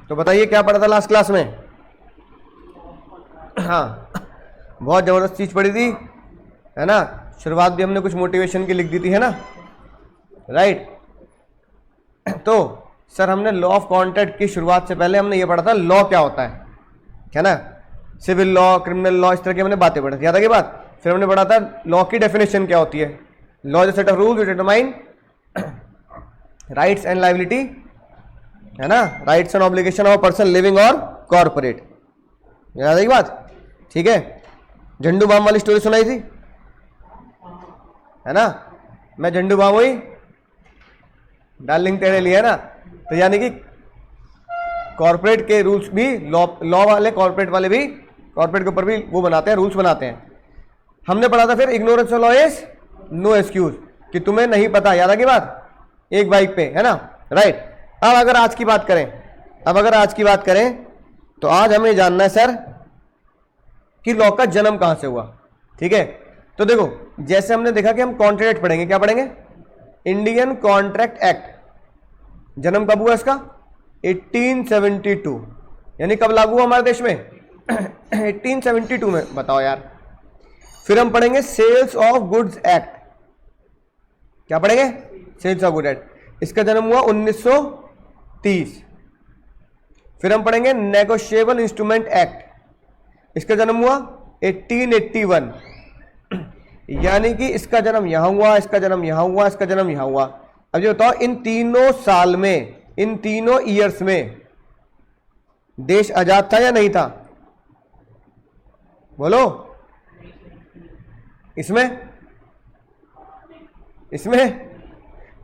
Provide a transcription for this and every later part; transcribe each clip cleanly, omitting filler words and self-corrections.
तो बताइए क्या पढ़ा था लास्ट क्लास में? हाँ, बहुत जबरदस्त चीज पढ़ी थी, है ना। शुरुआत भी हमने कुछ मोटिवेशन की लिख दी थी, है ना, राइट। तो सर हमने लॉ ऑफ कॉन्ट्रैक्ट की शुरुआत से पहले हमने ये पढ़ा था लॉ क्या होता है ना। सिविल लॉ, क्रिमिनल लॉ, इस तरह की हमने बातें पढ़ी थी, याद आ गई बात। फिर हमने पढ़ा था लॉ की डेफिनेशन क्या होती है। Law is a set of rules which determine rights and liability, है ना, rights and obligation of person living और कॉर्पोरेट, याद आ गई बात, ठीक है। झंडू बाम वाली स्टोरी सुनाई थी, है ना। मैं झंडू बाम हुई डार्लिंग तेरे लिए, है ना। तो यानी कि कॉर्पोरेट के रूल्स भी लॉ वाले, कॉर्पोरेट वाले भी कॉर्पोरेट के ऊपर भी वो बनाते हैं, रूल्स बनाते हैं। हमने पढ़ा था फिर ignorance of law is no excuse, कि तुम्हें नहीं पता, याद आ गई बात, एक बाइक पे, है ना, राइट। अब अगर आज की बात करें, तो आज हमें जानना है सर कि लॉ का जन्म कहां से हुआ, ठीक है। तो देखो, जैसे हमने देखा कि हम कॉन्ट्रैक्ट पढ़ेंगे, क्या पढ़ेंगे, इंडियन कॉन्ट्रैक्ट एक्ट। जन्म कब हुआ इसका? 1872, यानी कब लागू हुआ हमारे देश में? 1872 में, बताओ यार। फिर हम पढ़ेंगे सेल्स ऑफ गुड्स एक्ट, क्या पढ़ेंगे? सेल्स ऑफ गुड एक्ट, इसका जन्म हुआ 1930। फिर हम पढ़ेंगे नेगोशिएबल इंस्ट्रूमेंट एक्ट, इसका जन्म हुआ 1881, यानी कि इसका जन्म यहां हुआ, इसका जन्म यहां हुआ, इसका जन्म यहां हुआ। अब ये बताओ, इन तीनों साल में, इन तीनों ईयर्स में देश आजाद था या नहीं था? बोलो। इसमें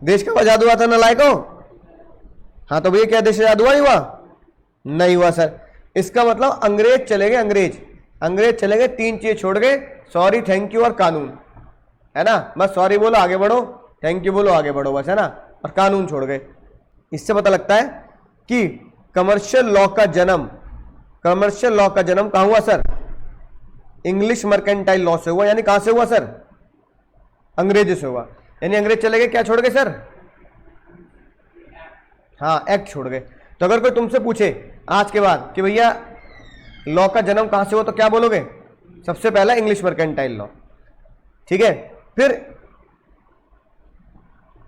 देश कब आजाद हुआ था नालायको? हाँ, तो भैया क्या देश आजाद हुआ, नहीं हुआ? नहीं हुआ सर। इसका मतलब अंग्रेज चले गए, अंग्रेज चले गए, तीन चीज छोड़ गए, सॉरी, थैंक यू और कानून, है ना। बस सॉरी बोलो आगे बढ़ो, थैंक यू बोलो आगे बढ़ो, बस, है ना, और कानून छोड़ गए। इससे पता लगता है कि कमर्शियल लॉ का जन्म कहां हुआ सर? इंग्लिश मर्केंटाइल लॉ से हुआ, यानी कहां से हुआ सर? अंग्रेजों से हुआ। यानी अंग्रेज चले गए, क्या छोड़ गए सर? हाँ, एक्ट छोड़ गए। तो अगर कोई तुमसे पूछे आज के बाद कि भैया लॉ का जन्म कहां से हुआ, तो क्या बोलोगे? सबसे पहला इंग्लिश मर्केंटाइल लॉ, ठीक है। फिर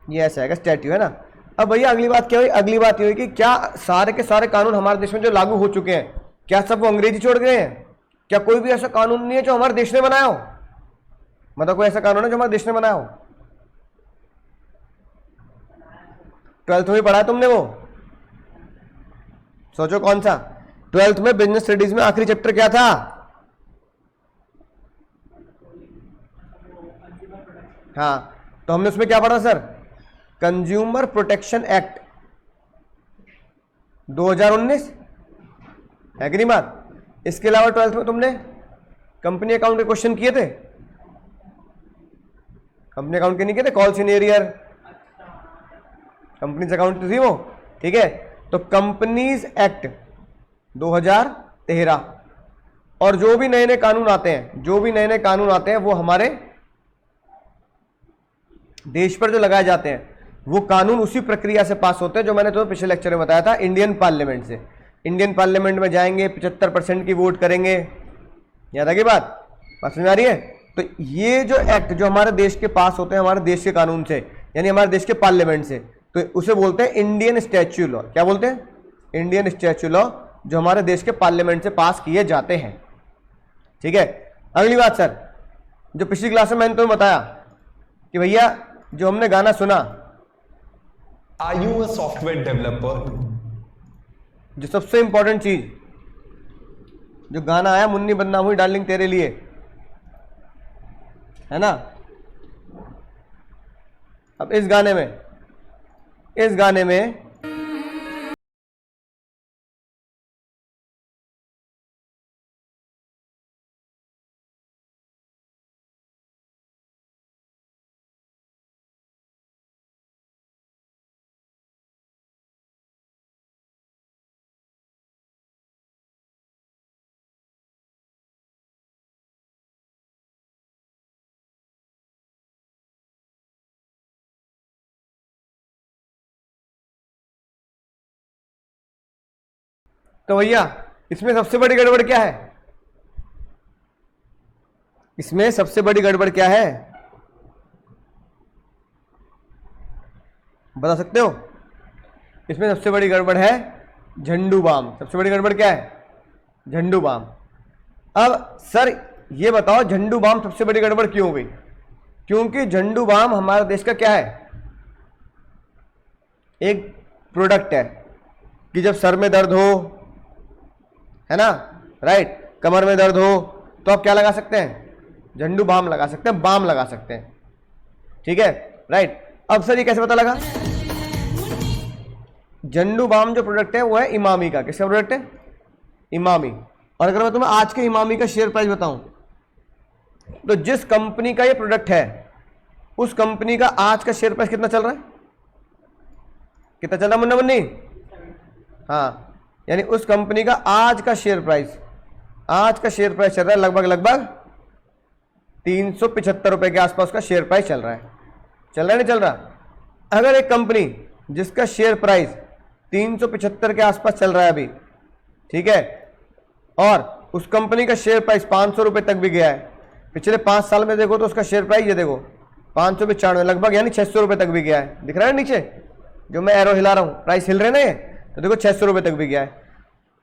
ये ऐसा है स्टैट्यू, है ना। अब भैया अगली बात क्या हुई? अगली बात ये हुई कि क्या सारे के सारे कानून हमारे देश में जो लागू हो चुके हैं, क्या सब वो अंग्रेजी छोड़ गए हैं? क्या कोई भी ऐसा कानून नहीं है जो हमारे देश ने बनाया हो? मतलब कोई ऐसा कानून है जो हमारे देश ने बनाया हो? 12th में पढ़ा है तुमने वो? सोचो कौन सा? 12th में बिजनेस स्टडीज में आखिरी चैप्टर क्या था? हाँ, तो हमने उसमें क्या पढ़ा सर? कंज्यूमर प्रोटेक्शन एक्ट 2019, है कि नहीं बात। इसके अलावा 12th में तुमने कंपनी अकाउंट के क्वेश्चन किए थे? कंपनी अकाउंट के नहीं किए थे? कॉल सीनियर कंपनीज अकाउंट थी वो, ठीक है। तो कंपनीज एक्ट 2013, और जो भी नए नए कानून आते हैं वो हमारे देश पर जो लगाए जाते हैं, वो कानून उसी प्रक्रिया से पास होते हैं जो मैंने तुम्हें पिछले लेक्चर में बताया था, इंडियन पार्लियामेंट से। इंडियन पार्लियामेंट में जाएंगे, 75% की वोट करेंगे, याद आ गई बात समझ आ रही है। तो ये जो एक्ट जो हमारे देश के पास होते हैं, हमारे देश के कानून से, यानी हमारे देश के पार्लियामेंट से, तो उसे बोलते हैं इंडियन स्टैच्यू लॉ। क्या बोलते हैं? इंडियन स्टैच्यू लॉ, जो हमारे देश के पार्लियामेंट से पास किए जाते हैं, ठीक है। अगली बात सर, जो पिछली क्लास में मैंने तुम्हें बताया कि भैया जो हमने गाना सुना, are you a software developer, जो सबसे इंपॉर्टेंट चीज, जो गाना आया मुन्नी बदनाम हुई डार्लिंग तेरे लिए, है ना। अब इस गाने में तो भैया इसमें सबसे बड़ी गड़बड़ क्या है? इसमें सबसे बड़ी गड़बड़ क्या है, बता सकते हो? इसमें सबसे बड़ी गड़बड़ है झंडू बाम। सबसे बड़ी गड़बड़ क्या है? झंडू बाम। अब सर ये बताओ झंडू बाम सबसे बड़ी गड़बड़ क्यों हो गई? क्योंकि झंडू बाम हमारे देश का क्या है? एक प्रोडक्ट है कि जब सर में दर्द हो, है ना, राइट, कमर में दर्द हो, तो आप क्या लगा सकते हैं? झंडू बाम लगा सकते हैं, बाम लगा सकते हैं, ठीक है, राइट। अब सर ये कैसे पता लगा? झंडू बाम जो प्रोडक्ट है वो है इमामी का। किसका प्रोडक्ट है? इमामी। और अगर मैं तुम्हें आज के इमामी का शेयर प्राइस बताऊं, तो जिस कंपनी का ये प्रोडक्ट है उस कंपनी का आज का शेयर प्राइस कितना चल रहा है? कितना चल रहा है मुन्ना मुन्नी? हाँ, यानी उस कंपनी का आज का शेयर प्राइस चल रहा है लगभग 375 रुपए के आसपास का शेयर प्राइस चल रहा है। चल रहा है नहीं चल रहा? अगर एक कंपनी जिसका शेयर प्राइस 375 के आसपास चल रहा है अभी, ठीक है, और उस कंपनी का शेयर प्राइस 500 रुपए तक भी गया है, पिछले 5 साल में देखो तो उसका शेयर प्राइस ये देखो 595 लगभग, यानी 600 रुपए तक भी गया है। दिख रहा है नीचे जो मैं एरो हिला रहा हूं, प्राइस हिल रहे ना ये, तो देखो 600 रुपए तक भी गया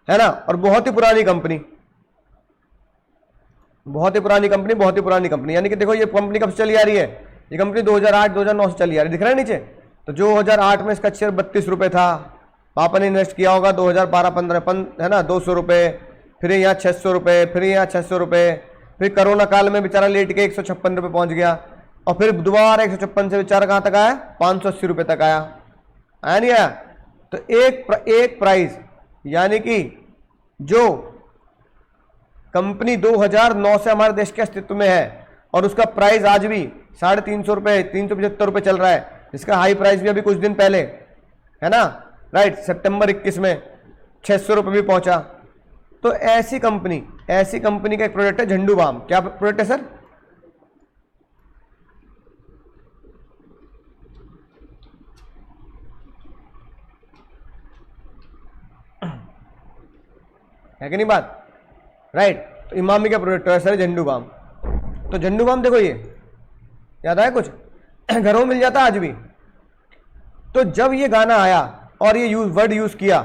है ना। और बहुत ही पुरानी कंपनी, यानी कि देखो ये कंपनी कब से चली आ रही है? ये कंपनी 2008-2009 से चली आ रही है। दिख रहा है नीचे? तो 2008 में इसका शेयर 32 रुपए था, पापा ने इन्वेस्ट किया होगा 2012-15 है ना 200 रुपए, फिर यहाँ 600 रुपए, फिर यहाँ 600 रुपए, फिर कोरोना काल में बेचारा लेट के 156 रुपए पहुंच गया, और फिर दोबारा 156 से बेचारा कहाँ तक आया? 580 रुपए तक आया नहीं आया? तो एक प्राइस, यानी कि जो कंपनी 2009 से हमारे देश के अस्तित्व में है और उसका प्राइस आज भी 350 रुपए 375 रुपए चल रहा है, जिसका हाई प्राइस भी अभी कुछ दिन पहले, है ना, राइट, सितंबर 21 में 600 रुपए भी पहुंचा। तो ऐसी कंपनी का एक प्रोडक्ट है झंडू बाम। क्या प्रोडक्ट है सर? है कि नहीं बात, राइट। तो इमामी का प्रोडक्ट है सर झंडू बाम। तो झंडू बाम देखो, ये याद आया कुछ? घरों में मिल जाता आज भी। तो जब ये गाना आया और ये वर्ड यूज किया,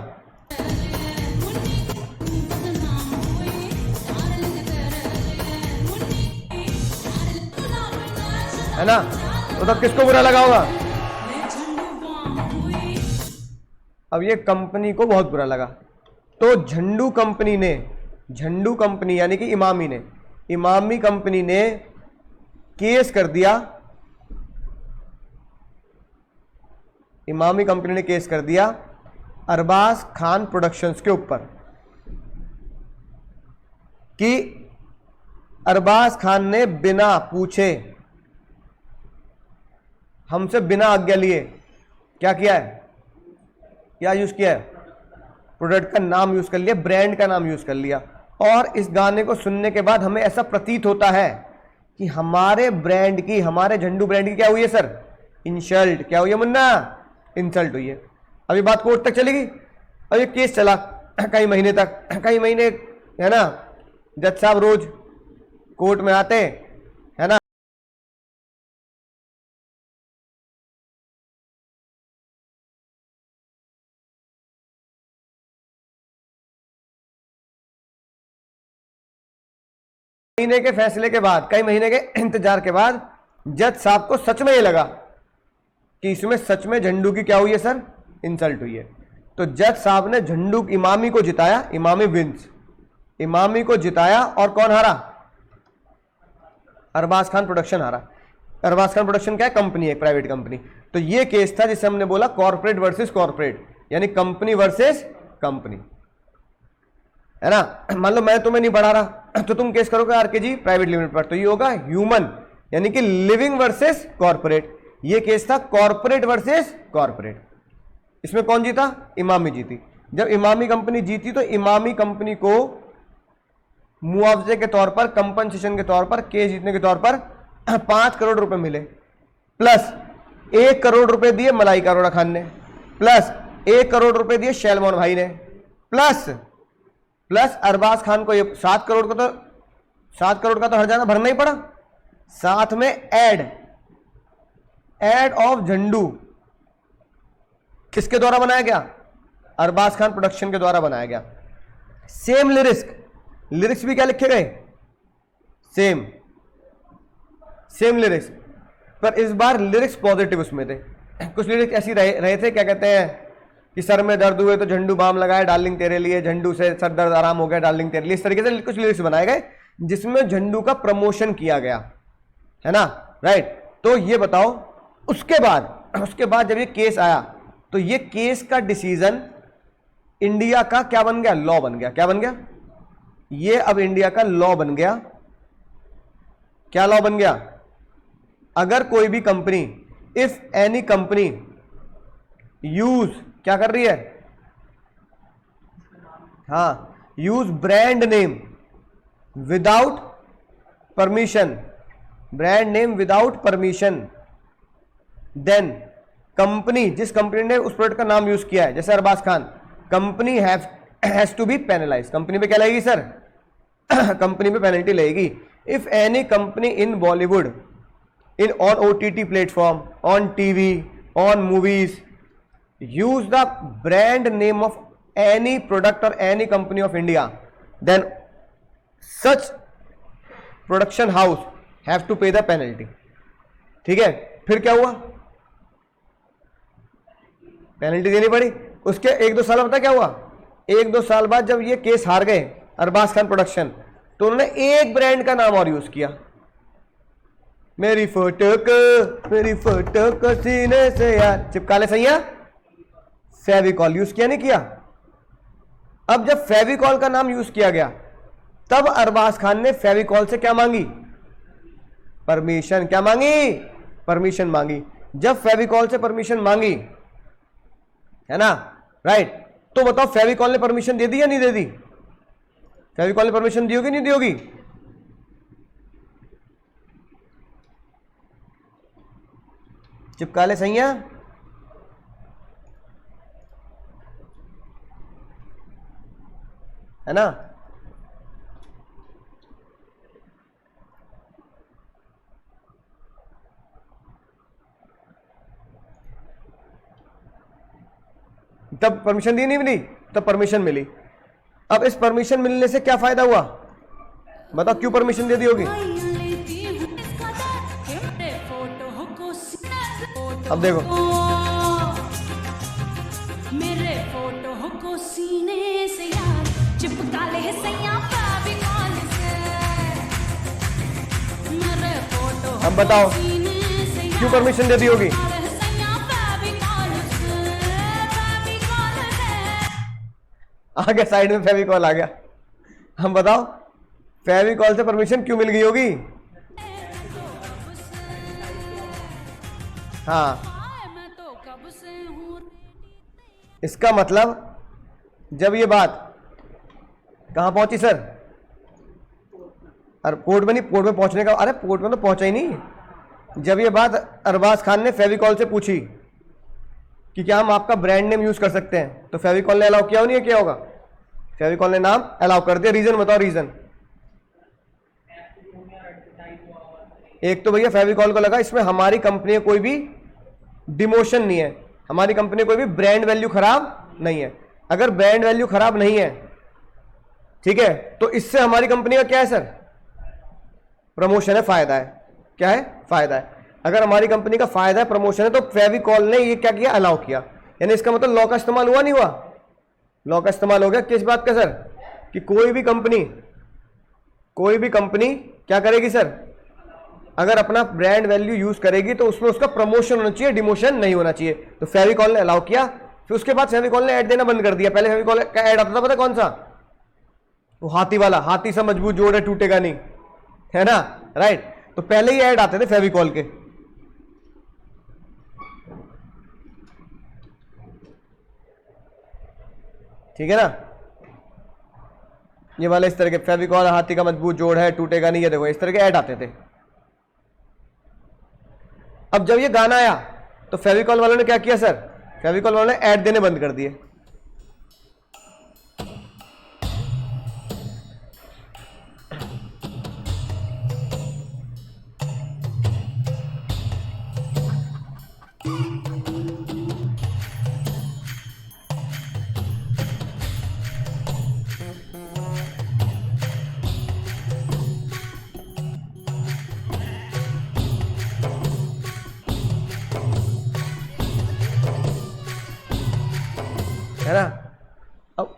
है ना, तो तब किसको बुरा लगा होगा? अब ये कंपनी को बहुत बुरा लगा। तो झंडू कंपनी यानी कि इमामी कंपनी ने केस कर दिया, अरबाज खान प्रोडक्शंस के ऊपर कि अरबाज खान ने बिना पूछे, हमसे बिना आज्ञा लिए क्या किया है? क्या यूज किया है? प्रोडक्ट का नाम यूज कर लिया, ब्रांड का नाम यूज कर लिया। और इस गाने को सुनने के बाद हमें ऐसा प्रतीत होता है कि हमारे झंडू ब्रांड की क्या हुई है सर? इंसल्ट। क्या हुई है मुन्ना? इंसल्ट हुई है। अभी बात कोर्ट तक चलेगी, और ये केस चला कई महीने तक, है ना। जज साहब रोज कोर्ट में आते, है ना, महीने के फैसले के बाद, कई महीने के इंतजार के बाद जज साहब को सच में ये लगा कि इसमें सच में झंडू की क्या हुई है सर? इंसल्ट हुई है। तो जज साहब ने इमामी को जिताया, इमामी को जिताया, और कौन हारा? अरबाज खान प्रोडक्शन हारा। अरबाज खान प्रोडक्शन क्या है? कंपनी है, प्राइवेट कंपनी। तो ये केस था जिसे हमने बोला कॉर्पोरेट वर्सेस कॉर्पोरेट, यानी कंपनी वर्सेस कंपनी, है ना। मान लो मैं तुम्हें नहीं पढ़ा रहा तो तुम केस करोगे आरकेजी प्राइवेट लिमिटेड पर, तो ये होगा ह्यूमन यानी कि लिविंग वर्सेस कॉर्पोरेट। ये केस था कॉर्पोरेट वर्सेस कॉर्पोरेट। इसमें कौन जीता? इमामी जीती। जब इमामी कंपनी जीती तो इमामी कंपनी को मुआवजे के तौर पर, कंपनसेशन के तौर पर, केस जीतने के तौर पर 5 करोड़ रुपए मिले, प्लस 1 करोड़ रुपए दिए मलाइका अरोड़ा खान ने, प्लस 1 करोड़ रुपए दिए शैलमोहन भाई ने, प्लस प्लस अरबाज खान को ये 7 करोड़ का तो हर जाना भरना ही पड़ा, साथ में एड ऑफ झंडू किसके द्वारा बनाया गया? अरबाज खान प्रोडक्शन के द्वारा बनाया गया। सेम लिरिक्स भी क्या लिखे गए? सेम लिरिक्स, पर इस बार लिरिक्स पॉजिटिव उसमें थे। कुछ लिरिक्स ऐसी रहे थे, क्या कहते हैं कि सर में दर्द हुए तो झंडू बाम लगाए डार्लिंग तेरे लिए, झंडू से सर दर्द आराम हो गया डार्लिंग तेरे लिए। इस तरीके से कुछ लिरिक्स बनाए गए जिसमें झंडू का प्रमोशन किया गया है ना, राइट। तो ये बताओ उसके बाद जब ये केस आया तो ये केस का डिसीजन इंडिया का क्या बन गया? लॉ बन गया। क्या बन गया? ये अब इंडिया का लॉ बन गया। क्या लॉ बन गया? अगर कोई भी company, if any company use, क्या कर रही है? हां, use brand name without permission, then company, जिस कंपनी ने उस प्रोडक्ट का नाम यूज किया है, जैसे Arbaaz Khan, company has to be penalise. Company पे क्या लगेगी सर? कंपनी पे पेनल्टी लगेगी। If any company in Bollywood, in on OTT platform, on TV, on movies, use the brand name of any product or any company of India, then such production house have to pay the penalty. ठीक है, फिर क्या हुआ? Penalty देनी पड़ी। उसके 1-2 साल पता क्या हुआ? 1-2 साल बाद जब ये केस हार गए अरबाज खान प्रोडक्शन, तो उन्होंने एक ब्रांड का नाम और यूज किया, मेरी फोटो को सीने से यार चिपका ले सैया। फेविकॉल यूज किया नहीं किया? अब जब फेविकॉल का नाम यूज किया गया तब अरबाज खान ने फेविकॉल से क्या मांगी? परमिशन। क्या मांगी? परमिशन मांगी। जब फेविकॉल से परमिशन मांगी, है ना, राइट, तो बताओ फेविकॉल ने परमिशन दे दी या नहीं दे दी? फेविकॉल ने परमिशन दी होगी नहीं दी होगी? चिपका ले सैया। है ना, तब परमिशन दी नहीं मिली, तब परमिशन मिली। अब इस परमिशन मिलने से क्या फायदा हुआ? बताओ क्यों परमिशन दे दी होगी? अब देखो, मेरे फोटो को सीने से यार चिपका ले सैया फेविकॉल से, मेरे फोटो। अब बताओ क्यों परमिशन दे दी होगी? आ गया साइड में फेविकॉल आ गया। हम बताओ फेविकॉल से परमिशन क्यों मिल गई होगी? हाँ, इसका मतलब जब ये बात कहां पहुंची सर? अरे पोर्ट में नहीं, पोर्ट में पहुंचने का, अरे पोर्ट में तो पहुंचा ही नहीं। जब ये बात अरबाज खान ने फेविकॉल से पूछी कि क्या हम आपका ब्रांड नेम यूज कर सकते हैं, तो फेविकॉल ने अलाउ किया हो नहीं? क्या होगा? फेविकॉल ने नाम अलाउ कर दिया। रीजन बताओ, रीजन। एक तो भैया फेविकॉल को लगा इसमें हमारी कंपनी कोई भी डिमोशन नहीं है, हमारी कंपनी कोई भी ब्रांड वैल्यू खराब नहीं है। अगर ब्रांड वैल्यू खराब नहीं है, ठीक है, तो इससे हमारी कंपनी का क्या है सर? प्रमोशन है, फायदा है। क्या है? फायदा है। अगर हमारी कंपनी का फायदा है, प्रमोशन है, तो फेविकॉल ने ये क्या किया? अलाउ किया। यानी इसका मतलब लॉ का इस्तेमाल हुआ नहीं हुआ? लॉ का इस्तेमाल हो गया। किस बात का सर? कि कोई भी कंपनी क्या करेगी सर? अगर अपना ब्रांड वैल्यू यूज करेगी तो उसमें उसका प्रमोशन होना चाहिए, डिमोशन नहीं होना चाहिए। तो फेविकॉल ने अलाउ किया। फिर उसके बाद फेविकॉल ने ऐड देना बंद कर दिया। पहले फेविकॉल का ऐड आता था, पता कौन सा? वो हाथी वाला, हाथी सा मजबूत जोड़ है टूटेगा नहीं, है ना, राइट। तो पहले ही ऐड आते थे फेविकॉल के। ठीक है ना, ये वाले इस तरह के फेविकॉल हाथी का मजबूत जोड़ है टूटेगा नहीं, ये देखो इस तरह के ऐड आते थे। अब जब ये गाना आया तो फेविकॉल वालों ने क्या किया सर? फेविकॉल वालों ने ऐड देने बंद कर दिए।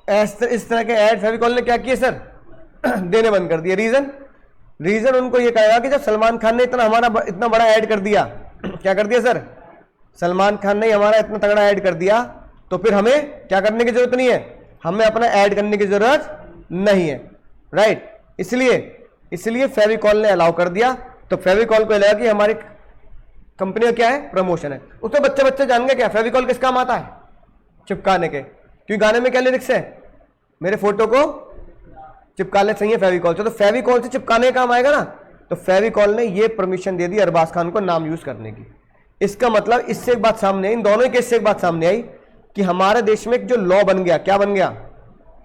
इस तरह के ऐड फेविकॉल ने क्या किए सर? देने बंद कर दिए। रीजन उनको ये कहेगा कि जब सलमान खान ने इतना बड़ा ऐड कर दिया, क्या कर दिया सर? सलमान खान ने हमारा इतना तगड़ा ऐड कर दिया, तो फिर हमें क्या करने की जरूरत नहीं है, हमें अपना ऐड करने की जरूरत नहीं है, राइट। इसलिए फेविकॉल ने अलाउ कर दिया। तो फेविकॉल को लगा कि हमारी कंपनी का क्या है, प्रमोशन है। उसमें बच्चे जान गए क्या फेविकॉल किस काम आता है? चिपकाने के। क्योंकि गाने में क्या लिरिक्स है, मेरे फोटो को चिपका ले, सही है फेविकॉल से। तो फेविकॉल से चिपकाने का काम आएगा ना। तो फेविकॉल ने ये परमिशन दे दी अरबाज खान को नाम यूज करने की। इसका मतलब इससे एक बात सामने आई, इन दोनों केस से एक बात सामने आई कि हमारे देश में जो लॉ बन गया, क्या बन गया,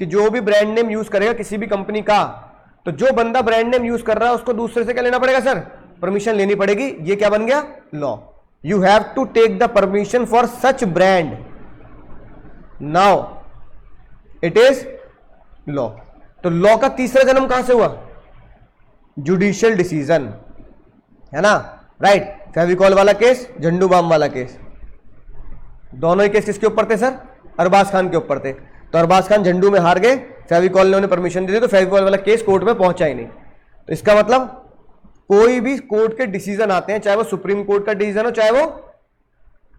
कि जो भी ब्रांड नेम यूज करेगा किसी भी कंपनी का, तो जो बंदा ब्रांड नेम यूज कर रहा है उसको दूसरे से क्या लेना पड़ेगा सर? परमिशन लेनी पड़ेगी। ये क्या बन गया? Law. You have to take the permission for such brand, now it is law. तो लॉ का तीसरा जन्म कहां से हुआ? जुडिशियल डिसीजन, है ना, राइट। फेविकॉल वाला केस, झंडू बाम वाला केस, दोनों ही केस किसके ऊपर थे सर? अरबाज खान के ऊपर थे। तो अरबाज खान झंडू में हार गए, फेविकॉल ने उन्हें परमिशन दे दी, तो फेविकॉल वाला केस कोर्ट में पहुंचा ही नहीं। तो इसका मतलब कोई भी कोर्ट के डिसीजन आते हैं, चाहे वो सुप्रीम कोर्ट का डिसीजन हो, चाहे वो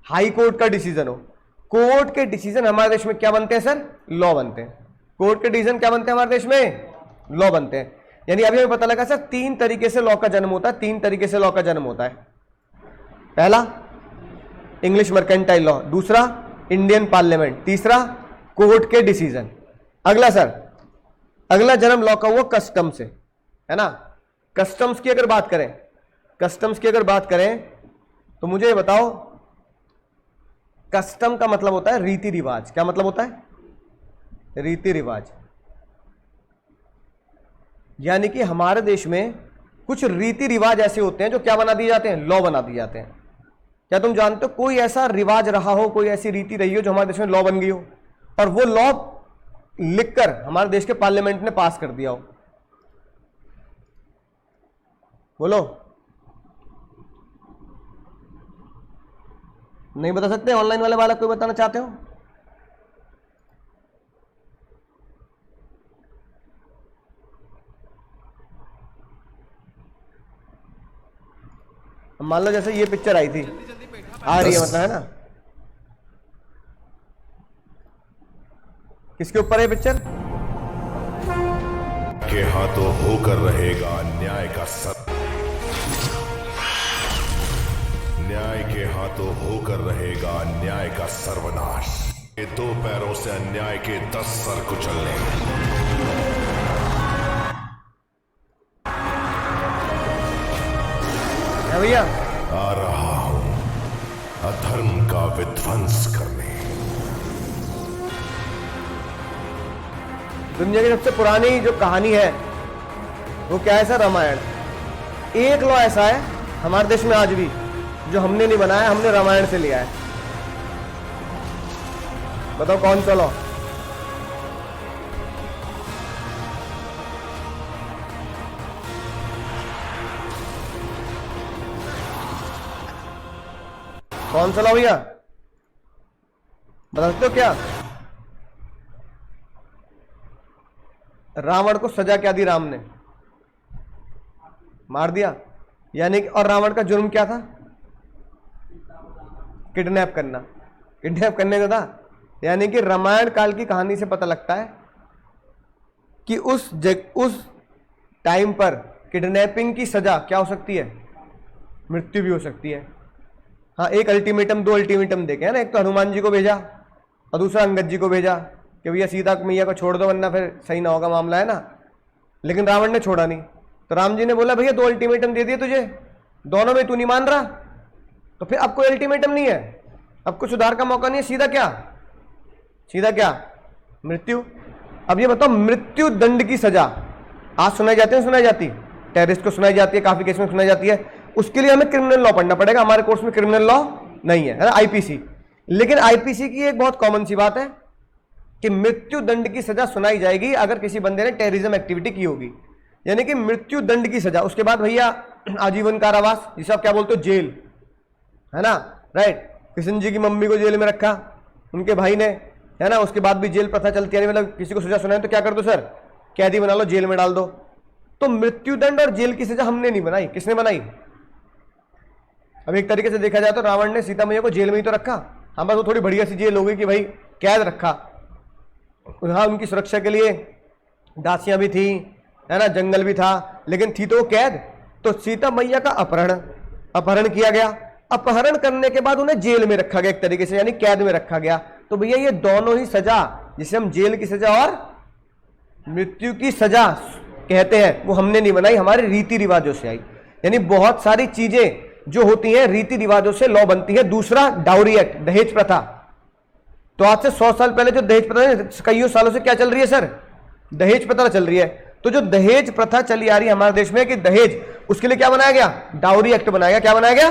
हाई कोर्ट का डिसीजन हो, कोर्ट के डिसीजन हमारे देश में क्या बनते हैं सर? लॉ बनते हैं। कोर्ट के डिसीजन क्या बनते हैं हमारे देश में? लॉ बनते हैं। यानी अभी हमें पता लगा सर 3 तरीके से लॉ का जन्म होता है, 3 तरीके से लॉ का जन्म होता है। पहला इंग्लिश मर्केंटाइल लॉ, दूसरा इंडियन पार्लियामेंट, तीसरा कोर्ट के डिसीजन। अगला सर, अगला जन्म लॉ का हुआ कस्टम से, है ना। कस्टम्स की अगर बात करें, तो मुझे ये बताओ, कस्टम का मतलब होता है रीति रिवाज। क्या मतलब होता है? रीति रिवाज। यानी कि हमारे देश में कुछ रीति रिवाज ऐसे होते हैं जो क्या बना दिए जाते हैं? लॉ बना दिए जाते हैं। क्या तुम जानते हो कोई ऐसा रिवाज रहा हो, कोई ऐसी रीति रही हो जो हमारे देश में लॉ बन गई हो, और वो लॉ लिखकर हमारे देश के पार्लियामेंट ने पास कर दिया हो? बोलो, नहीं बता सकते? ऑनलाइन वाले वाला कोई बताना चाहते हो? मान लो जैसे ये पिक्चर आई थी, आ रही है मतलब, है ना, किसके ऊपर है पिक्चर? के हाथों होकर रहेगा न्याय का न्याय के हाथों होकर रहेगा न्याय का सर्वनाश। ये 2 पैरों से अन्याय के 10 सर कुचलने। भैया आ रहा हूं अधर्म का विध्वंस करने। दुनिया की सबसे पुरानी जो कहानी है वो क्या है सर? रामायण। एक लॉ ऐसा है हमारे देश में आज भी जो हमने नहीं बनाया, हमने रामायण से लिया है। बताओ कौन सा लॉ? कौन सा लॉ भैया, बता सकते हो क्या? रावण को सजा क्या दी? राम ने मार दिया। यानी कि और रावण का जुर्म क्या था? किडनैप करना। किडनैप करने का था। यानी कि रामायण काल की कहानी से पता लगता है कि उस टाइम पर किडनैपिंग की सजा क्या हो सकती है? मृत्यु भी हो सकती है। हाँ, एक अल्टीमेटम, 2 अल्टीमेटम देखे है ना। एक तो हनुमान जी को भेजा और दूसरा अंगद जी को भेजा कि भैया सीता मैया को छोड़ दो वरना फिर सही ना होगा मामला, है ना। लेकिन रावण ने छोड़ा नहीं। तो राम जी ने बोला भैया 2 अल्टीमेटम दे दिए तुझे, दोनों में तू नहीं मान रहा, तो फिर अब कोई अल्टीमेटम नहीं है, अब कुछ सुधार का मौका नहीं है। सीधा क्या? मृत्यु। अब ये बताओ, मृत्यु दंड की सजा आज सुनाई जाती है, सुनाई जाती? टेररिस्ट को सुनाई जाती है, काफी केस में सुनाई जाती है। उसके लिए हमें क्रिमिनल लॉ पढ़ना पड़ेगा। हमारे कोर्स में क्रिमिनल लॉ नहीं है ना, आईपीसी। लेकिन आईपीसी की एक बहुत कॉमन सी बात है कि मृत्यु दंड की सजा सुनाई जाएगी अगर किसी बंदे ने टेररिज्म एक्टिविटी की होगी, यानी कि मृत्यु दंड की सजा। उसके बाद भैया आजीवन कारावास, जिसे आप क्या बोलते हो, जेल, है ना, राइट। किशन जी की मम्मी को जेल में रखा उनके भाई ने, है ना, उसके बाद भी जेल प्रथा चलती है, मतलब किसी को सजा सुनाए तो क्या कर दो सर, कैदी बना लो, जेल में डाल दो। तो मृत्युदंड और जेल की सजा हमने नहीं बनाई, किसने बनाई? अब एक तरीके से देखा जाए तो रावण ने सीता मैया को जेल में ही तो रखा। हाँ बस वो थोड़ी बढ़िया सी जेल हो गई कि भाई कैद रखा, हाँ उनकी सुरक्षा के लिए दासियां भी थी, है ना, जंगल भी था, लेकिन थी तो वो कैद। तो सीता मैया का अपहरण किया गया, अपहरण करने के बाद उन्हें जेल में रखा गया एक तरीके से, यानी कैद में रखा गया। तो भैया ये दोनों ही सजा, जिसे हम जेल की सजा और मृत्यु की सजा कहते हैं, वो हमने नहीं बनाई, हमारे रीति रिवाजों से आई। यानी बहुत सारी चीजें जो होती हैं रीति रिवाजों से लॉ बनती है। दूसरा डाउरी एक्ट, दहेज प्रथा। तो आज से 100 साल पहले जो दहेज प्रथा, कईयों सालों से क्या चल रही है सर, दहेज प्रथा चल रही है। तो जो दहेज प्रथा चली आ रही है हमारे देश में कि दहेज, उसके लिए क्या बनाया गया, डाउरी एक्ट बनाया गया। क्या बनाया गया?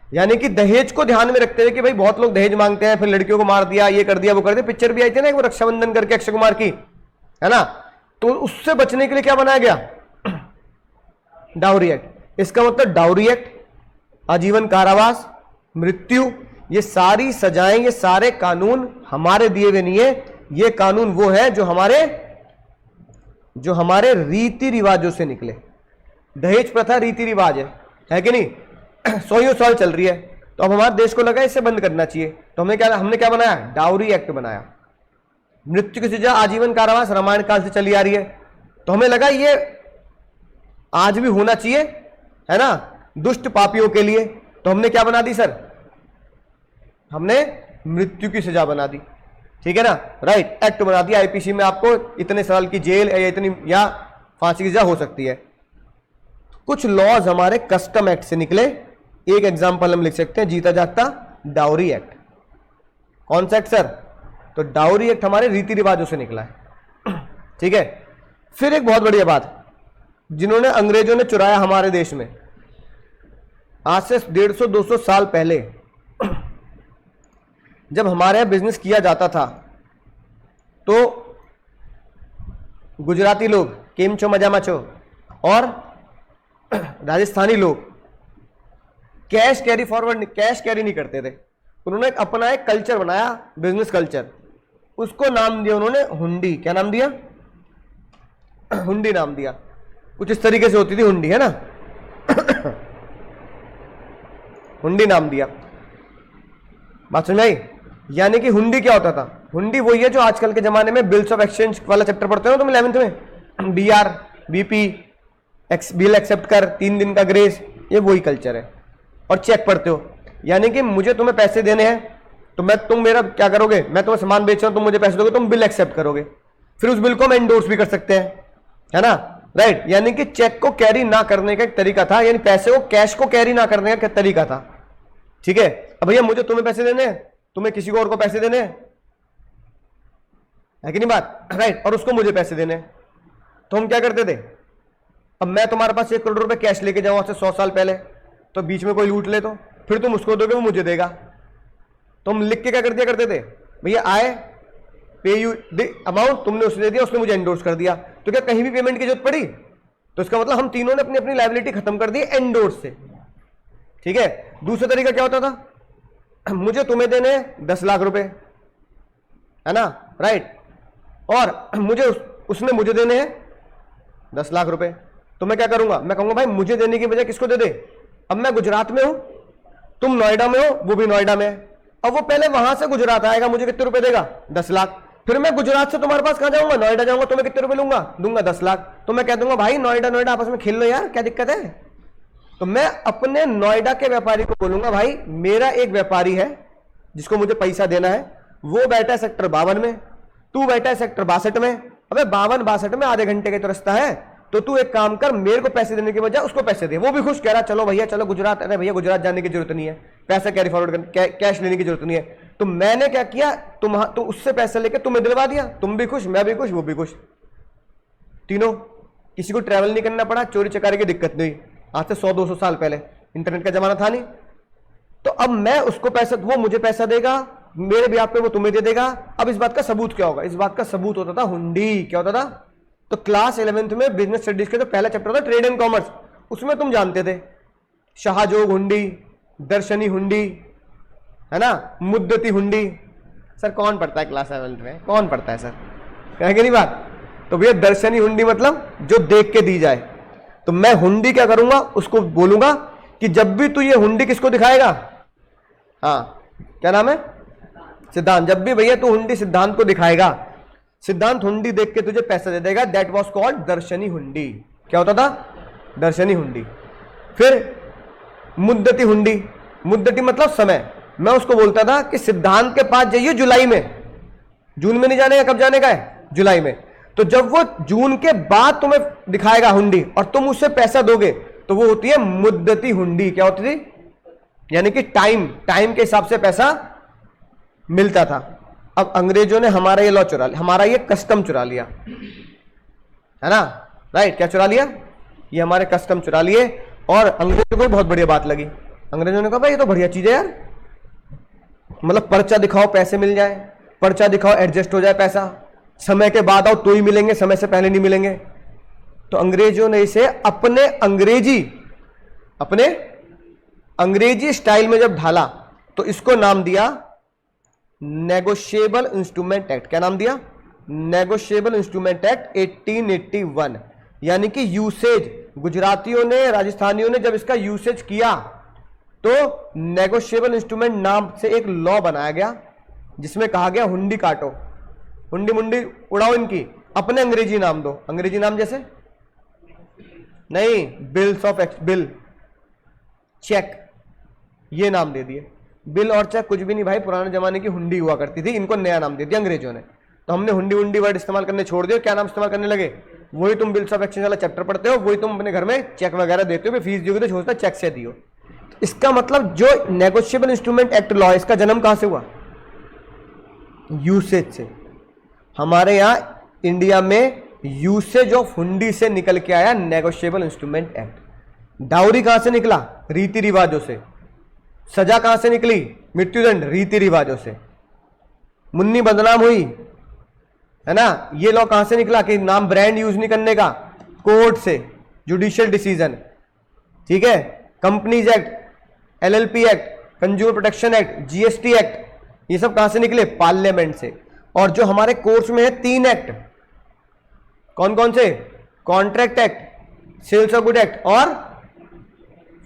यानी कि दहेज को ध्यान में रखते हुए कि भाई बहुत लोग दहेज मांगते हैं, फिर लड़कियों को मार दिया, ये कर दिया, वो कर दिया। पिक्चर भी आई थी ना वो रक्षाबंधन करके अक्षय कुमार की, है ना, तो उससे बचने के लिए क्या बनाया गया, डाउरी एक्ट। इसका मतलब डाउरी एक्ट, आजीवन कारावास, मृत्यु, ये सारी सजाएं, ये सारे कानून हमारे दिए हुए नहीं है, ये कानून वो है जो हमारे रीति रिवाजों से निकले। दहेज प्रथा रीति रिवाज है कि नहीं, 100 साल चल रही है। तो अब हमारे देश को लगा इसे बंद करना चाहिए, तो हमने क्या बनाया, डाउरी एक्ट बनाया। मृत्यु की सजा आजीवन कारावास रामायण काल से चली आ रही है, तो हमें लगा ये आज भी होना चाहिए, है ना, दुष्ट पापियों के लिए। तो हमने क्या बना दी सर, हमने मृत्यु की सजा बना दी, ठीक है ना, राइट, एक्ट बना दिया। आईपीसी में आपको इतने साल की जेल या फांसी की सजा हो सकती है। कुछ लॉज हमारे कस्टम एक्ट से निकले। एक एग्जांपल हम लिख सकते हैं, जीता जागता डाउरी एक्ट। कौन सा एक्ट सर? तो डाउरी एक्ट हमारे रीति रिवाजों से निकला है, ठीक है। फिर एक बहुत बढ़िया बात, जिन्होंने अंग्रेजों ने चुराया हमारे देश में, आज से 150-200 साल पहले जब हमारे यहां बिजनेस किया जाता था, तो गुजराती लोग केमचो मजामाचो और राजस्थानी लोग कैश कैरी नहीं करते थे। उन्होंने अपना एक कल्चर बनाया, बिजनेस कल्चर, उसको नाम दिया उन्होंने हुंडी। क्या नाम दिया? हुंडी नाम दिया। कुछ इस तरीके से होती थी हुंडी, है ना हुंडी नाम दिया। बात समझ आई? यानी कि हुंडी क्या होता था? हुंडी वही है जो आजकल के जमाने में बिल्स ऑफ एक्सचेंज वाला चैप्टर पढ़ते हो तुम 11th में, BR, BP, बिल एक्सेप्ट कर, 3 दिन का ग्रेस, ये वही कल्चर है। और चेक पढ़ते हो, यानी कि मुझे तुम्हें पैसे देने हैं, तो तुम मेरा क्या करोगे, मैं तुम्हें सामान बेच रहा हूं, तुम मुझे पैसे दोगे, तुम बिल एक्सेप्ट करोगे, फिर उस बिल को हम एंडोर्स भी कर सकते हैं, है ना, राइट। यानी कि चेक को कैरी ना करने का एक तरीका था, यानी पैसे को, कैश को कैरी ना करने का तरीका था, ठीक है। अब भैया मुझे तुम्हें पैसे देने हैं, तुम्हें किसी को और को पैसे देने हैं, है कि नहीं बात, राइट, और उसको मुझे पैसे देने हैं, तो हम क्या करते थे, अब मैं तुम्हारे पास 1 करोड़ रुपए कैश लेके जाऊं आज से 100 साल पहले, तो बीच में कोई लूट ले, तो फिर तुम उसको दोगे, वो मुझे देगा, तो हम लिख के क्या कर दिया करते थे, भैया आए पे यू अमाउंट, तुमने उसे दे दिया, उसने मुझे एंडोर्स कर दिया। तो क्या कहीं भी पेमेंट की जरूरत पड़ी? तो इसका मतलब हम तीनों ने अपनी अपनी लायबिलिटी खत्म कर दी एंडोर्स से, ठीक है। दूसरा तरीका क्या होता था, मुझे तुम्हें देने 10 लाख रुपए, है ना, राइट, और मुझे उसने मुझे देने हैं 10 लाख रुपए, तो मैं क्या करूंगा, मैं कहूंगा भाई मुझे देने की बजाय किसको दे दे। अब मैं गुजरात में हूं, तुम नोएडा में हो, वो भी नोएडा में है, अब वो पहले वहां से गुजरात आएगा, मुझे कितने रुपए देगा, 10 लाख, फिर मैं गुजरात से तुम्हारे पास कहां जाऊंगा, नोएडा जाऊंगा, तो मैं कितने रुपए दूंगा 10 लाख, तो मैं कह दूंगा भाई नोएडा आपस में खेल लो यार, क्या दिक्कत है। तो मैं अपने नोएडा के व्यापारी को बोलूंगा भाई मेरा एक व्यापारी है जिसको मुझे पैसा देना है, वो बैठा है सेक्टर 52 में, तू बैठा है सेक्टर 62 में, अबे 52-62 में आधे घंटे का तो रास्ता है, तो तू एक काम कर, मेरे को पैसे देने के बजाय उसको पैसे दे, वो भी खुश, कह रहा चलो भैया चलो गुजरात, अरे भैया गुजरात जाने की जरूरत नहीं है, पैसा कैरी फॉरवर्ड कैश लेने की जरूरत नहीं है। तो मैंने क्या किया, तो उससे पैसा लेकर तुम्हें दिलवा दिया, तुम भी खुश, मैं भी खुश, वो भी खुश, तीनों, किसी को ट्रैवल नहीं करना पड़ा, चोरी चकारी की दिक्कत नहीं। आज से 100-200 साल पहले इंटरनेट का जमाना था नहीं, तो अब मैं उसको पैसा, वो मुझे पैसा देगा, मेरे ब्याह पे वो तुम्हें दे देगा। अब इस बात का सबूत क्या होगा, इस बात का सबूत होता था हुंडी। क्या होता था, तो क्लास 11th में बिजनेस स्टडीज के जो पहला चैप्टर था ट्रेड एंड कॉमर्स, उसमें तुम जानते थे शाहजोग हुंडी, दर्शनी हुंडी, है ना, मुद्दती हुंडी, सर कौन पढ़ता है क्लास 7 में, कौन पढ़ता है सर, कह के नहीं बात। तो भैया दर्शनी हुंडी मतलब जो देख के दी जाए। तो मैं हुंडी क्या करूंगा, उसको बोलूंगा कि जब भी तू ये हुंडी किसको दिखाएगा, हाँ क्या नाम है, सिद्धांत, जब भी भैया तू हुंडी सिद्धांत को दिखाएगा, सिद्धांत हुंडी देख के तुझे पैसा दे देगा, दैट वॉज कॉल्ड दर्शनी हुंडी। क्या होता था, दर्शनी हुंडी। फिर मुद्दती हुंडी, मुद्दती मतलब समय, मैं उसको बोलता था कि सिद्धांत के पास जाइए जुलाई में, जून में नहीं जाने का, कब जाने का है, जुलाई में। तो जब वो जून के बाद तुम्हें दिखाएगा हुंडी और तुम उससे पैसा दोगे तो वो होती है मुद्दती हुंडी। क्या होती थी, यानी कि टाइम के हिसाब से पैसा मिलता था। अब अंग्रेजों ने हमारा ये लॉ चुरा लिया, हमारा ये कस्टम चुरा लिया, है ना, राइट, क्या चुरा लिया, ये हमारे कस्टम चुरा लिए। और अंग्रेजों को बहुत बढ़िया बात लगी, अंग्रेजों ने कहा भाई ये तो बढ़िया चीज है यार, मतलब पर्चा दिखाओ पैसे मिल जाए, पर्चा दिखाओ एडजस्ट हो जाए पैसा, समय के बाद आओ तो ही मिलेंगे, समय से पहले नहीं मिलेंगे। तो अंग्रेजों ने इसे अपने अंग्रेजी स्टाइल में जब ढाला तो इसको नाम दिया नेगोशिएबल इंस्ट्रूमेंट एक्ट। क्या नाम दिया, नेगोशिएबल इंस्ट्रूमेंट एक्ट 1881। यानी कि यूसेज, गुजरातियों ने, राजस्थानियों ने जब इसका यूसेज किया तो नेगोशिएबल इंस्ट्रूमेंट नाम से एक लॉ बनाया गया जिसमें कहा गया हुंडी काटो, हुंडी मुंडी उड़ाओ, इनकी अपने अंग्रेजी नाम दो। अंग्रेजी नाम जैसे नहीं, बिल्स ऑफ बिल, चेक, ये नाम दे दिए। बिल और चेक कुछ भी नहीं भाई, पुराने जमाने की हुंडी हुआ करती थी, इनको नया नाम दे दिया अंग्रेजों ने। तो हमने हुंडी वुंडी वर्ड इस्तेमाल करने छोड़ दिया, क्या नाम इस्तेमाल करने लगे, वही तुम बिल्स ऑफ एक्सचेंज वाला चैप्टर पढ़ते हो, वही तुम अपने घर में चेक वगैरह देते हो, फीस दोगे तो सोचता चेक से दियो। इसका मतलब जो नेगोशिएबल इंस्ट्रूमेंट एक्ट लॉ, इसका जन्म कहां से हुआ, यूसेज से। हमारे यहां इंडिया में यूसेज ऑफ हुंडी से निकल के आया नेगोशिएबल इंस्ट्रूमेंट एक्ट। डाउरी कहां से निकला, रीति रिवाजों से। सजा कहां से निकली, मृत्युदंड, रीति रिवाजों से। मुन्नी बदनाम हुई, है ना, ये लॉ कहां से निकला कि नाम ब्रांड यूज नहीं करने का, कोर्ट से, जुडिशियल डिसीजन, ठीक है। Companies act, LLP act, consumer protection act, GST act, ये सब कहां से निकले, पार्लियामेंट से। और जो हमारे कोर्स में है 3 एक्ट, कौन कौन से, contract act, sales of good act और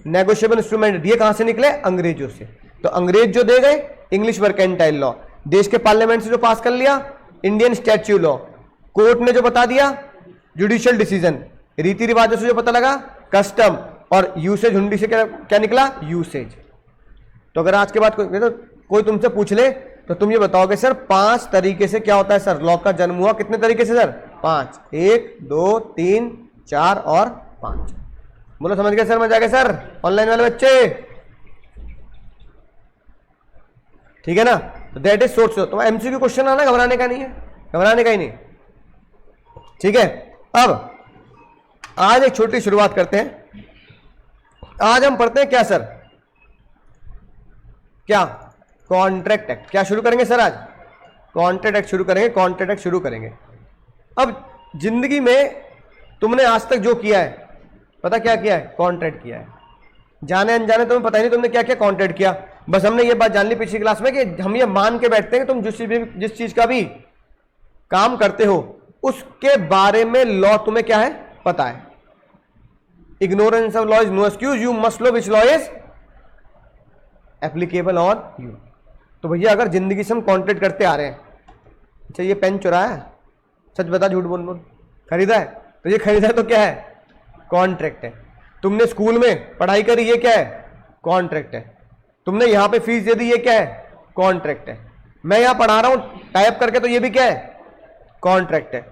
नेगोशिएबल इंस्ट्रूमेंट, ये कहां से निकले, अंग्रेजों से। तो अंग्रेज जो दे गए इंग्लिश मर्केंटाइल लॉ, देश के पार्लियामेंट से जो पास कर लिया इंडियन स्टैच्यू लॉ, कोर्ट ने जो बता दिया जुडिशियल डिसीजन, रीति रिवाजों से जो पता लगा कस्टम, और यूसेज हुंडी से क्या निकला, यूसेज। तो अगर आज के बाद कोई तुमसे पूछ ले तो तुम ये बताओगे सर 5 तरीके से क्या होता है सर, लॉ का जन्म हुआ कितने तरीके से सर, 5, 1 2 3 4 और 5। बोलो समझ गए सर, मजा आ गया सर, ऑनलाइन वाले बच्चे, ठीक है ना। तो दैट इज सोर्स। तो एमसीक्यू क्वेश्चन आना, घबराने का नहीं है, घबराने का ही नहीं, ठीक है। अब आज एक छोटी शुरुआत करते हैं। आज हम पढ़ते हैं क्या सर, क्या, कॉन्ट्रैक्ट एक्ट। क्या शुरू करेंगे सर आज, कॉन्ट्रैक्ट एक्ट शुरू करेंगे, कॉन्ट्रैक्ट एक्ट शुरू करेंगे। अब जिंदगी में तुमने आज तक जो किया है, पता क्या किया है, कॉन्ट्रैक्ट किया है। जाने अनजाने तुम्हें पता ही नहीं तुमने क्या क्या कॉन्ट्रैक्ट किया। बस हमने ये बात जान ली पिछली क्लास में कि हम ये मान के बैठते हैं कि तुम जिस चीज का भी काम करते हो उसके बारे में लॉ तुम्हें क्या है, पता है। Ignorance of law is no excuse, you must know which law is applicable on you. तो भैया अगर जिंदगी से हम कॉन्ट्रैक्ट करते आ रहे हैं, अच्छा ये पेन चुराया है, सच बता झूठ बोल बोल, खरीदा है, तो ये खरीदा है तो क्या है, कॉन्ट्रैक्ट है। तुमने स्कूल में पढ़ाई करी, ये क्या है, कॉन्ट्रैक्ट है। तुमने यहां पे फीस दे दी, ये क्या है, कॉन्ट्रैक्ट है। मैं यहां पढ़ा रहा हूं टाइप करके, तो ये भी क्या है, कॉन्ट्रैक्ट है।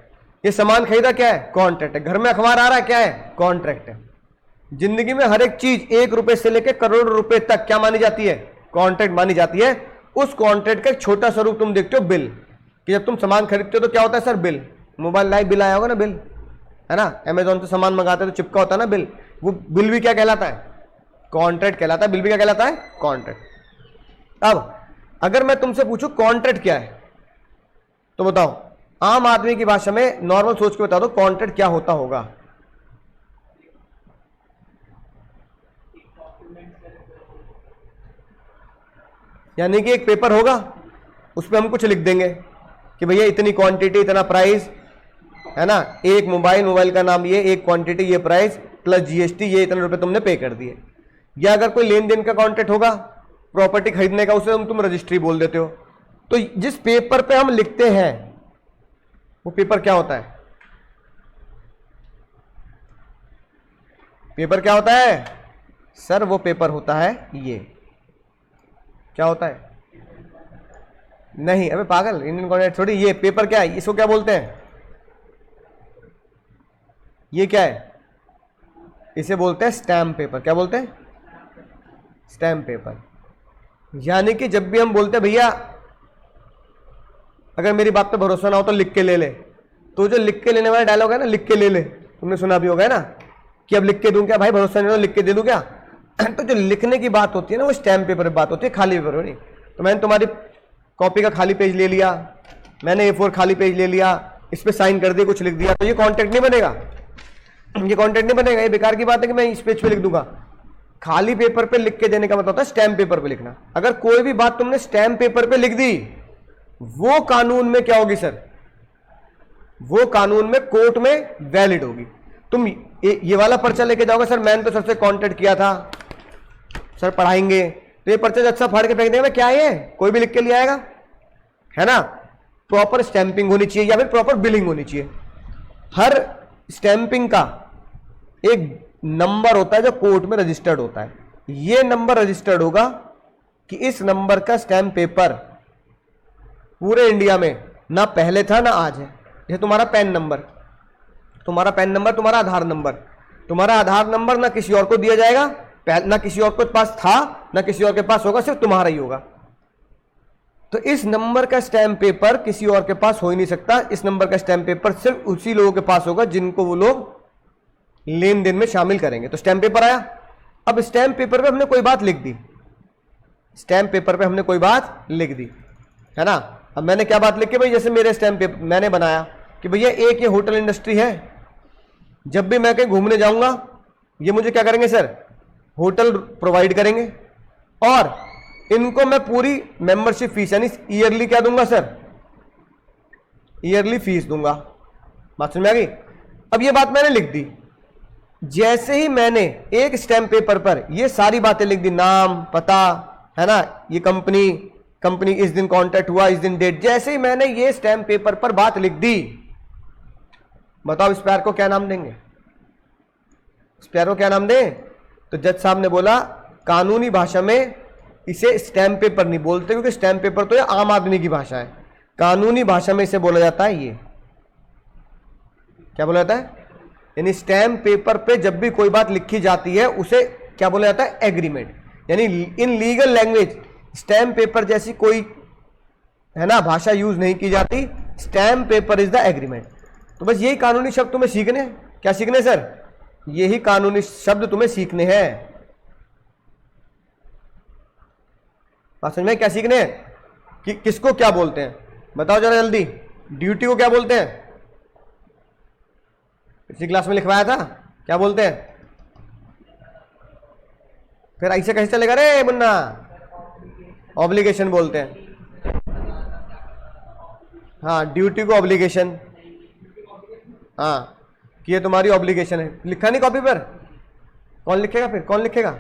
ये सामान खरीदा, क्या है, कॉन्ट्रैक्ट है। घर में अखबार आ रहा है, क्या है, कॉन्ट्रैक्ट है। जिंदगी में हर एक चीज 1 रुपए से लेकर करोड़ रुपए तक क्या मानी जाती है, कॉन्ट्रैक्ट मानी जाती है। उस कॉन्ट्रैक्ट का एक छोटा स्वरूप तुम देखते हो, बिल, कि जब तुम सामान खरीदते हो तो क्या होता है sir, bill. Mobile live bill आया होगा ना, बिल, है ना, अमेजोन से सामान मंगाते तो चिपका होता है ना बिल, वो बिल भी क्या कहलाता है, कॉन्ट्रैक्ट कहलाता है। बिल भी क्या कहलाता है, कॉन्ट्रैक्ट। अब अगर मैं तुमसे पूछूं कॉन्ट्रैक्ट क्या है, तो बताओ, आम आदमी की भाषा में नॉर्मल सोच के बता दो, कॉन्ट्रैक्ट क्या होता होगा। यानी कि एक पेपर होगा उस पर हम कुछ लिख देंगे कि भैया इतनी क्वांटिटी, इतना प्राइस, है ना, एक मोबाइल का नाम ये, एक क्वांटिटी, ये प्राइस प्लस जीएसटी, ये इतने रुपए तुमने पे कर दिए। या अगर कोई लेन देन का कॉन्ट्रैक्ट होगा प्रॉपर्टी खरीदने का, उसे तुम रजिस्ट्री बोल देते हो। तो जिस पेपर पे हम लिखते हैं वो पेपर क्या होता है? पेपर क्या होता है सर? वो पेपर होता है ये, क्या होता है? नहीं, अबे पागल, इंडियन कॉन्ट्रैक्ट थोड़ी। ये पेपर क्या है? इसको क्या बोलते हैं? ये क्या है? इसे बोलते हैं स्टैम्प पेपर। क्या बोलते हैं? Stamp paper. यानी कि जब भी हम बोलते हैं भैया अगर मेरी बात पे भरोसा ना हो तो लिख के ले ले, तो जो लिख के लेने वाला डायलॉग है ना, लिख के ले ले, तुमने सुना भी होगा, है ना, कि अब लिख के दूं क्या भाई, भरोसा नहीं हो लिख के दे दूं क्या? तो जो लिखने की बात होती है ना वो स्टैम्प पेपर पे बात होती है, खाली पेपर नहीं। तो मैंने तुम्हारी कॉपी का खाली पेज ले लिया, मैंने A4 खाली पेज ले लिया, इस पर साइन कर दिया, कुछ लिख दिया, तो ये कॉन्ट्रैक्ट नहीं बनेगा, ये कॉन्ट्रैक्ट नहीं बनेगा। ये बेकार की बात है कि मैं इस पेज पे लिख दूंगा। खाली पेपर पे लिख के देने का मतलब होता है स्टैम्प पेपर पे लिखना। अगर कोई भी बात तुमने स्टैम्प पेपर पे लिख दी, वो कानून में क्या होगी सर? वो कानून में कोर्ट में वैलिड होगी। तुम ये वाला पर्चा लेके जाओगे, सर मैंने तो सर से कॉन्टैक्ट किया था, सर पढ़ाएंगे, तो ये पर्चा अच्छा फाड़ के फेंक देगा, क्या है कोई भी लिख के ले आएगा, है ना। प्रॉपर स्टैंपिंग होनी चाहिए या फिर प्रॉपर बिलिंग होनी चाहिए। हर स्टैंपिंग का एक नंबर होता है जो कोर्ट में रजिस्टर्ड होता है। ये नंबर रजिस्टर्ड होगा कि इस नंबर का स्टैंप पेपर पूरे इंडिया में ना पहले था ना आज है। ये तुम्हारा पैन नंबर, तुम्हारा पैन नंबर, तुम्हारा आधार नंबर, तुम्हारा आधार नंबर ना किसी और को दिया जाएगा, ना किसी और के पास था ना किसी और के पास होगा, सिर्फ तुम्हारा ही होगा। तो इस नंबर का स्टैम्प पेपर किसी और के पास हो ही नहीं सकता। इस नंबर का स्टैम्प पेपर सिर्फ उसी लोगों के पास होगा जिनको वो लोग लेन देन में शामिल करेंगे। तो स्टैम्प पेपर आया। अब स्टैम्प पेपर पे हमने कोई बात लिख दी, स्टैम्प पेपर पे हमने कोई बात लिख दी, है ना। अब मैंने क्या बात लिखी भाई, जैसे मेरे स्टैम्प पेपर मैंने बनाया कि भैया एक ये होटल इंडस्ट्री है, जब भी मैं कहीं घूमने जाऊंगा ये मुझे क्या करेंगे सर, होटल प्रोवाइड करेंगे, और इनको मैं पूरी मेंबरशिप फीस यानी ईयरली क्या दूंगा सर, ईयरली फीस दूंगा। बात समझ में आ गई। अब ये बात मैंने लिख दी। जैसे ही मैंने एक स्टैम्प पेपर पर ये सारी बातें लिख दी, नाम, पता, है ना, ये कंपनी इस दिन कॉन्टैक्ट हुआ, इस दिन डेट, जैसे ही मैंने ये स्टैम्प पेपर पर बात लिख दी, बताओ इस प्यार को क्या नाम देंगे, इस प्यार को क्या नाम दें? तो जज साहब ने बोला कानूनी भाषा में इसे स्टैम्प पेपर नहीं बोलते, क्योंकि स्टैम्प पेपर तो ये आम आदमी की भाषा है। कानूनी भाषा में इसे बोला जाता है, ये क्या बोला जाता है, यानी स्टैम्प पेपर पे जब भी कोई बात लिखी जाती है उसे क्या बोला जाता है, एग्रीमेंट। यानी in legal language stamp paper जैसी कोई, है ना, भाषा यूज नहीं की जाती। Stamp paper is the agreement. तो बस यही कानूनी शब्द तुम्हें सीखने हैं। क्या सीखने सर? यही कानूनी शब्द तुम्हें सीखने हैं। बात समझ में? क्या सीखने हैं कि किसको क्या बोलते हैं, बताओ जरा जल्दी। ड्यूटी को क्या बोलते हैं? पिछली क्लास में लिखवाया था, क्या बोलते हैं? फिर ऐसे कैसे चलेगा रे मुन्ना? ऑब्लिगेशन बोलते हैं। हाँ, ड्यूटी को ऑब्लिगेशन, हाँ, कि ये तुम्हारी ऑब्लिगेशन है। लिखा नहीं कॉपी पर? कौन लिखेगा फिर? कौन लिखेगा?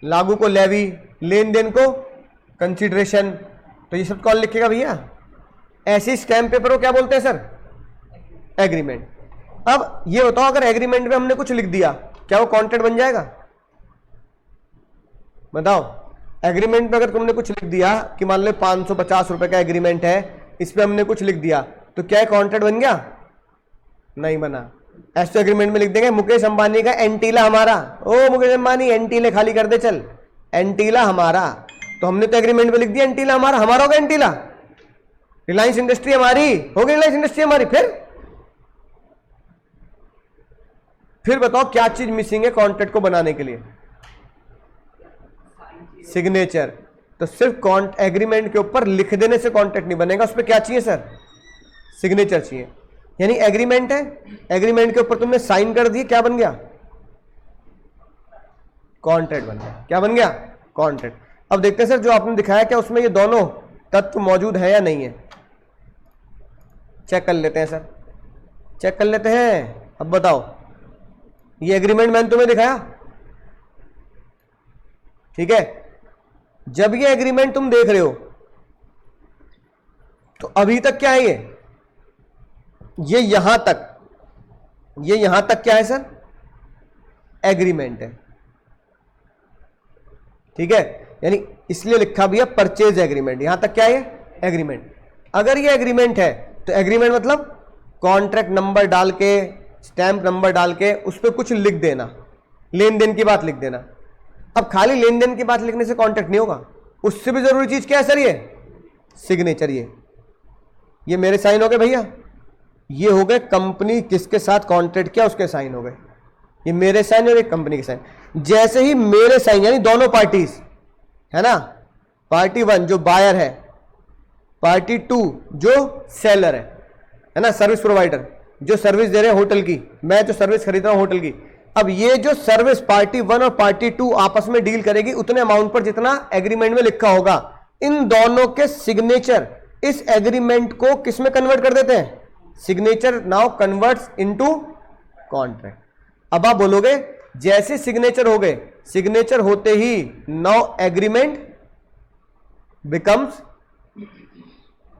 लागू को लेवी, लेन देन को कंसीडरेशन, तो ये सब कौन लिखेगा भैया? ऐसे स्टैम्प पेपर को क्या बोलते हैं सर? एग्रीमेंट। अब ये बताओ अगर एग्रीमेंट में हमने कुछ लिख दिया, क्या वो कॉन्ट्रैक्ट बन जाएगा? बताओ। एग्रीमेंट में अगर तुमने कुछ लिख दिया कि मान लो 550 रुपए का एग्रीमेंट है, इस पे हमने कुछ लिख दिया, तो क्या कॉन्ट्रैक्ट बन गया? नहीं बना। ऐसे एग्रीमेंट में लिख देंगे मुकेश अंबानी का एंटीला हमारा, ओ मुकेश अंबानी एंटीले खाली कर दे चल, एंटीला हमारा। तो हमने तो एग्रीमेंट में लिख दिया एंटीला हमारा, हमारा होगा एंटीला। रिलायंस इंडस्ट्री हमारी होगी, रिलायंस इंडस्ट्री हमारी। फिर बताओ क्या चीज मिसिंग है कॉन्ट्रैक्ट को बनाने के लिए? सिग्नेचर। तो सिर्फ एग्रीमेंट के ऊपर लिख देने से कॉन्ट्रैक्ट नहीं बनेगा, उस पर क्या चाहिए सर? सिग्नेचर चाहिए। यानी एग्रीमेंट है, एग्रीमेंट के ऊपर तुमने साइन कर दिए, क्या बन गया? कॉन्ट्रैक्ट बन गया। क्या बन गया? कॉन्ट्रैक्ट। अब देखते हैं सर जो आपने दिखाया क्या उसमें ये दोनों तत्व मौजूद है या नहीं है, चेक कर लेते हैं सर, चेक कर लेते हैं। अब बताओ, ये एग्रीमेंट मैंने तुम्हें दिखाया, ठीक है। जब ये एग्रीमेंट तुम देख रहे हो तो अभी तक क्या है, ये यहां तक क्या है सर, एग्रीमेंट है, ठीक है। यानी इसलिए लिखा भी है परचेज एग्रीमेंट, यहां तक क्या है, एग्रीमेंट। अगर ये एग्रीमेंट है तो एग्रीमेंट मतलब कॉन्ट्रैक्ट नंबर डाल के, स्टैंप नंबर डाल के उस पर कुछ लिख देना, लेन देन की बात लिख देना। अब खाली लेन देन की बात लिखने से कॉन्ट्रैक्ट नहीं होगा, उससे भी जरूरी चीज क्या है सर, ये सिग्नेचर। ये मेरे साइन हो गए भैया, ये हो गए कंपनी किसके साथ कॉन्ट्रैक्ट किया उसके साइन हो गए, ये मेरे साइन और एक कंपनी के साइन। जैसे ही मेरे साइन, यानी दोनों पार्टीज है ना, पार्टी 1 जो बायर है, पार्टी 2 जो सेलर है ना, सर्विस प्रोवाइडर जो सर्विस दे रहे हैं होटल की, मैं जो सर्विस खरीद रहा हूं होटल की। अब ये जो सर्विस पार्टी 1 और पार्टी 2 आपस में डील करेगी उतने अमाउंट पर जितना एग्रीमेंट में लिखा होगा, इन दोनों के सिग्नेचर इस एग्रीमेंट को किस में कन्वर्ट कर देते हैं, signature now converts into contract. अब आप बोलोगे जैसे सिग्नेचर हो गए, सिग्नेचर होते ही नाउ एग्रीमेंट बिकम्स,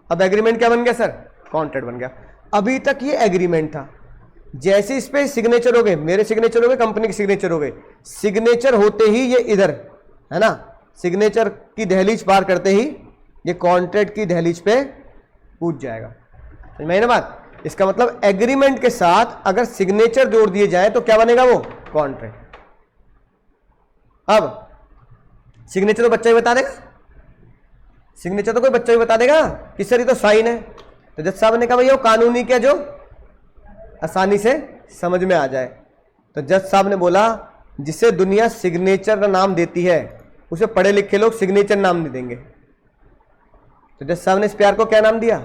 अब एग्रीमेंट क्या बन गया सर, कॉन्ट्रैक्ट बन गया। अभी तक ये एग्रीमेंट था, जैसे इस पे सिग्नेचर हो गए, मेरे सिग्नेचर हो गए, कंपनी के सिग्नेचर हो गए, सिग्नेचर होते ही ये इधर है ना, सिग्नेचर की दहलीज पार करते ही ये कॉन्ट्रैक्ट की दहलीज पे पूछ जाएगा। समझ में आई ना बात। इसका मतलब एग्रीमेंट के साथ अगर सिग्नेचर जोड़ दिए जाए तो क्या बनेगा, वो कॉन्ट्रैक्ट। अब सिग्नेचर तो बच्चा ही बता देगा, सिग्नेचर तो कोई बच्चा ही बता देगा कि सर ये तो साइन है। तो जज साहब ने कहा भैया वो कानूनी क्या जो आसानी से समझ में आ जाए। तो जज साहब ने बोला जिसे दुनिया सिग्नेचर का नाम देती है उसे पढ़े लिखे लोग सिग्नेचर नाम नहीं देंगे। तो जज साहब ने इस प्यार को क्या नाम दिया,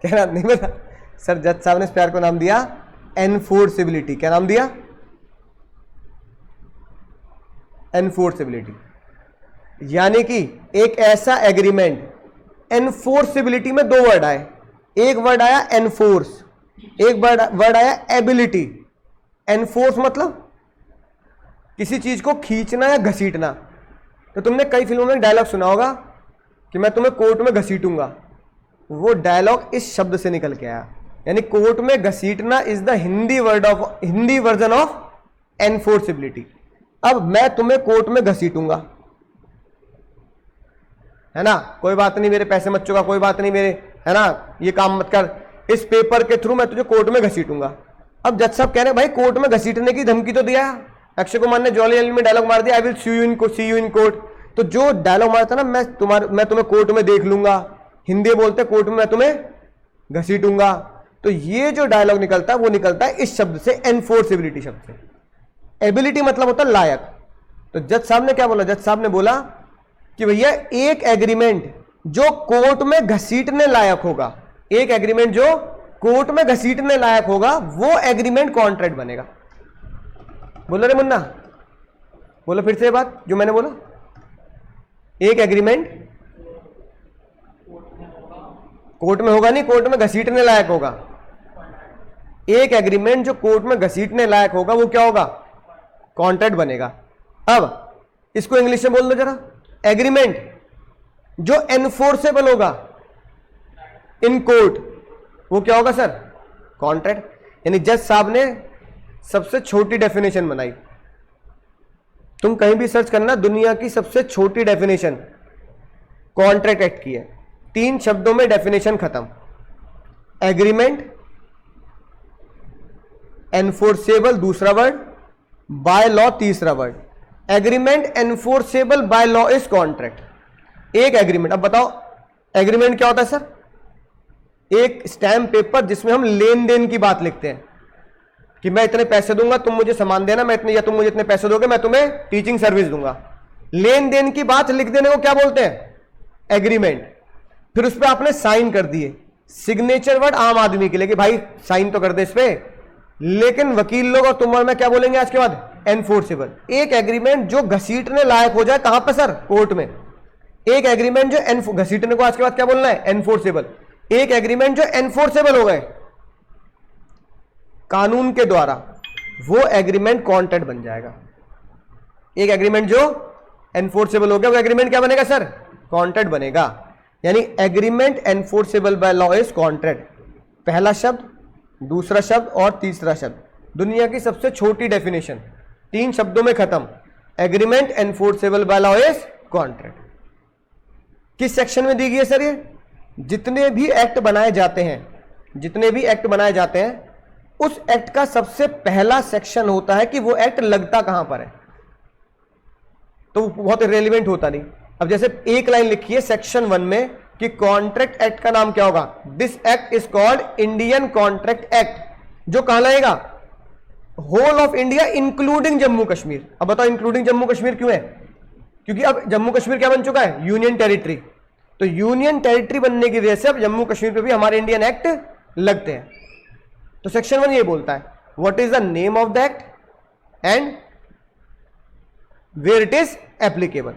क्या नाम नहीं पता सर, जज साहब ने इस प्यार को नाम दिया एनफोर्सेबिलिटी। क्या नाम दिया, एनफोर्सेबिलिटी। यानी कि एक ऐसा एग्रीमेंट, एनफोर्सेबिलिटी में 2 वर्ड आए, एक वर्ड आया एनफोर्स, एक वर्ड आया एबिलिटी। एनफोर्स मतलब किसी चीज को खींचना या घसीटना। तो तुमने कई फिल्मों में डायलॉग सुना होगा कि मैं तुम्हें कोर्ट में घसीटूंगा, वो डायलॉग इस शब्द से निकल के आया। यानी कोर्ट में घसीटना is the Hindi version of enforceability. अब मैं तुम्हें कोर्ट में घसीटूंगा, है ना, कोई बात नहीं मेरे पैसे मत चुका, कोई बात नहीं मेरे, है ना, ये काम मत कर, इस पेपर के थ्रू मैं तुझे कोर्ट में घसीटूंगा। अब जज साहब कह रहे हैं भाई कोर्ट में घसीटने की धमकी तो दिया, अक्षय कुमार ने जॉली एल में डायलॉग मार दिया, I will see you in court. तो जो डायलॉग मारता ना, मैं तुम्हें कोर्ट में देख लूंगा, हिंदी बोलते कोर्ट में मैं तुम्हें घसीटूंगा। तो ये जो डायलॉग निकलता है वो निकलता है इस शब्द से, एनफोर्सेबिलिटी शब्द से। एबिलिटी मतलब होता है लायक। तो जज साहब ने क्या बोला, जज साहब ने बोला कि भैया एक एग्रीमेंट जो कोर्ट में घसीटने लायक होगा, एक एग्रीमेंट जो कोर्ट में घसीटने लायक होगा, वो एग्रीमेंट कॉन्ट्रैक्ट बनेगा। बोलो रे मुन्ना, बोलो फिर से बात जो मैंने बोला। एक एग्रीमेंट कोर्ट में होगा नहीं, कोर्ट में घसीटने लायक होगा। एक एग्रीमेंट जो कोर्ट में घसीटने लायक होगा वो क्या होगा, कॉन्ट्रैक्ट बनेगा। अब इसको इंग्लिश में बोल दो जरा, एग्रीमेंट जो एनफोर्सेबल होगा इन कोर्ट वो क्या होगा सर, कॉन्ट्रैक्ट। यानी जज साहब ने सबसे छोटी डेफिनेशन बनाई। तुम कहीं भी सर्च करना, दुनिया की सबसे छोटी डेफिनेशन कॉन्ट्रैक्ट एक्ट की है। 3 शब्दों में डेफिनेशन खत्म, एग्रीमेंट, एनफोर्सेबल दूसरा वर्ड, बाय लॉ तीसरा word. Agreement enforceable by law is contract. एक एग्रीमेंट, अब बताओ एग्रीमेंट क्या होता है सर, एक स्टैम्प पेपर जिसमें हम लेन देन की बात लिखते हैं कि मैं इतने पैसे दूंगा तुम मुझे सामान देना, मैं इतने, या तुम मुझे इतने पैसे दोगे मैं तुम्हें टीचिंग सर्विस दूंगा। लेन देन की बात लिख देने को क्या बोलते हैं, एग्रीमेंट। फिर उस पर आपने साइन कर दिए, सिग्नेचर वर्ड आम आदमी के लिए कि भाई साइन तो कर दे इस पे, लेकिन वकील लोग और तुम और मैं क्या बोलेंगे आज के बाद? एनफोर्सेबल। एक एग्रीमेंट जो घसीटने लायक हो जाए, कहां पर सर? कोर्ट में। एक एग्रीमेंट जो घसीटने को आज के बाद क्या बोलना है? एनफोर्सेबल। एक एग्रीमेंट जो एनफोर्सेबल हो गए कानून के द्वारा, वो एग्रीमेंट कॉन्ट्रैक्ट बन जाएगा। एक एग्रीमेंट जो एनफोर्सेबल हो गया वो एग्रीमेंट क्या बनेगा सर? कॉन्ट्रैक्ट बनेगा। यानी agreement enforceable by law is contract. पहला शब्द, दूसरा शब्द और तीसरा शब्द, दुनिया की सबसे छोटी डेफिनेशन, 3 शब्दों में खत्म। Agreement enforceable by law is contract. किस सेक्शन में दी गई है सर ये? जितने भी एक्ट बनाए जाते हैं, जितने भी एक्ट बनाए जाते हैं, उस एक्ट का सबसे पहला सेक्शन होता है कि वो एक्ट लगता कहां पर है। तो बहुत रेलिवेंट होता नहीं। अब जैसे एक लाइन लिखी है सेक्शन 1 में कि कॉन्ट्रैक्ट एक्ट का नाम क्या होगा? This act is called Indian contract act, जो कहां लगेगा? Whole of India including Jammu Kashmir. अब बताओ इंक्लूडिंग जम्मू कश्मीर क्यों है? क्योंकि अब जम्मू कश्मीर क्या बन चुका है? Union territory. तो यूनियन टेरिटरी बनने की वजह से अब जम्मू कश्मीर पे भी हमारे इंडियन एक्ट लगते हैं। तो सेक्शन 1 ये बोलता है what is the name of the act and where it is applicable.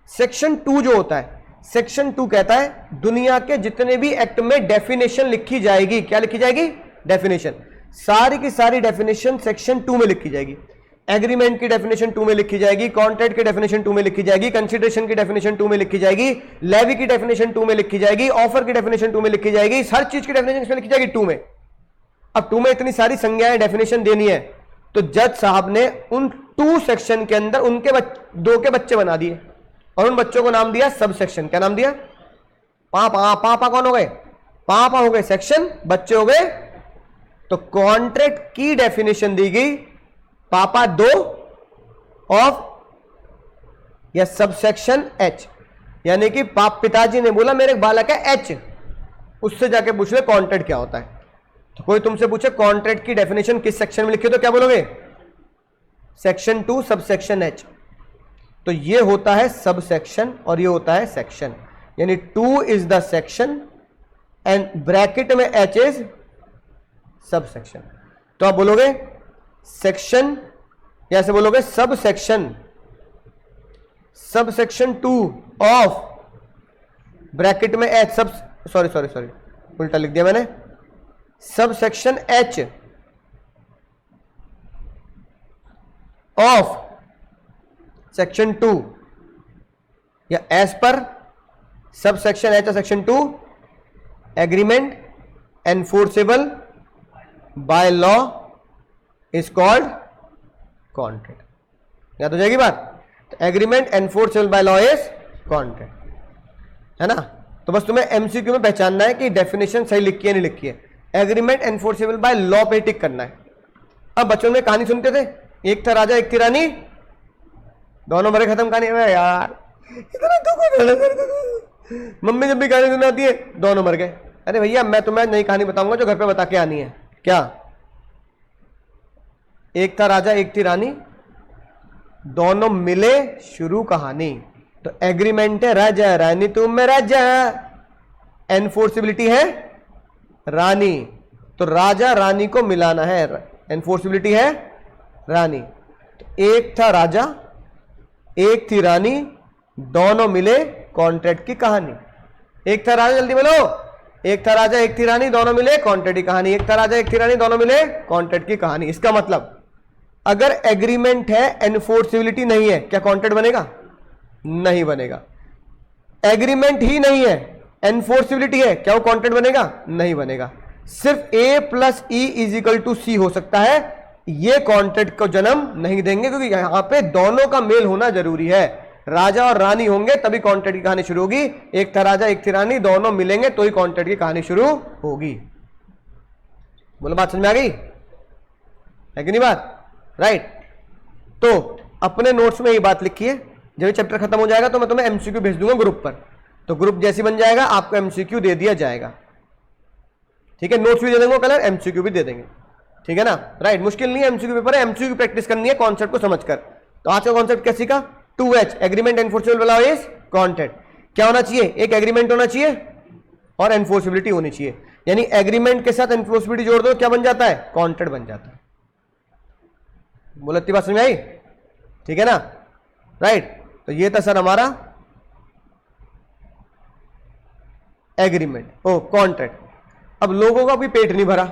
Section 2 जो होता है, सेक्शन 2 कहता है दुनिया के जितने भी एक्ट में डेफिनेशन लिखी जाएगी, क्या लिखी जाएगी? डेफिनेशन। सारी की सारी डेफिनेशन सेक्शन 2 में लिखी जाएगी। एग्रीमेंट की डेफिनेशन 2 में लिखी जाएगी, कॉन्ट्रैक्ट की डेफिनेशन 2 में लिखी जाएगी, कंसीडरेशन की डेफिनेशन 2 में लिखी जाएगी, लेवी की डेफिनेशन 2 में लिखी जाएगी, ऑफर की डेफिनेशन 2 में लिखी जाएगी, हर चीज की डेफिनेशन इसमें लिखी जाएगी 2 में। अब 2 में इतनी सारी संज्ञाएं डेफिनेशन देनी है, तो जज साहब ने उन 2 सेक्शन के अंदर उनके 2 के बच्चे बना दिए और उन बच्चों को नाम दिया सब सेक्शन। क्या नाम दिया? पापा। पापा कौन हो गए? पापा हो गए सेक्शन, बच्चे हो गए। तो कॉन्ट्रैक्ट की डेफिनेशन दी गई पापा 2 ऑफ या सब सेक्शन एच, यानी कि पिताजी ने बोला मेरे बालक है एच, उससे जाके पूछ ले कॉन्ट्रैक्ट क्या होता है। तो कोई तुमसे पूछे कॉन्ट्रैक्ट की डेफिनेशन किस सेक्शन में लिखी, तो क्या बोलोगे? Section 2 sub section H. तो ये होता है सब सेक्शन और ये होता है सेक्शन, यानी 2 is the section and bracket में एच इज सब सेक्शन। तो आप बोलोगे सेक्शन, या ऐसे बोलोगे सब सेक्शन 2 ऑफ ब्रैकेट में एच सब, सॉरी उल्टा लिख दिया मैंने, sub section H of section 2, या एस पर sub section H section 2 agreement enforceable by law is called contract. याद हो जाएगी बात? Agreement enforceable by law is contract, है ना? तो बस तुम्हें एमसीक्यू में पहचानना है कि डेफिनेशन सही लिखी है नहीं लिखी है। एग्रीमेंट एनफोर्सेबल बाय लॉ पे टिक करना है। अब बच्चों में कहानी सुनते थे, एक था राजा एक थी रानी, दोनों मरे खत्म कहानी में। यार इतना दुख होता है, मम्मी जब भी कहानी सुनाती है दोनों मर गए। अरे भैया मैं तुम्हें नई कहानी बताऊंगा जो घर पे बता के आनी है। क्या? एक था राजा एक थी रानी, दोनों मिले शुरू कहानी। तो एग्रीमेंट है राजा रानी तुम में राजा, एनफोर्सिबिलिटी है रानी, तो राजा रानी को मिलाना है, एनफोर्सिबिलिटी है रानी। तो एक था राजा एक थी रानी, दोनों मिले कॉन्ट्रैक्ट की कहानी। एक था राजा, जल्दी बोलो, एक था राजा एक थी रानी, दोनों मिले कॉन्ट्रैक्ट की कहानी। एक था राजा एक थी रानी, दोनों मिले कॉन्ट्रैक्ट की कहानी। इसका मतलब अगर एग्रीमेंट है एनफोर्सिबिलिटी नहीं है, क्या कॉन्ट्रैक्ट बनेगा? नहीं बनेगा। एग्रीमेंट ही नहीं है एनफोर्सिबिलिटी है, क्या वो कॉन्ट्रैक्ट बनेगा? नहीं बनेगा। सिर्फ A plus E is equal to C हो सकता है, ये कॉन्ट्रैक्ट को जन्म नहीं देंगे, क्योंकि यहां पे दोनों का मेल होना जरूरी है। राजा और रानी होंगे तभी कॉन्ट्रैक्ट की कहानी शुरू होगी। एक था राजा एक थी रानी, दोनों मिलेंगे तो ही कॉन्ट्रैक्ट की कहानी शुरू होगी। बोलो बात समझ में आ गई है कि नहीं बात? राइट। तो अपने नोट्स में ये बात लिखी है, जब चैप्टर खत्म हो जाएगा तो मैं तुम्हें एमसीक्यू भेज दूंगा ग्रुप पर, तो ग्रुप जैसी बन जाएगा आपको एमसीक्यू दे दिया जाएगा। ठीक है, नोट्स भी दे देंगे कलर, एमसीक्यू भी दे देंगे। ठीक है ना? राइट। मुश्किल नहीं है, एमसीक्यू पेपर है, एमसीक्यू प्रैक्टिस करनी है कॉन्सेप्ट को समझकर। तो आज का कॉन्सेप्ट क्या सीखा? 2H agreement enforceable by law is contract. क्या होना चाहिए? एक एग्रीमेंट होना चाहिए और एनफोर्सिबिलिटी होनी चाहिए। यानी एग्रीमेंट के साथ एनफोर्सिबिलिटी जोड़ दो, क्या बन जाता है? कॉन्ट्रैक्ट बन जाता है। बोलो, इतनी बात समझ में आई? ठीक है ना, राइट। तो ये था सर हमारा एग्रीमेंट, ओ कॉन्ट्रैक्ट। अब लोगों का भी पेट नहीं भरा,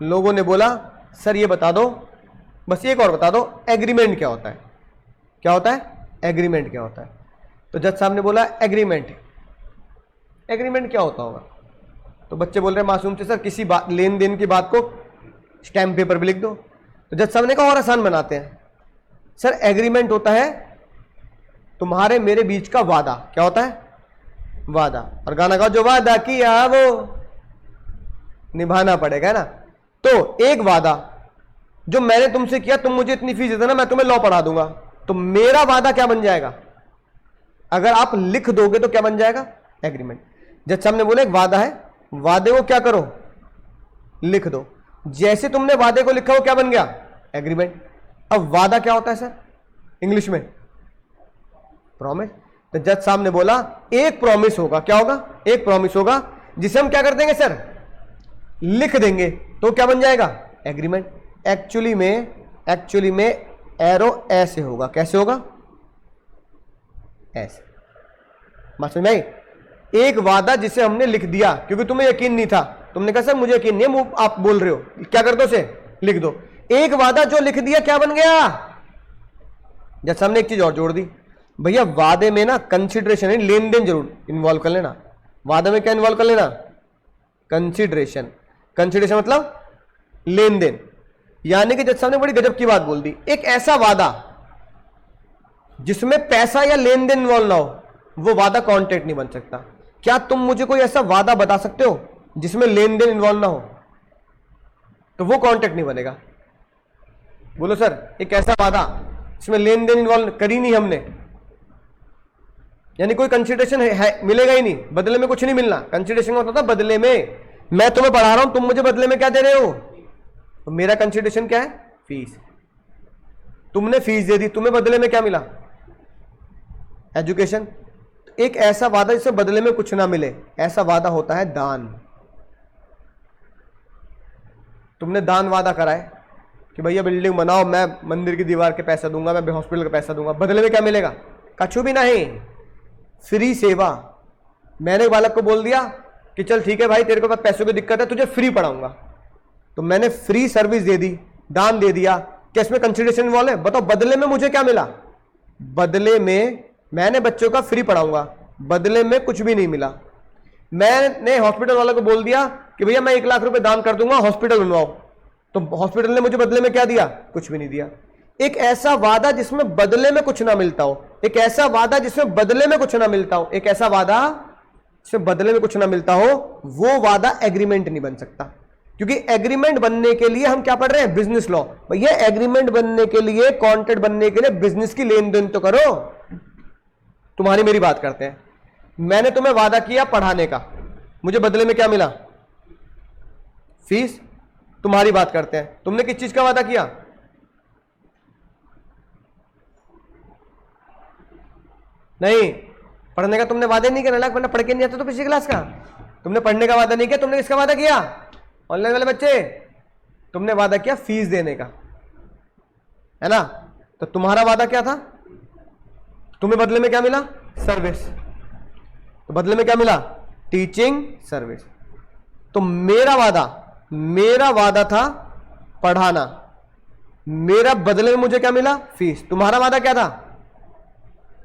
लोगों ने बोला सर ये बता दो, बस एक और बता दो, एग्रीमेंट क्या होता है? क्या होता है? एग्रीमेंट क्या होता है? तो जज साहब ने बोला एग्रीमेंट, एग्रीमेंट क्या होता होगा? तो बच्चे बोल रहे हैं मासूम से, सर किसी बात, लेन देन की बात को स्टैम्प पेपर पे लिख दो। तो जज साहब ने कहा और आसान बनाते हैं, सर एग्रीमेंट होता है तुम्हारे मेरे बीच का वादा। क्या होता है? वादा। और गाना गाओ, जो वादा किया वो निभाना पड़ेगा, है ना। तो एक वादा जो मैंने तुमसे किया, तुम मुझे इतनी फीस देना, मैं तुम्हें लॉ पढ़ा दूंगा, तो मेरा वादा क्या बन जाएगा? अगर आप लिख दोगे तो क्या बन जाएगा? एग्रीमेंट। जज साहब ने बोले एक वादा है, वादे को क्या करो? लिख दो। जैसे तुमने वादे को लिखा, वो क्या बन गया? एग्रीमेंट। अब वादा क्या होता है सर इंग्लिश में? प्रॉमिस। तो जज साहब ने बोला एक प्रॉमिस होगा। क्या होगा? एक प्रॉमिस होगा, जिसे हम क्या कर देंगे सर? लिख देंगे, तो क्या बन जाएगा? एग्रीमेंट। एक्चुअली में एरो ऐसे होगा। कैसे होगा? ऐसे। बात समझ में आई? एक वादा जिसे हमने लिख दिया, क्योंकि तुम्हें यकीन नहीं था, तुमने कहा सर मुझे यकीन नहीं है, आप बोल रहे हो, क्या कर दो? उसे लिख दो। एक वादा जो लिख दिया, क्या बन गया? जैसे हमने एक चीज और जोड़ दी, भैया वादे में ना कंसिडरेशन है, लेन देन जरूर इन्वॉल्व कर लेना। वादे में क्या इन्वॉल्व कर लेना? कंसिडरेशन। कंसिडरेशन मतलब लेन देन। यानी कि जज साहब ने बड़ी गजब की बात बोल दी, एक ऐसा वादा जिसमें पैसा या लेन देन इन्वॉल्व ना हो, वो वादा कॉन्ट्रैक्ट नहीं बन सकता। क्या तुम मुझे कोई ऐसा वादा बता सकते हो जिसमें लेन देन इन्वॉल्व ना हो? तो वो कॉन्ट्रैक्ट नहीं बनेगा। बोलो सर, एक ऐसा वादा जिसमें लेन देन इन्वॉल्व करी नहीं हमने, यानी कोई कंसिडरेशन है मिलेगा ही नहीं, बदले में कुछ नहीं मिलना। कंसिडरेशन होता था बदले में, मैं तुम्हें पढ़ा रहा हूं, तुम मुझे बदले में क्या दे रहे हो? तो मेरा कंसिडरेशन क्या है? फीस। तुमने फीस दे दी, तुम्हें बदले में क्या मिला? एजुकेशन। एक ऐसा वादा जिससे बदले में कुछ ना मिले, ऐसा वादा होता है दान। तुमने दान वादा करा है कि भैया बिल्डिंग बनाओ, मैं मंदिर की दीवार के पैसा दूंगा, मैं हॉस्पिटल का पैसा दूंगा, बदले में क्या मिलेगा? कछु भी नहीं, फ्री सेवा। मैंने बालक को बोल दिया कि चल ठीक है भाई, तेरे को पास पैसों की दिक्कत है, तुझे फ्री पढ़ाऊंगा, तो मैंने फ्री सर्विस दे दी, दान दे दिया। क्या इसमें कंसिडरेशन इन्वॉल्व है? बताओ, बदले में मुझे क्या मिला? बदले में मैंने बच्चों का फ्री पढ़ाऊंगा, बदले में कुछ भी नहीं मिला। मैंने हॉस्पिटल वाले को बोल दिया कि भैया मैं 1 लाख रुपए दान कर दूंगा, हॉस्पिटल बनवाओ, तो हॉस्पिटल ने मुझे बदले में क्या दिया? कुछ भी नहीं दिया। एक ऐसा वादा जिसमें बदले में कुछ ना मिलता हो, एक ऐसा वादा जिसमें बदले में कुछ ना मिलता हो, एक ऐसा वादा जिसमें बदले में कुछ ना मिलता हो, वो वादा एग्रीमेंट नहीं बन सकता। क्योंकि एग्रीमेंट बनने के लिए हम क्या पढ़ रहे हैं? Business law. भैया एग्रीमेंट बनने के लिए, कॉन्ट्रैक्ट बनने के लिए बिजनेस की लेन देन तो करो। तुम्हारी मेरी बात करते हैं, मैंने तुम्हें वादा किया पढ़ाने का, मुझे बदले में क्या मिला? फीस। तुम्हारी बात करते हैं, तुमने किस चीज का वादा किया? नहीं, पढ़ने का तुमने वादा नहीं किया, लाख वरना पढ़ के नहीं आता तो पिछली क्लास का। तुमने पढ़ने का वादा नहीं किया, तुमने किसका वादा किया? ऑनलाइन वाले बच्चे, तुमने वादा किया फीस देने का, है ना। तो तुम्हारा वादा क्या था? तुम्हें बदले में क्या मिला? सर्विस। तो बदले में क्या मिला? Teaching service. तो मेरा वादा था पढ़ाना, मेरा बदले में मुझे क्या मिला? फीस। तुम्हारा वादा क्या था?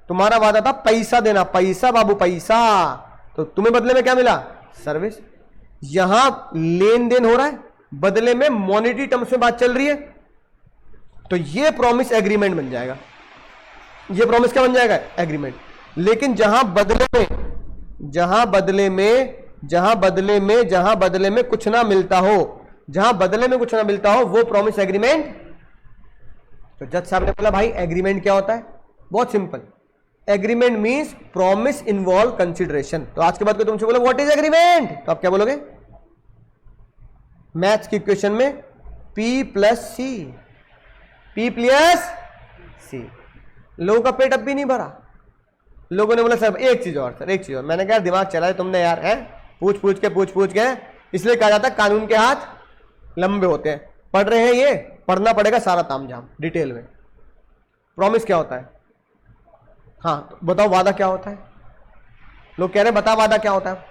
तुम्हारा वादा था पैसा देना, पैसा बाबू पैसा, तो तुम्हें बदले में क्या मिला? सर्विस। यहां लेन देन हो रहा है, बदले में मॉनेटरी टर्म्स में बात चल रही है, तो ये प्रॉमिस एग्रीमेंट बन जाएगा। ये प्रॉमिस क्या बन जाएगा? एग्रीमेंट। लेकिन जहां बदले में कुछ ना मिलता हो, वो प्रॉमिस एग्रीमेंट। तो जज साहब ने बोला भाई एग्रीमेंट क्या होता है? बहुत simple, agreement means promise involve consideration. तो आज के बाद को तुमसे बोलो व्हाट इज एग्रीमेंट, तो आप क्या बोलोगे? मैथ्स की इक्वेशन में P प्लस सी। लोगों का पेट अब भी नहीं भरा, लोगों ने बोला सर एक चीज और, सर एक चीज और। मैंने कहा दिमाग चलाए तुमने यार, है पूछ पूछ के, इसलिए कहा जाता है कानून के हाथ लंबे होते हैं। पढ़ रहे हैं, ये पढ़ना पड़ेगा सारा तामझाम डिटेल में। प्रॉमिस क्या होता है? हाँ तो बताओ वादा क्या होता है? लोग कह रहे हैं बता वादा क्या होता है।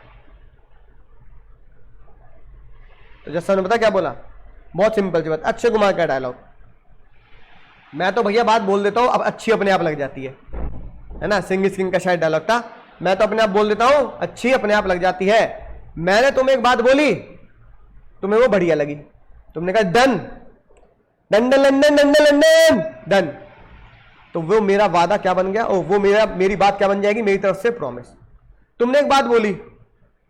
तो जैसा ने पता क्या बोला, बहुत सिंपल सी बात, अक्षय कुमार का डायलॉग। मैं तो भैया बात बोल देता हूं, अब अच्छी अपने आप लग जाती है ना, सिंग सिंग का शायद डायलॉग था। मैं तो अपने आप बोल देता हूं, अच्छी अपने आप लग जाती है। मैंने तुम्हें एक बात बोली, तुम्हें वो बढ़िया लगी, तुमने कहा done done done London done London done, तो वो मेरा वादा क्या बन गया, ओ वो मेरी बात क्या बन जाएगी, मेरी तरफ से प्रॉमिस। तुमने एक बात बोली,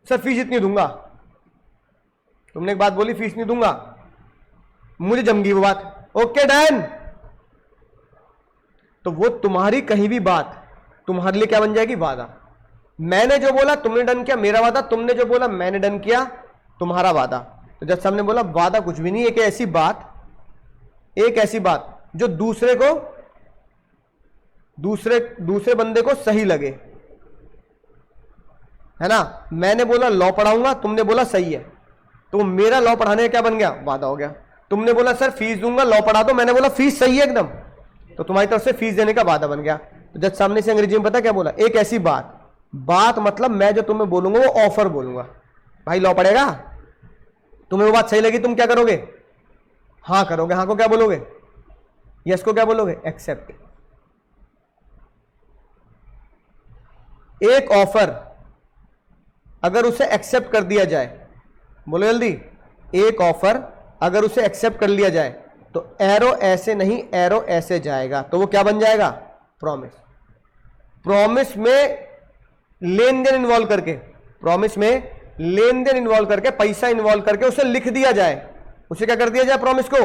सर फीस इतनी दूंगा, तुमने एक बात बोली फीस नहीं दूंगा, मुझे जम गई वो बात, ओके डन। तो वो तुम्हारी कहीं भी बात तुम्हारे लिए क्या बन जाएगी, वादा। मैंने जो बोला तुमने डन किया, मेरा वादा। तुमने जो बोला मैंने डन किया, तुम्हारा वादा। तो जब सामने बोला वादा कुछ भी नहीं, एक ऐसी बात जो दूसरे बंदे को सही लगे, है ना। मैंने बोला लॉ पढ़ाऊंगा, तुमने बोला सही है, तो मेरा लॉ पढ़ाने का क्या बन गया, वादा हो गया। तुमने बोला सर फीस दूंगा, लॉ पढ़ा दो, मैंने बोला फीस सही है एकदम, तो तुम्हारी तरफ से फीस देने का वादा बन गया। तो जब सामने से अंग्रेजी में पता क्या बोला, एक ऐसी बात मतलब मैं जो तुम्हें बोलूंगा वो ऑफर बोलूंगा। भाई लॉ पढ़ेगा, तुम्हें वो बात सही लगी, तुम क्या करोगे, हाँ करोगे। हाँ को क्या बोलोगे, यस को क्या बोलोगे, एक्सेप्ट। एक ऑफर अगर उसे एक्सेप्ट कर दिया जाए, बोलो जल्दी, एक ऑफर अगर उसे एक्सेप्ट कर लिया जाए तो एरो ऐसे नहीं, एरो ऐसे जाएगा, तो वो क्या बन जाएगा, प्रॉमिस। प्रॉमिस में लेन देन इन्वॉल्व करके, पैसा इन्वॉल्व करके उसे लिख दिया जाए, उसे क्या कर दिया जाए, प्रॉमिस को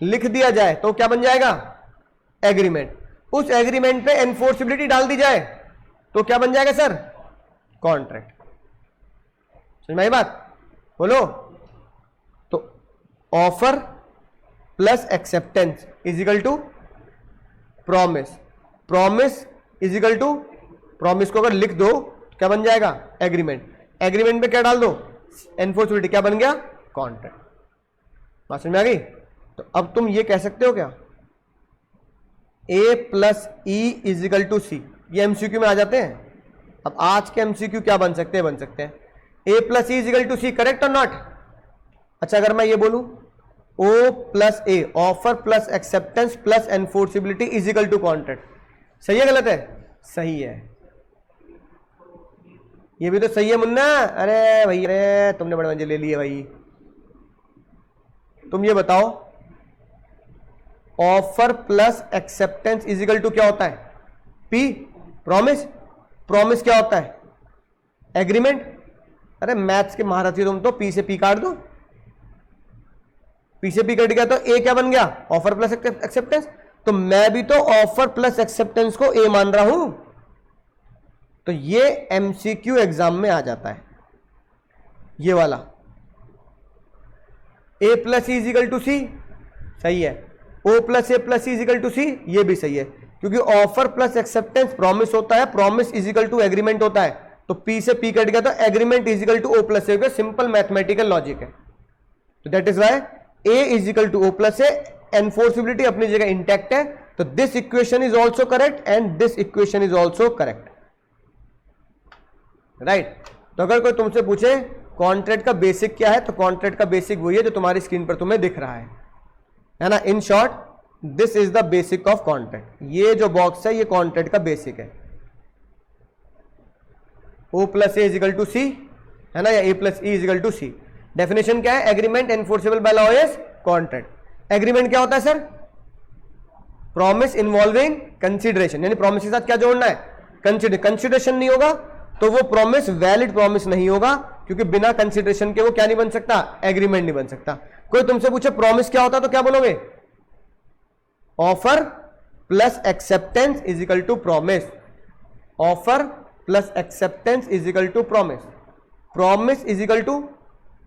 लिख दिया जाए, तो क्या बन जाएगा, एग्रीमेंट। उस एग्रीमेंट पे एनफोर्सिबिलिटी डाल दी जाए तो क्या बन जाएगा सर, कॉन्ट्रैक्ट। समझ में आई बात, बोलो। तो offer plus acceptance is equal to promise, promise is equal to, promise को अगर लिख दो तो क्या बन जाएगा, एग्रीमेंट। एग्रीमेंट पे क्या डाल दो, एनफोर्सिबिलिटी, क्या बन गया, कॉन्ट्रैक्ट। बात समझ में आ गई। तो अब तुम ये कह सकते हो क्या, A plus E is equal to C, ये एमसीक्यू में आ जाते हैं। अब आज के एमसीक्यू क्या बन सकते हैं, A plus E is equal to C, correct और नॉट। अच्छा अगर मैं ये बोलूं O plus A, offer plus acceptance plus enforceability is equal to contract, सही है गलत है, सही है। ये भी तो सही है मुन्ना, अरे भाई अरे तुमने बड़े मजे ले लिए भाई। तुम ये बताओ offer plus acceptance is equal to क्या होता है, पी, प्रॉमिस। प्रॉमिस क्या होता है, एग्रीमेंट। अरे मैथ्स के महारथी तुम तो, पी से पी काट दो, पी से पी कट गया तो ए क्या बन गया, ऑफर प्लस एक्सेप्टेंस। तो मैं भी तो ऑफर प्लस एक्सेप्टेंस को ए मान रहा हूं, तो ये एमसीक्यू एग्जाम में आ जाता है, ये वाला। A plus is equal to C, सही है। O plus A plus is equal to C, ये भी सही है, क्योंकि ऑफर प्लस एक्सेप्टेंस प्रॉमिस होता है, promise is equal to agreement होता है, तो पी से पी कट गया तो agreement is equal to O plus A, simple mathematical logic है। तो that is why A is equal to O plus A, enforceability अपनी जगह इंटैक्ट है, तो this equation is also correct and this equation is also correct, right. तो अगर कोई तुमसे पूछे कॉन्ट्रैक्ट का बेसिक क्या है, तो कॉन्ट्रैक्ट का बेसिक वही है जो तुम्हारी स्क्रीन पर तुम्हें दिख रहा है ना। In short this is the basic of contract, ये जो बॉक्स है ये कॉन्ट्रैक्ट का बेसिक है। O plus A is equal to C, है ना, या A plus E is equal to C. Definition क्या है, agreement enforceable by law is contract. Agreement क्या होता है सर, प्रॉमिस इन्वॉल्विंग कंसिडरेशन, यानी प्रॉमिस के साथ क्या जोड़ना है, कंसिडरेशन नहीं होगा तो वो प्रॉमिस वैलिड प्रॉमिस नहीं होगा, क्योंकि बिना कंसिडरेशन के वो क्या नहीं बन सकता, एग्रीमेंट नहीं बन सकता। कोई तुमसे पूछे प्रॉमिस क्या होता है तो क्या बोलोगे, offer plus acceptance is equal to promise, offer plus acceptance is equal to promise, promise is equal to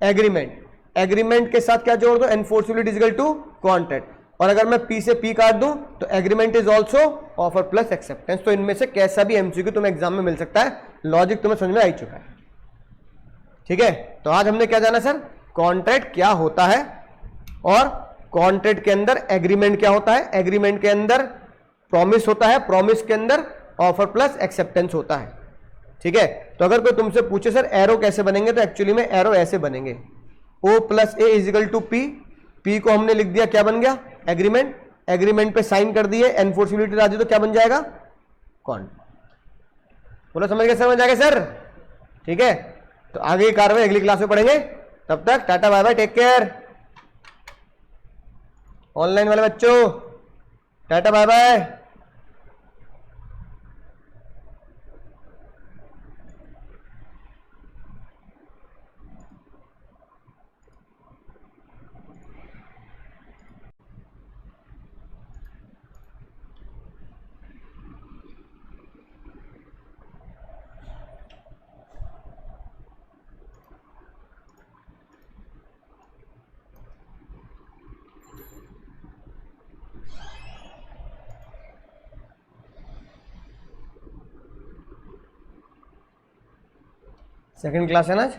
agreement, agreement के साथ क्या जोड़ दो, enforceability is equal to contract, और अगर मैं पी से पी काट दूं तो agreement is also offer plus acceptance. तो इनमें से कैसा भी एमसीक्यू तुम्हें एग्जाम में मिल सकता है, लॉजिक तुम्हें समझ में आ ही चुका है। ठीक है, तो आज हमने क्या जाना सर, कॉन्ट्रैक्ट क्या होता है और कॉन्ट्रैक्ट के अंदर एग्रीमेंट क्या होता है, एग्रीमेंट के अंदर प्रॉमिस होता है, प्रॉमिस के अंदर ऑफर प्लस एक्सेप्टेंस होता है। ठीक है, तो अगर कोई तुमसे पूछे सर एरो कैसे बनेंगे, तो एक्चुअली में एरो ऐसे बनेंगे, O plus A is equal to P, P को हमने लिख दिया, क्या बन गया, एग्रीमेंट, एग्रीमेंट पे साइन कर दिए, एनफोर्सिबिलिटी राजी, तो क्या बन जाएगा, कॉन्ट्रैक्ट। बोलो समझ गए, समझ आएगा सर। ठीक है, तो आगे की कार्रवाई अगली क्लास में पढ़ेंगे, तब तक tata bye bye, take care. Online वाले बच्चों tata bye bye. Second class है ना आज?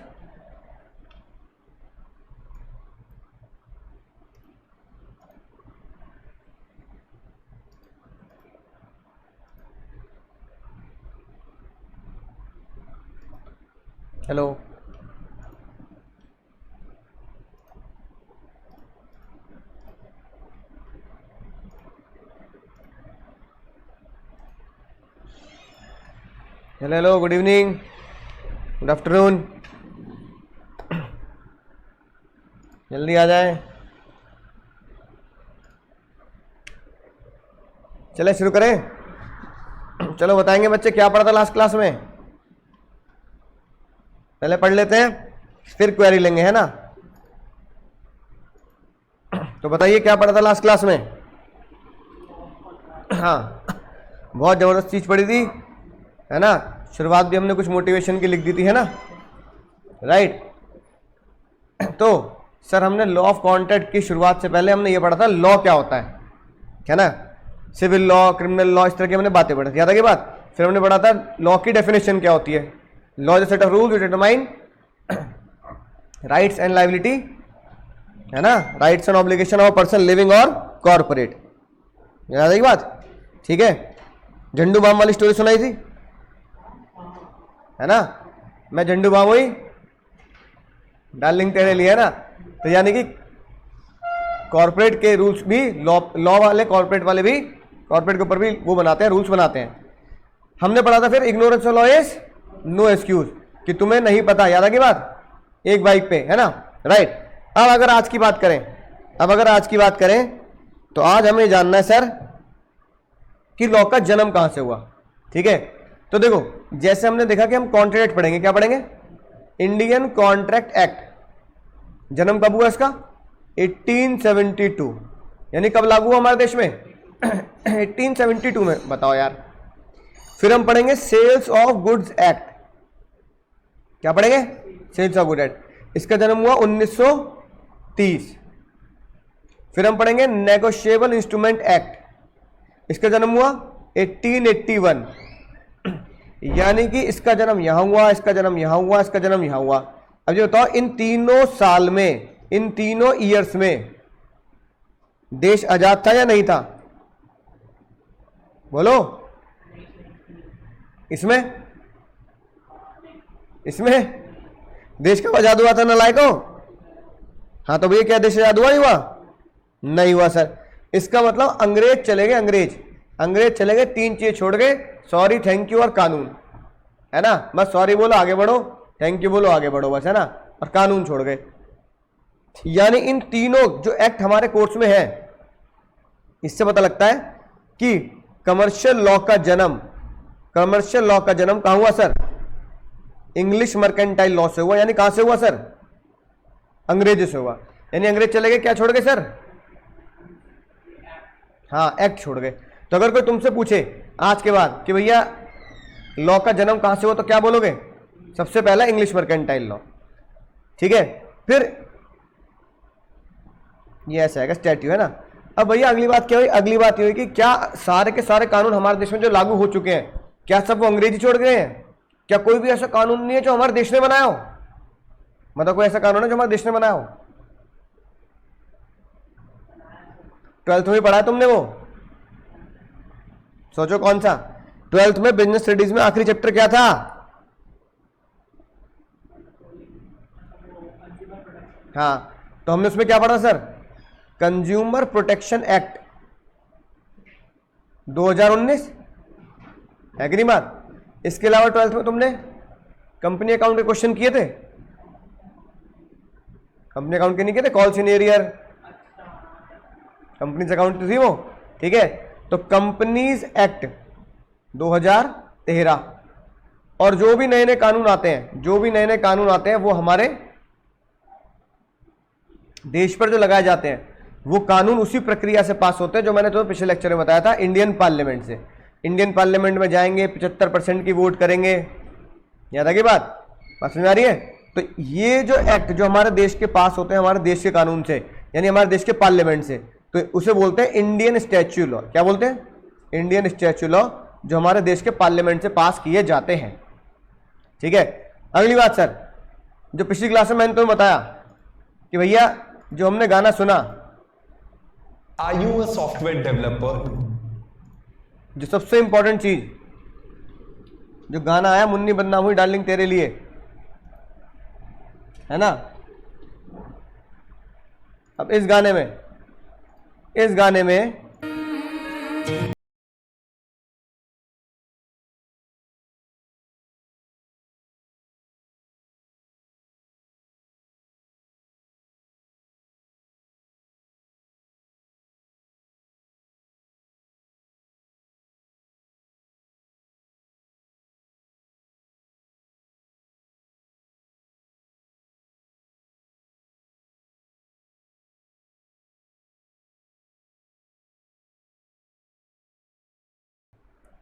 Hello, hello hello, good evening, good afternoon, जल्दी आ जाए। चले शुरू करें। चलो बताएंगे बच्चे क्या पढ़ा था लास्ट क्लास में, पहले पढ़ लेते हैं फिर क्वेरी लेंगे, है ना। तो बताइए क्या पढ़ा था लास्ट क्लास में। हाँ, बहुत जबरदस्त चीज पढ़ी थी, है ना। शुरुआत भी हमने कुछ मोटिवेशन की लिख दी थी, है ना, राइट। तो सर हमने लॉ ऑफ कॉन्ट्रैक्ट की शुरुआत से पहले हमने ये पढ़ा था लॉ क्या होता है ना, सिविल लॉ, क्रिमिनल लॉ, इस तरह की हमने बातें पढ़ी थी, याद है की बात। फिर हमने पढ़ा था लॉ की डेफिनेशन क्या होती है, law is a set of rules to determine rights and liability, है ना, rights and obligation of person living और कॉर्पोरेट, याद है की बात। ठीक है, झंडू बाम वाली स्टोरी सुनाई थी, है ना, मैं झंडू बाम हुई डार्लिंग तेरे लिए, है ना। तो यानी कि कॉर्पोरेट के रूल्स भी लॉ वाले, कॉर्पोरेट वाले भी कॉर्पोरेट के ऊपर भी वो बनाते हैं, रूल्स बनाते हैं। हमने पढ़ा था फिर ignorance of law is no excuse, कि तुम्हें नहीं पता, याद है की बात, एक बाइक पे, है ना, राइट। अब अगर आज की बात करें, तो आज हमें जानना है सर कि लॉ का जन्म कहां से हुआ। ठीक है, तो देखो जैसे हमने देखा कि हम कॉन्ट्रैक्ट पढ़ेंगे, क्या पढ़ेंगे, इंडियन कॉन्ट्रैक्ट एक्ट, जन्म कब हुआ इसका, 1872, यानी कब लागू हुआ हमारे देश में 1872 में, बताओ यार। फिर हम पढ़ेंगे सेल्स ऑफ गुड्स एक्ट, क्या पढ़ेंगे, सेल्स ऑफ गुड एक्ट, इसका जन्म हुआ 1930। फिर हम पढ़ेंगे नेगोशिएबल इंस्ट्रूमेंट एक्ट, इसका जन्म हुआ 1881, यानी कि इसका जन्म यहां हुआ, इसका जन्म यहां हुआ, इसका जन्म यहां हुआ। अब ये बताओ इन तीनों साल में, इन तीनों ईयर्स में देश आजाद था या नहीं था, बोलो। इसमें देश कब आजाद हुआ था नालायकों, हाँ तो भैया क्या देश आजाद हुआ, नहीं हुआ सर। इसका मतलब अंग्रेज चले गए, अंग्रेज चले गए, तीन चीज छोड़ गए, सॉरी, थैंक यू और कानून, है ना। बस सॉरी बोलो आगे बढ़ो, थैंक यू बोलो आगे बढ़ो, बस, है ना, और कानून छोड़ गए। यानी इन तीनों जो एक्ट हमारे कोर्स में है, इससे पता लगता है कि कमर्शियल लॉ का जन्म कहां हुआ सर, इंग्लिश मर्केंटाइल लॉ से हुआ। यानी कहां से हुआ सर, अंग्रेजों से हुआ। यानी अंग्रेज चले गए, क्या छोड़ गए सर, हाँ, एक्ट छोड़ गए। तो अगर कोई तुमसे पूछे आज के बाद कि भैया लॉ का जन्म कहां से हुआ, तो क्या बोलोगे, सबसे पहला इंग्लिश मर्केंटाइल लॉ। ठीक है, फिर ये ऐसा है स्टैट्यू, है ना, अब भैया अगली बात क्या हुई, अगली बात ये हुई कि क्या सारे के सारे कानून हमारे देश में जो लागू हो चुके हैं, क्या सब वो अंग्रेजी छोड़ गए हैं? क्या कोई भी ऐसा कानून नहीं है जो हमारे देश ने बनाया हो? मतलब कोई ऐसा कानून है जो हमारे देश ने बनाया हो? 12th में पढ़ा है तुमने वो? सोचो कौन सा? 12th में बिजनेस स्टडीज में आखिरी चैप्टर क्या था? हाँ, तो हमने उसमें क्या पढ़ा सर? कंज्यूमर प्रोटेक्शन एक्ट 2019 है कि नहीं बात? इसके अलावा 12th में तुमने कंपनी अकाउंट के क्वेश्चन किए थे? कंपनी अकाउंट के नहीं किए थे? कॉल सीनियर कंपनीज अकाउंट थी वो, ठीक है। तो कंपनीज एक्ट 2013 और जो भी नए नए कानून आते हैं, जो भी नए नए कानून आते हैं वो हमारे देश पर जो लगाए जाते हैं वो कानून उसी प्रक्रिया से पास होते हैं जो मैंने तुम्हें पिछले लेक्चर में बताया था, इंडियन पार्लियामेंट से। इंडियन पार्लियामेंट में जाएंगे, 75% की वोट करेंगे। याद आ गई बात? समझ में आ रही है? तो ये जो एक्ट जो हमारे देश के पास होते हैं, हमारे देश के कानून से, यानी हमारे देश के पार्लियामेंट से, तो उसे बोलते हैं इंडियन स्टैच्यू लॉ। क्या बोलते हैं? इंडियन स्टैच्यू लॉ, जो हमारे देश के पार्लियामेंट से पास किए जाते हैं। ठीक है। अगली बात सर, जो पिछली क्लास में मैंने तुम्हें बताया कि भैया जो हमने गाना सुना, Are you a software developer? जो सबसे इंपॉर्टेंट चीज, जो गाना आया मुन्नी बदनाम हुई डार्लिंग तेरे लिए, है ना? अब इस गाने में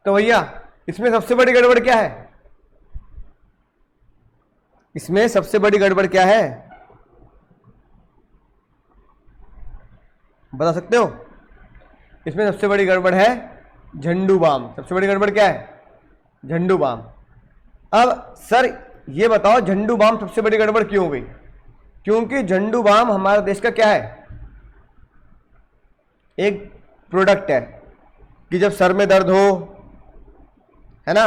तो भैया इसमें सबसे बड़ी गड़बड़ क्या है? इसमें सबसे बड़ी गड़बड़ क्या है, बता सकते हो? इसमें सबसे बड़ी गड़बड़ है झंडू बाम। सबसे बड़ी गड़बड़ क्या है? झंडू बाम। अब सर ये बताओ झंडू बाम सबसे बड़ी गड़बड़ क्यों हो गई? क्योंकि झंडू बाम हमारे देश का क्या है? एक प्रोडक्ट है कि जब सर में दर्द हो, है ना,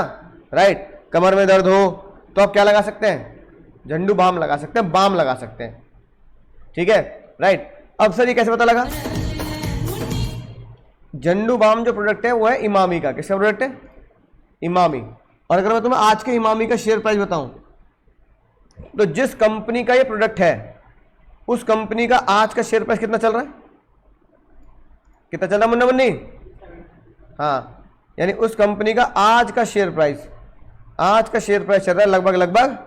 राइट, कमर में दर्द हो, तो आप क्या लगा सकते हैं? झंडू बाम लगा सकते हैं, बाम लगा सकते हैं। ठीक है, राइट। अब सर ये कैसे पता लगा? झंडू बाम जो प्रोडक्ट है वो है इमामी का। किसका प्रोडक्ट है? इमामी। और अगर मैं तुम्हें आज के इमामी का शेयर प्राइस बताऊं, तो जिस कंपनी का ये प्रोडक्ट है उस कंपनी का आज का शेयर प्राइस कितना चल रहा है? कितना चल रहा है मुन्ना मुन्नी? हाँ, यानी उस कंपनी का आज का शेयर प्राइस चल रहा है लगभग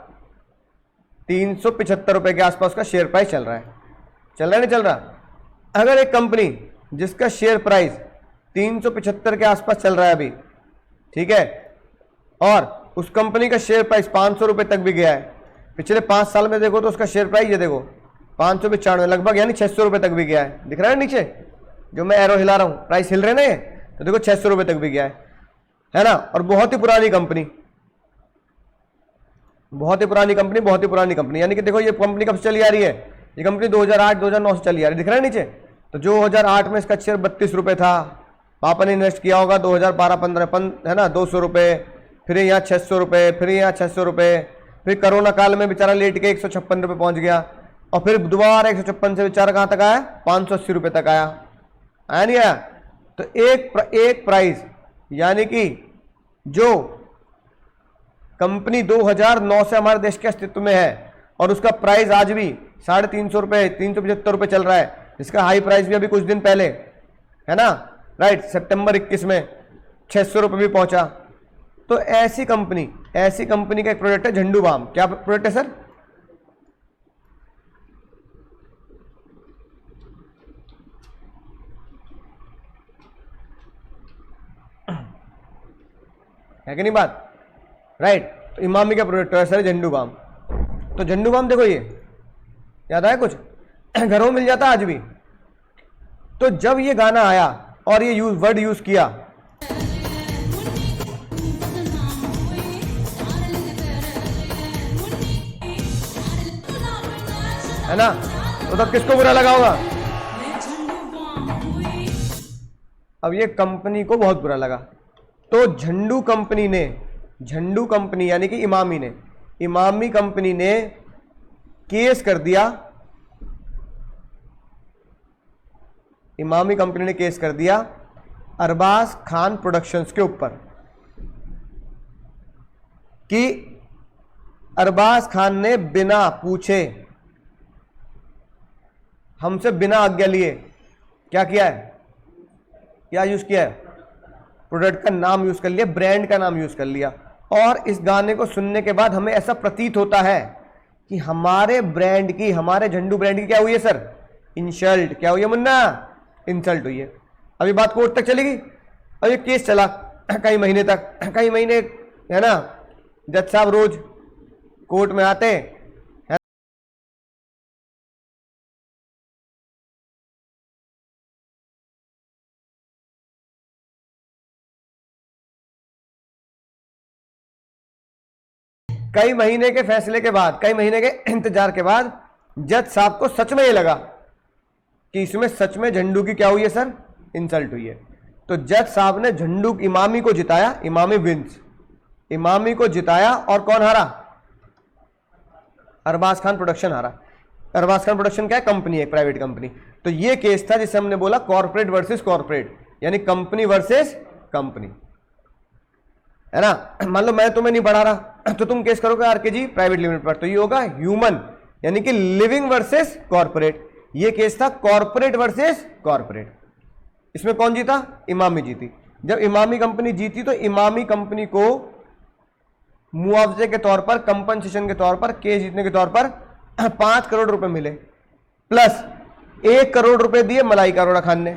375 रुपए के आसपास का शेयर प्राइस चल रहा है। चल रहा है नहीं चल रहा? अगर एक कंपनी जिसका शेयर प्राइस 375 के आसपास चल रहा है अभी, ठीक है, और उस कंपनी का शेयर प्राइस 500 रुपए तक भी गया है, पिछले 5 साल में देखो तो उसका शेयर प्राइस ये देखो 595 लगभग, यानी 600 रुपए तक भी गया है। दिख रहा है नीचे जो मैं एरो हिला रहा हूं, प्राइस हिल रहे ना ये, तो देखो 600 रुपए तक भी गया है ना। और बहुत ही पुरानी कंपनी, यानी कि देखो ये कंपनी कब से चली आ रही है? ये कंपनी 2008-2009 से चली आ रही है। दिख रहा है नीचे? तो 2008 में इसका शेयर 32 रुपए था, पापा ने इन्वेस्ट किया होगा 2012-15 है ना 200 रुपए, फिर यहाँ 600 रुपए, फिर यहाँ 600 रुपए, फिर कोरोना काल में बेचारा लेट के 156 रुपए पहुंच गया, और फिर दोबारा 156 से बेचारा कहाँ तक आया? 580 रुपए तक आया नहीं आया? तो एक प्राइस, यानी कि जो कंपनी 2009 से हमारे देश के अस्तित्व में है और उसका प्राइस आज भी 350 रुपए 375 रुपए चल रहा है, जिसका हाई प्राइस भी अभी कुछ दिन पहले, है ना, राइट, सितंबर 21 में 600 रुपए भी पहुंचा। तो ऐसी कंपनी का एक प्रोडक्ट है झंडू बाम। क्या प्रोडक्ट है सर? है कि नहीं बात? राइट। तो इमामी का प्रोडक्ट है सर झंडू बाम। तो झंडू बाम देखो, ये याद आया कुछ? घरों में मिल जाता आज भी, तो जब ये गाना आया और ये वर्ड यूज किया, है ना, तो तब किसको बुरा लगा होगा? अब ये कंपनी को बहुत बुरा लगा। तो झंडू कंपनी यानी कि इमामी कंपनी ने केस कर दिया, इमामी कंपनी ने केस कर दिया अरबाज खान प्रोडक्शंस के ऊपर कि अरबाज खान ने बिना पूछे, हमसे बिना आज्ञा लिए क्या किया है, क्या यूज किया है, प्रोडक्ट का नाम यूज कर लिया, ब्रांड का नाम यूज कर लिया। और इस गाने को सुनने के बाद हमें ऐसा प्रतीत होता है कि हमारे ब्रांड की, हमारे झंडू ब्रांड की क्या हुई है सर? इंसल्ट। क्या हुई है मुन्ना? इंसल्ट हुई है। अभी बात कोर्ट तक चलेगी और ये केस चला कई महीने तक, कई महीने, है ना। जज साहब रोज कोर्ट में आते, कई महीने के फैसले के बाद, कई महीने के इंतजार के बाद जज साहब को सच में ये लगा कि इसमें सच में झंडू की क्या हुई है सर? इंसल्ट हुई है। तो जज साहब ने झंडू इमामी को जिताया, इमामी विंस, इमामी को जिताया। और कौन हारा? अरबाज खान प्रोडक्शन हारा। अरबाज खान प्रोडक्शन क्या है? कंपनी है, प्राइवेट कंपनी। तो ये केस था जिसे हमने बोला कॉर्पोरेट वर्सेस कॉर्पोरेट, यानी कंपनी वर्सेस कंपनी, है ना। मान लो मैं तुम्हें नहीं पढ़ा रहा तो तुम केस करोगे आरकेजी प्राइवेट लिमिटेड पर, तो ये होगा ह्यूमन यानी कि लिविंग वर्सेस कॉर्पोरेट। ये केस था कॉर्पोरेट वर्सेस कॉर्पोरेट। इसमें कौन जीता? इमामी जीती। जब इमामी कंपनी जीती तो इमामी कंपनी को मुआवजे के तौर पर, कंपनसेशन के तौर पर, केस जीतने के तौर पर 5 करोड़ रुपए मिले, प्लस 1 करोड़ रुपए दिए मलाइका अरोड़ा खान ने,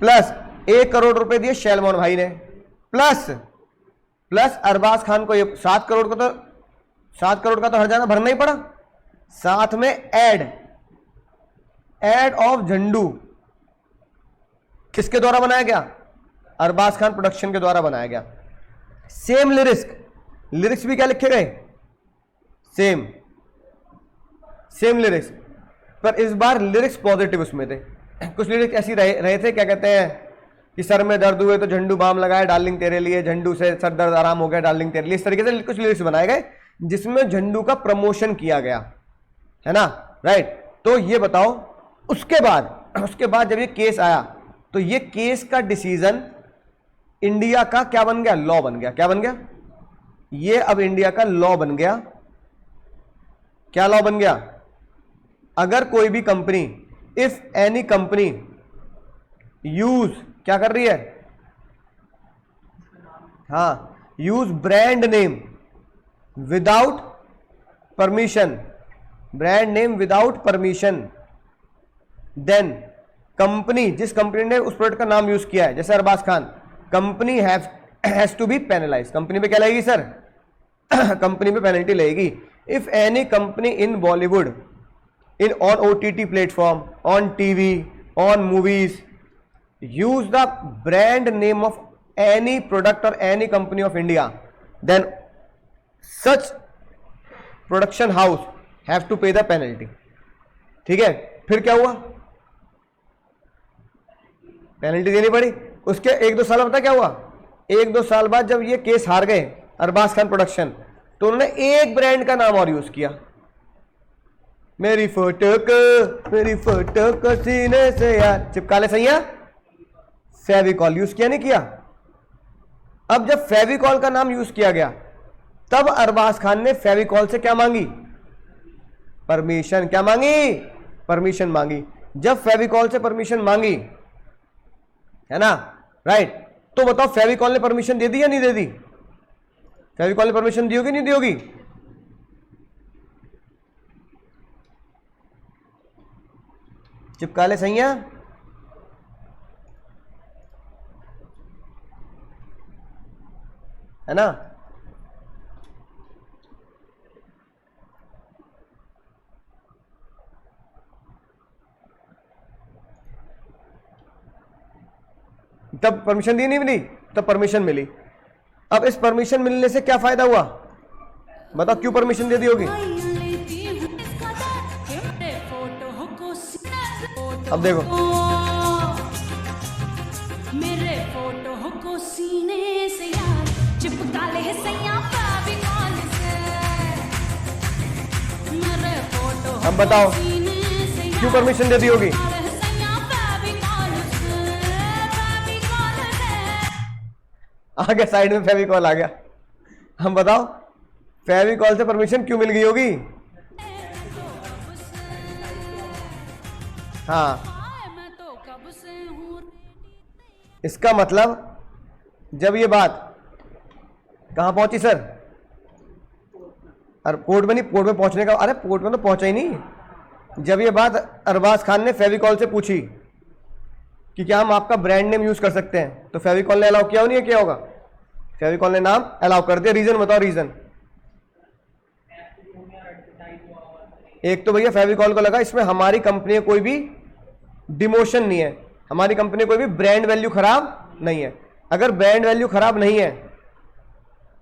प्लस 1 करोड़ रुपए दिए शैलमोहन भाई ने, प्लस अरबाज खान को ये 7 करोड़ का तो 7 करोड़ का तो हर जाना भरना ही पड़ा। साथ में एड ऑफ झंडू किसके द्वारा बनाया गया? अरबाज खान प्रोडक्शन के द्वारा बनाया गया। सेम लिरिक्स भी क्या लिखे गए? सेम लिरिक्स, पर इस बार लिरिक्स पॉजिटिव उसमें थे। कुछ लिरिक्स ऐसी रहे थे, क्या कहते हैं कि सर में दर्द हुए तो झंडू बाम लगाए डार्लिंग तेरे लिए, झंडू से सर दर्द आराम हो गया डार्लिंग तेरे लिए। इस तरीके से कुछ लिरिक्स बनाए गए जिसमें झंडू का प्रमोशन किया गया, है ना, राइट। तो ये बताओ उसके बाद जब ये केस आया तो ये केस का डिसीजन इंडिया का क्या बन गया? लॉ बन गया। क्या बन गया? ये अब इंडिया का लॉ बन गया। क्या लॉ बन गया? अगर कोई भी company, if any company use, क्या कर रही है? हां, use brand name without permission, brand name without permission, then company, जिस कंपनी ने उस प्रोडक्ट का नाम यूज किया है, जैसे Arbaaz Khan, company has to be penalise. Company पे क्या लगेगी सर? कंपनी पे पेनल्टी लगेगी। If any company in Bollywood, in on OTT platform, on TV, on movies, use the brand name of any product or any company of India, then such production house have to pay the penalty। ठीक है, फिर क्या हुआ? Penalty देनी पड़ी। उसके 1-2 साल पता क्या हुआ? 1-2 साल बाद जब ये केस हार गए अरबाज खान प्रोडक्शन, तो उन्होंने एक ब्रांड का नाम और यूज किया, मेरी फोटो को सीने से यार चिपका ले सैया, फेविकॉल यूज किया, नहीं किया? अब जब फेविकॉल का नाम यूज किया गया तब अरबाज खान ने फेविकॉल से क्या मांगी? परमिशन। क्या मांगी? परमिशन मांगी। जब फेविकॉल से परमिशन मांगी, है ना, राइट, तो बताओ फेविकॉल ने परमिशन दे दी या नहीं दे दी? फेविकॉल ने परमिशन दी होगी नहीं दी होगी? चिपका ले सैया। है ना। तब परमिशन दी नहीं मिली, तब परमिशन मिली। अब इस परमिशन मिलने से क्या फायदा हुआ, बताओ क्यों परमिशन दे दी होगी। अब देखो मेरे फोटो को सीने से यार चिपका ले सैया फेविकॉल से, मेरे फोटो अब बताओ सीने से क्यों परमिशन दे दी होगी। सैया फेविकॉल से। आ गया साइड में फेविकॉल आ गया। हम बताओ फेविकॉल से परमिशन क्यों मिल गई होगी। हाँ, मैं तो कब से हूँ इसका मतलब जब ये बात कहां पहुंची सर, अरे पोर्ट में नहीं, पोर्ट में पहुंचने का, अरे पोर्ट में तो पहुंचा ही नहीं। जब ये बात अरबाज खान ने फेविकॉल से पूछी कि क्या हम आपका ब्रांड नेम यूज कर सकते हैं, तो फेविकॉल ने अलाउ किया हो नहीं, क्या होगा, फेविकॉल ने नाम अलाउ कर दिया। रीजन बताओ, रीजन। एक तो भैया फेविकॉल को लगा इसमें हमारी कंपनी कोई भी डिमोशन नहीं है, हमारी कंपनी कोई भी ब्रांड वैल्यू खराब नहीं है। अगर ब्रांड वैल्यू खराब नहीं है,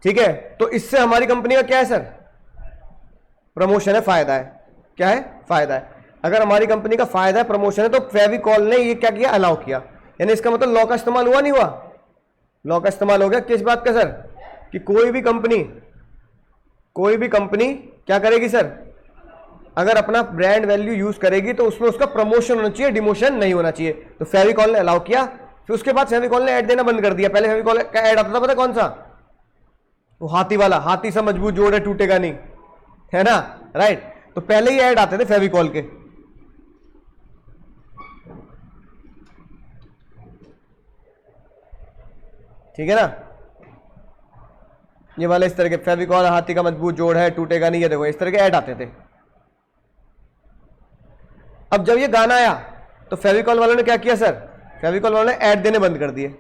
ठीक है, तो इससे हमारी कंपनी का क्या है सर, प्रमोशन है, फायदा है। क्या है, फायदा है। अगर हमारी कंपनी का फायदा है, प्रमोशन है, तो फेविकॉल ने ये क्या किया, अलाउ किया। यानी इसका मतलब लॉ का इस्तेमाल हुआ नहीं हुआ, लॉ का इस्तेमाल हो गया। किस बात का सर, कि कोई भी कंपनी क्या करेगी सर, अगर अपना ब्रांड वैल्यू यूज करेगी तो उसमें उसका प्रमोशन होना चाहिए, डिमोशन नहीं होना चाहिए। तो फेविकॉल ने अलाउ किया। फिर उसके बाद फेविकॉल ने ऐड देना बंद कर दिया। पहले फेविकॉल का ऐड आता था, पता कौन सा, वो हाथी वाला, हाथी सा मजबूत जोड़ है टूटेगा नहीं, है ना, राइट। तो पहले ही ऐड आते थे फेविकॉल के। ठीक है ना, ये वाले इस तरह के फेविकॉल हाथी का मजबूत जोड़ है टूटेगा नहीं, ये देखो इस तरह के ऐड आते थे। अब जब ये गाना आया तो फेविकॉल वालों ने क्या किया सर, फेविकॉल वालों ने ऐड देने बंद कर दिए।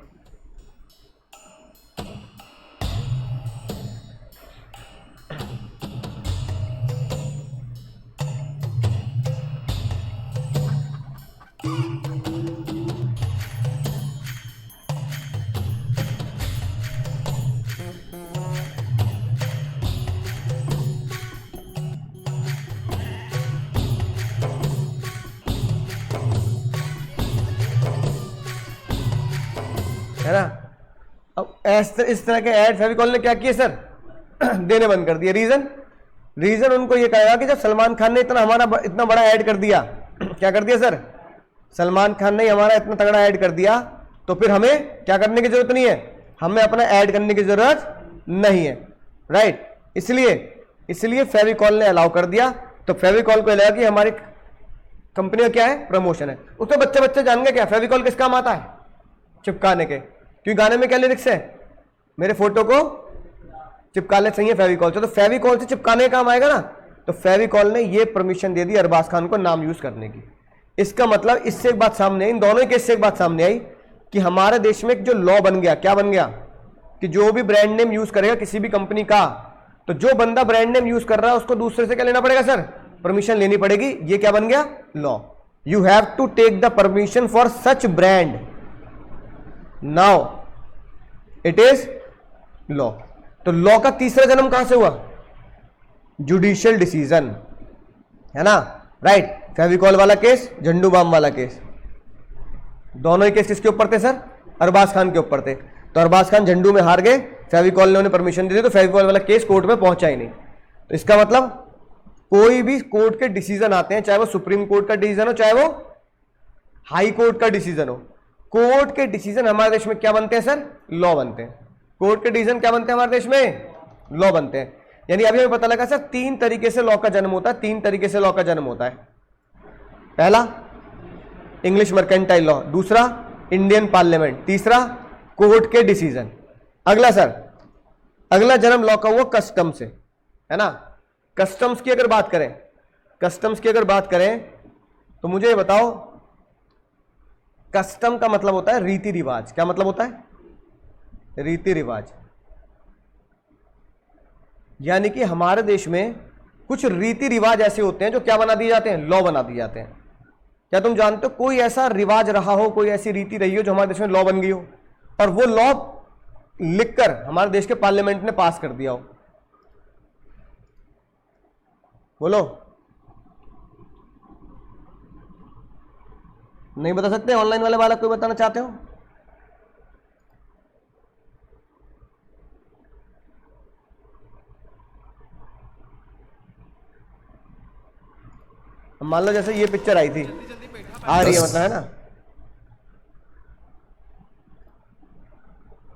है ना। अब इस तरह के ऐड फेविकॉल ने क्या किए सर, देने बंद कर दिए। रीजन उनको ये कहेगा कि जब सलमान खान ने इतना बड़ा ऐड कर दिया, क्या कर दिया सर, सलमान खान ने हमारा इतना तगड़ा ऐड कर दिया, तो फिर हमें क्या करने की जरूरत नहीं है, हमें अपना ऐड करने की जरूरत नहीं है, राइट। इसलिए फेविकॉल ने अलाउ कर दिया। तो फेविकॉल को लगा कि हमारी कंपनी का क्या है, प्रमोशन है। उसमें बच्चे जान गए क्या फेविकॉल किस काम आता है, चिपकाने के। क्योंकि गाने में क्या लिरिक्स है, मेरे फोटो को चिपका ले सही है फेविकॉल से, तो फेविकॉल से चिपकाने का काम आएगा ना। तो फेविकॉल ने ये परमिशन दे दी अरबाज खान को नाम यूज करने की। इसका मतलब इससे एक बात सामने आई, इन दोनों केस से एक बात सामने आई कि हमारे देश में जो लॉ बन गया, क्या बन गया, कि जो भी ब्रांड नेम यूज करेगा किसी भी कंपनी का, तो जो बंदा ब्रांड नेम यूज कर रहा है उसको दूसरे से क्या लेना पड़ेगा सर, परमिशन लेनी पड़ेगी। ये क्या बन गया, law. You have to take the permission for such brand, now it is law. तो लॉ का तीसरा जन्म कहां से हुआ, जुडिशियल डिसीजन, है ना, राइट। फेविकॉल वाला केस, झंडू बाम वाला केस, दोनों ही केस किसके ऊपर थे सर, अरबाज खान के ऊपर थे। तो अरबाज खान झंडू में हार गए, फेविकॉल ने उन्हें परमिशन दे दी, तो फेविकॉल वाला केस कोर्ट में पहुंचा ही नहीं। तो इसका मतलब कोई भी कोर्ट के डिसीजन आते हैं, चाहे वो सुप्रीम कोर्ट का डिसीजन हो, चाहे वो हाई कोर्ट का डिसीजन हो, कोर्ट के डिसीजन हमारे देश में क्या बनते हैं सर, लॉ बनते हैं। कोर्ट के डिसीजन क्या बनते हैं हमारे देश में, लॉ बनते हैं। यानी अभी हमें पता लगा सर 3 तरीके से लॉ का जन्म होता है, 3 तरीके से लॉ का जन्म होता है। पहला इंग्लिश मर्केंटाइल लॉ, दूसरा इंडियन पार्लियामेंट, तीसरा कोर्ट के डिसीजन। अगला सर, अगला जन्म लॉ का हुआ कस्टम से, है ना। कस्टम्स की अगर बात करें, कस्टम्स की अगर बात करें तो मुझे ये बताओ, कस्टम का मतलब होता है रीति रिवाज। क्या मतलब होता है, रीति रिवाज। यानी कि हमारे देश में कुछ रीति रिवाज ऐसे होते हैं जो क्या बना दिए जाते हैं, लॉ बना दिए जाते हैं। क्या तुम जानते हो कोई ऐसा रिवाज रहा हो, कोई ऐसी रीति रही हो जो हमारे देश में लॉ बन गई हो, और वो लॉ लिखकर हमारे देश के पार्लियामेंट ने पास कर दिया हो? बोलो, नहीं बता सकते? ऑनलाइन वाले वाला कोई बताना चाहते हो? मान लो जैसे ये पिक्चर आई थी, आ रही है मतलब, है ना?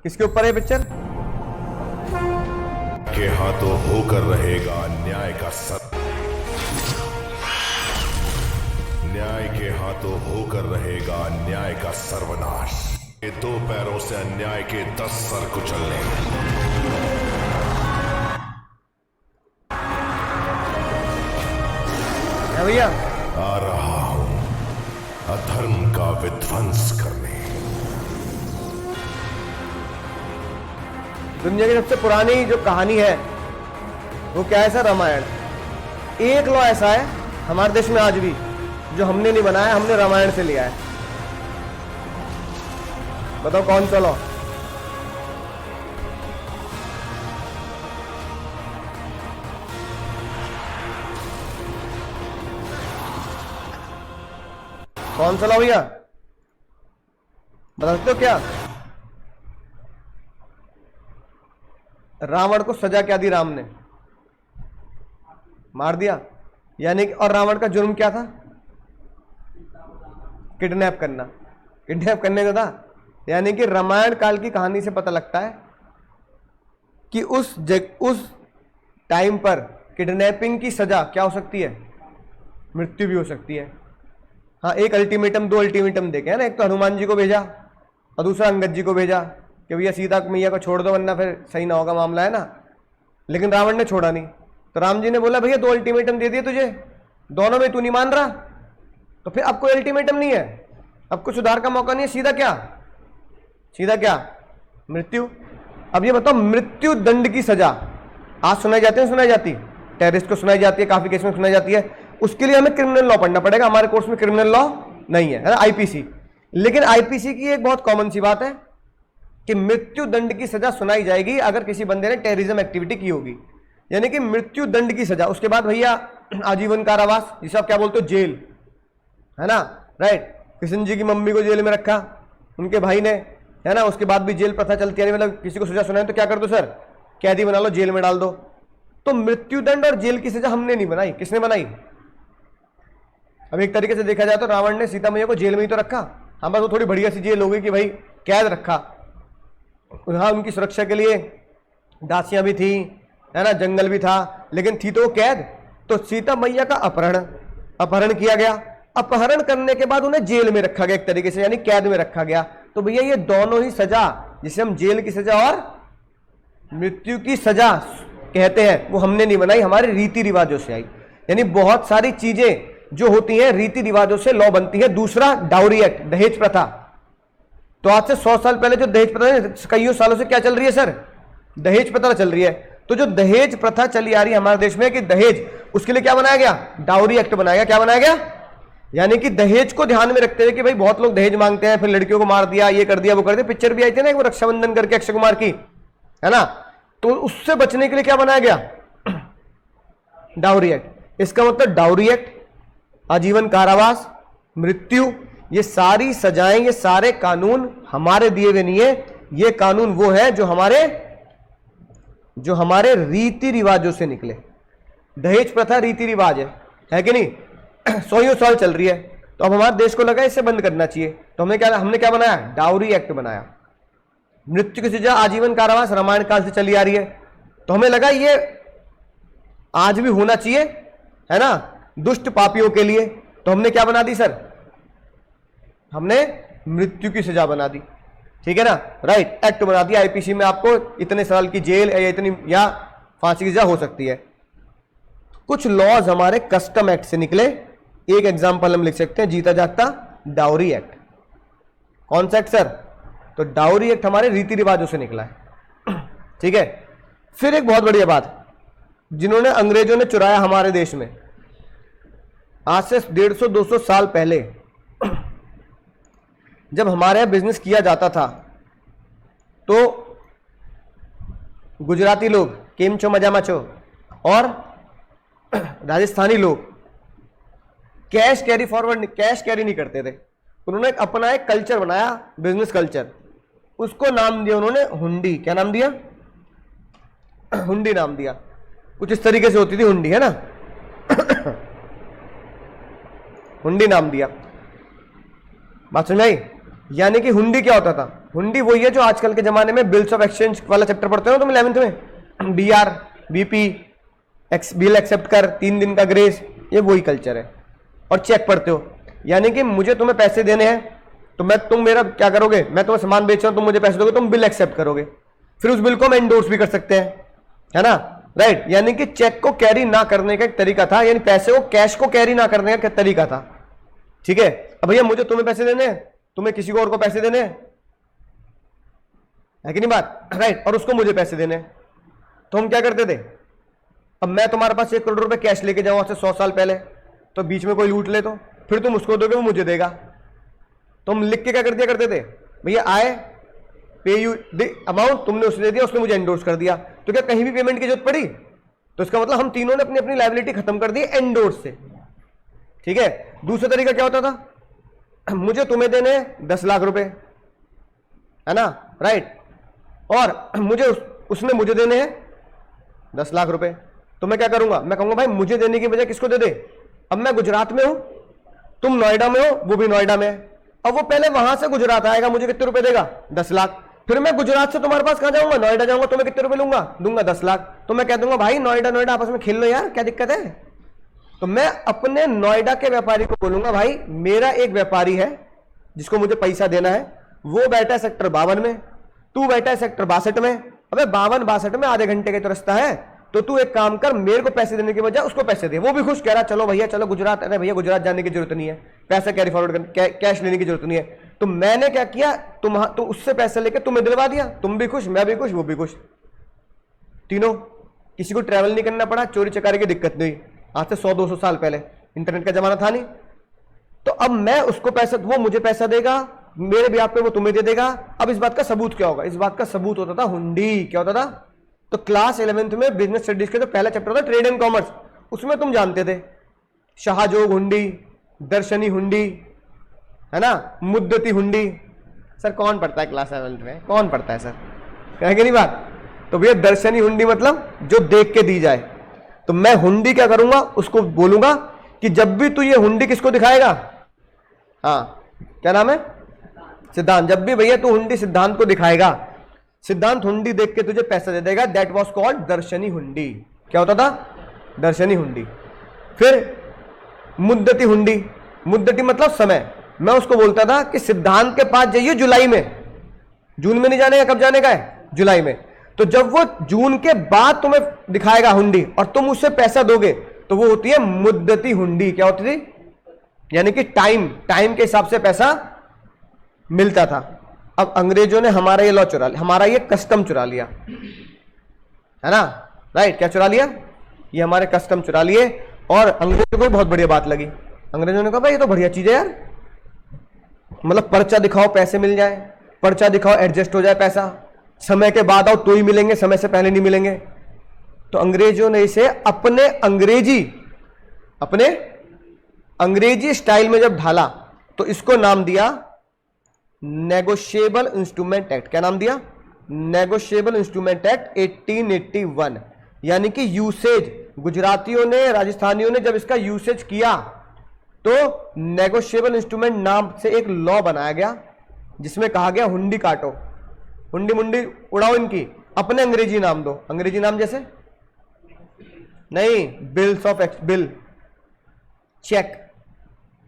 किसके ऊपर है पिक्चर? के हाथों होकर रहेगा न्याय का न्याय के हाथों होकर रहेगा न्याय का सर्वनाश। ये 2 पैरों से अन्याय के 10 सर कुचलने। भैया आ रहा हूं अधर्म का विध्वंस करने। दुनिया की सबसे पुरानी जो कहानी है वो क्या है सर? रामायण। एक लॉ ऐसा है हमारे देश में आज भी जो हमने नहीं बनाया, हमने रामायण से लिया है। बताओ कौन सा लॉ? कौन सा लॉ भैया? बता सकते हो क्या? रावण को सजा क्या दी राम ने? मार दिया। यानी कि और रावण का जुर्म क्या था? किडनैप करना। किडनैप करने का था। यानी कि रामायण काल की कहानी से पता लगता है कि उस टाइम पर किडनैपिंग की सजा क्या हो सकती है? मृत्यु भी हो सकती है। हाँ, एक अल्टीमेटम, 2 अल्टीमेटम देखे है ना। एक तो हनुमान जी को भेजा और दूसरा अंगद जी को भेजा कि भैया सीता मैया को छोड़ दो वरना फिर सही ना होगा मामला, है ना। लेकिन रावण ने छोड़ा नहीं, तो राम जी ने बोला भैया 2 अल्टीमेटम दे दिए तुझे, दोनों में तू नहीं मान रहा, तो फिर अब कोई अल्टीमेटम नहीं है, अब कुछ सुधार का मौका नहीं है, सीधा क्या? सीधा क्या? मृत्यु। अब ये बताओ, मृत्यु दंड की सजा आज सुनाई जाती है? सुनाई जाती? टेररिस्ट को सुनाई जाती है, काफी केस में सुनाई जाती है। उसके लिए हमें क्रिमिनल लॉ पढ़ना पड़ेगा। हमारे कोर्स में क्रिमिनल लॉ नहीं है ना, आईपीसी। लेकिन आईपीसी की एक बहुत कॉमन सी बात है कि मृत्यु दंड की सजा सुनाई जाएगी अगर किसी बंदे ने टेररिज्म एक्टिविटी की होगी, यानी कि मृत्यु दंड की सजा। उसके बाद भैया आजीवन कारावास, जिसे आप क्या बोलते हो, जेल, है ना, राइट। कृष्ण जी की मम्मी को जेल में रखा उनके भाई ने, है ना। उसके बाद भी जेल प्रथा चलती है, मतलब किसी को सजा सुनाए तो क्या कर दो सर? कैदी बना लो, जेल में डाल दो। तो मृत्यु दंड और जेल की सजा हमने नहीं बनाई, किसने बनाई? अब एक तरीके से देखा जाए तो रावण ने सीता मैया को जेल में ही तो रखा। हाँ, बस वो थोड़ी बढ़िया सी जेल हो गई कि भाई कैद रखा। हाँ, उनकी सुरक्षा के लिए दासियां भी थी, है ना, जंगल भी था, लेकिन थी तो वो कैद। तो सीता मैया का अपहरण किया गया। अपहरण करने के बाद उन्हें जेल में रखा गया, एक तरीके से, यानी कैद में रखा गया। तो भैया ये दोनों ही सजा, जिसे हम जेल की सजा और मृत्यु की सजा कहते हैं, वो हमने नहीं बनाई, हमारे रीति रिवाजों से आई। यानी बहुत सारी चीजें जो होती हैं रीति रिवाजों से लॉ बनती है। दूसरा, डाउरी एक्ट, दहेज प्रथा। तो आज से 100 साल पहले जो दहेज प्रथा, कईयों सालों से क्या चल रही है सर? दहेज प्रथा चल रही है। तो जो दहेज प्रथा चली आ रही है हमारे देश में कि दहेज, उसके लिए क्या बनाया गया? डाउरी एक्ट बनाया गया। क्या बनाया गया? यानी कि दहेज को ध्यान में रखते हुए कि भाई बहुत लोग दहेज मांगते हैं, फिर लड़कियों को मार दिया, ये कर दिया, वो कर दिया। पिक्चर भी आई थी ना वो रक्षाबंधन करके, अक्षय कुमार की, है ना। तो उससे बचने के लिए क्या बनाया गया? Dowry act. इसका मतलब डाउरी एक्ट, आजीवन कारावास, मृत्यु, ये सारी सजाएं, ये सारे कानून हमारे दिए हुए नहीं है। ये कानून वो है जो हमारे रीति रिवाजों से निकले। दहेज प्रथा रीति रिवाज है कि नहीं? 100 साल चल रही है। तो अब हमारे देश को लगा इसे बंद करना चाहिए, तो हमने क्या बनाया? डाउरी एक्ट बनाया। मृत्यु की सजा, आजीवन कारावास रामायण काल से चली आ रही है, तो हमें लगा ये आज भी होना चाहिए, है ना, दुष्ट पापियों के लिए। तो हमने क्या बना दी सर? हमने मृत्यु की सजा बना दी, ठीक है ना, राइट। एक्ट बना दिया आईपीसी में, आपको इतने साल की जेल या फांसी की सजा हो सकती है। कुछ लॉज हमारे कस्टम एक्ट से निकले। एक एग्जांपल हम लिख सकते हैं, जीता जागता डाउरी एक्ट। कौन सा एक्ट सर? तो डाउरी एक्ट हमारे रीति रिवाजों से निकला है, ठीक है। फिर एक बहुत बढ़िया बात, जिन्होंने अंग्रेजों ने चुराया हमारे देश में, आज से 150-200 साल पहले जब हमारे यहां बिजनेस किया जाता था, तो गुजराती लोग केम छो मजामा छो और राजस्थानी लोग cash carry forward, cash carry नहीं करते थे। उन्होंने अपना एक कल्चर बनाया, बिजनेस कल्चर, उसको नाम दिया उन्होंने हुंडी। क्या नाम दिया? हुंडी नाम दिया। कुछ इस तरीके से होती थी हुंडी, है ना। हुंडी नाम दिया। बात समझ आई? यानी कि हुंडी क्या होता था? हुंडी वही है जो आजकल के जमाने में बिल्स ऑफ एक्सचेंज वाला चैप्टर पढ़ते हो तुम 11th में, BR, BP, बिल एक्सेप्ट कर, 3 दिन का ग्रेस, ये वही कल्चर है। और चेक पढ़ते हो, यानी कि मुझे तुम्हें पैसे देने हैं तो तुम मेरा क्या करोगे, मैं तुम्हें सामान बेच रहा हूं, तुम मुझे पैसे दोगे, तुम बिल एक्सेप्ट करोगे, फिर उस बिल को हम एंडोर्स भी कर सकते हैं, है ना, राइट। यानी कि चेक को कैरी ना करने का एक तरीका था, यानी पैसे को, कैश को कैरी ना करने का तरीका था। ठीक है। अब भैया मुझे तुम्हें पैसे देने हैं, तुम्हें किसी को और को पैसे देने हैं, है कि नहीं बात, राइट, और उसको मुझे पैसे देने हैं, तो हम क्या करते थे? अब मैं तुम्हारे पास 1 करोड़ रुपए कैश लेके जाऊं आज से 100 साल पहले, तो बीच में कोई लूट ले तो फिर तुम उसको दोगे, वो मुझे देगा। तुम लिख के क्या कर दिया करते थे? भैया आए, पे यू अमाउंट, तुमने उसे दे दिया, उसने मुझे एंडोर्स कर दिया। तो क्या कहीं भी पेमेंट की जरूरत पड़ी? तो इसका मतलब हम तीनों ने अपनी अपनी लायबिलिटी खत्म कर दी एंडोर्स से। ठीक है। दूसरा तरीका क्या होता था? मुझे तुम्हें देने 10 लाख रुपए, है ना, राइट, और मुझे उसने मुझे देने हैं 10 लाख रुपए। तो मैं क्या करूंगा? मैं कहूंगा भाई मुझे देने की बजाय किसको दे दे। अब मैं गुजरात में हूं, तुम नोएडा में हो, वो भी नोएडा में है। अब वो पहले वहां से गुजरात आएगा, मुझे कितने रुपए देगा? 10 लाख। फिर मैं गुजरात से तुम्हारे पास कहां जाऊंगा? नोएडा जाऊंगा, तो मैं कितने रुपए लूंगा? दूंगा 10 लाख। तो मैं कह दूंगा भाई नोएडा नोएडा आपस में खेल लो यार, क्या दिक्कत है। तो मैं अपने नोएडा के व्यापारी को बोलूंगा भाई मेरा एक व्यापारी है जिसको मुझे पैसा देना है, वो बैठा है सेक्टर 52 में, तू बैठा है सेक्टर 62 में। अबे 52-62 में आधे घंटे का तो रास्ता है, तो तू एक काम कर, मेरे को पैसे देने के बजाय उसको पैसे दे। वो भी खुश, कह रहा चलो भैया चलो गुजरात। अरे भैया गुजरात जाने की जरूरत नहीं है, पैसा कैरी फॉरवर्ड कैश लेने की जरूरत नहीं है। तो मैंने क्या किया, तो उससे पैसे लेके तुम्हें दिलवा दिया, तुम भी खुश, मैं भी खुश, वो भी खुश, तीनों। किसी को ट्रैवल नहीं करना पड़ा, चोरी चकारी की दिक्कत नहीं। आज से 100-200 साल पहले इंटरनेट का जमाना था नहीं। तो अब मैं उसको पैसा, वो मुझे पैसा देगा, मेरे ब्याह पे वो तुम्हें दे देगा। अब इस बात का सबूत क्या होगा? इस बात का सबूत होता था हुंडी। क्या होता था? तो क्लास 11th में बिजनेस स्टडीज के जो पहला चैप्टर था ट्रेड एंड कॉमर्स, उसमें तुम जानते थे शाहजोग हुंडी, दर्शनी हुंडी, है ना, मुद्दती हुंडी। सर कौन पढ़ता है क्लास 11th में? कौन पढ़ता है सर? कह के नहीं बात। तो भैया दर्शनी हुंडी मतलब जो देख के दी जाए। तो मैं हुंडी क्या करूंगा, उसको बोलूंगा कि जब भी तू ये हुंडी किसको दिखाएगा, हाँ क्या नाम है, सिद्धांत, जब भी भैया तू हुंडी सिद्धांत को दिखाएगा, सिद्धांत हुंडी देख के तुझे पैसा दे देगा। दैट वाज कॉल्ड दर्शनी हुंडी। क्या होता था? दर्शनी हुंडी। फिर मुद्दती हुंडी, मुद्दती मतलब समय। मैं उसको बोलता था कि सिद्धांत के पास जाइए जुलाई में, जून में नहीं जाने का, कब जाने का है? जुलाई में। तो जब वो जून के बाद तुम्हें दिखाएगा हुंडी और तुम उससे पैसा दोगे, तो वो होती है मुद्दती हुंडी। क्या होती थी? यानी कि टाइम के हिसाब से पैसा मिलता था। अब अंग्रेजों ने हमारा ये लॉ चुरा लिया, हमारा ये कस्टम चुरा लिया, है ना, राइट। क्या चुरा लिया? ये हमारे कस्टम चुरा लिए। और अंग्रेजों को बहुत बढ़िया बात लगी। अंग्रेजों ने कहा भाई ये तो बढ़िया चीज है यार, मतलब पर्चा दिखाओ पैसे मिल जाए, पर्चा दिखाओ एडजस्ट हो जाए पैसा, समय के बाद आओ तो ही मिलेंगे, समय से पहले नहीं मिलेंगे। तो अंग्रेजों ने इसे अपने अंग्रेजी स्टाइल में जब ढाला, तो इसको नाम दिया नेगोशिएबल इंस्ट्रूमेंट एक्ट। क्या नाम दिया? Negotiable instrument act 1881। यानी कि यूसेज, गुजरातियों ने, राजस्थानियों ने जब इसका यूसेज किया, तो नेगोशिएबल इंस्ट्रूमेंट नाम से एक लॉ बनाया गया, जिसमें कहा गया हुंडी काटो, हुंडी मुंडी उड़ाओ इनकी, अपने अंग्रेजी नाम दो। अंग्रेजी नाम जैसे नहीं, बिल्स ऑफ बिल, चेक,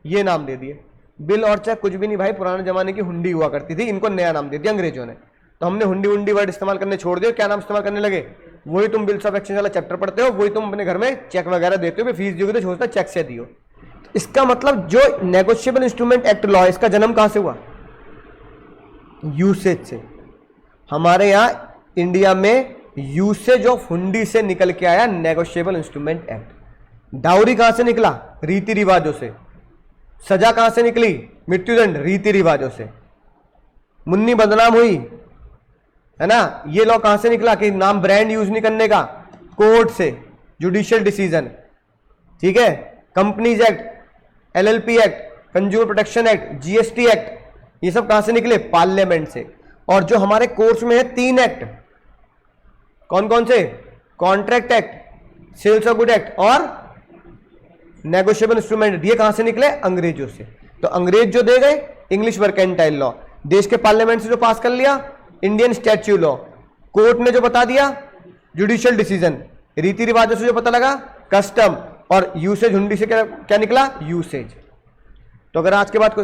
ये नाम दे दिए। बिल और चेक कुछ भी नहीं भाई, पुराने जमाने की हुंडी हुआ करती थी, इनको नया नाम दे दिया अंग्रेजों ने। तो हमने हुंडी वुंडी वर्ड इस्तेमाल करने छोड़ दिया। क्या नाम इस्तेमाल करने लगे? वही तुम बिल्स ऑफ एक्सचेंज वाला चैप्टर पढ़ते हो, वही तुम अपने घर में चेक वगैरह देते हो, फीस दोगे तो सोचता चेक से दियो। इसका मतलब जो नेगोशिएबल इंस्ट्रूमेंट एक्ट लॉ है, इसका जन्म कहां से हुआ? यूसेज से। हमारे यहां इंडिया में यूसेज ऑफ हुंडी से निकल के आया नेगोशिएबल इंस्ट्रूमेंट एक्ट। डाउरी कहां से निकला? रीति रिवाजों से। सजा कहां से निकली? मृत्युदंड, रीति रिवाजों से। मुन्नी बदनाम हुई, है ना। ये लॉ कहां से निकला कि नाम ब्रांड यूज नहीं करने का, कोर्ट से, जुडिशियल डिसीजन, ठीक है। Companies act, LLP act, consumer protection act, GST act, ये सब कहां से निकले, पार्लियामेंट से। और जो हमारे कोर्स में है 3 एक्ट, कौन कौन से, contract act, sales of good act और नेगोशिएबल इंस्ट्रूमेंट, ये कहां से निकले, अंग्रेजों से। तो अंग्रेज जो दे गए इंग्लिश मर्केंटाइल लॉ, देश के पार्लियामेंट से जो पास कर लिया इंडियन स्टैच्यू लॉ, कोर्ट ने जो बता दिया जुडिशियल डिसीजन, रीति रिवाजों से जो पता लगा कस्टम, और यूसेज हुंडी से क्या निकला, यूसेज। तो अगर आज के बाद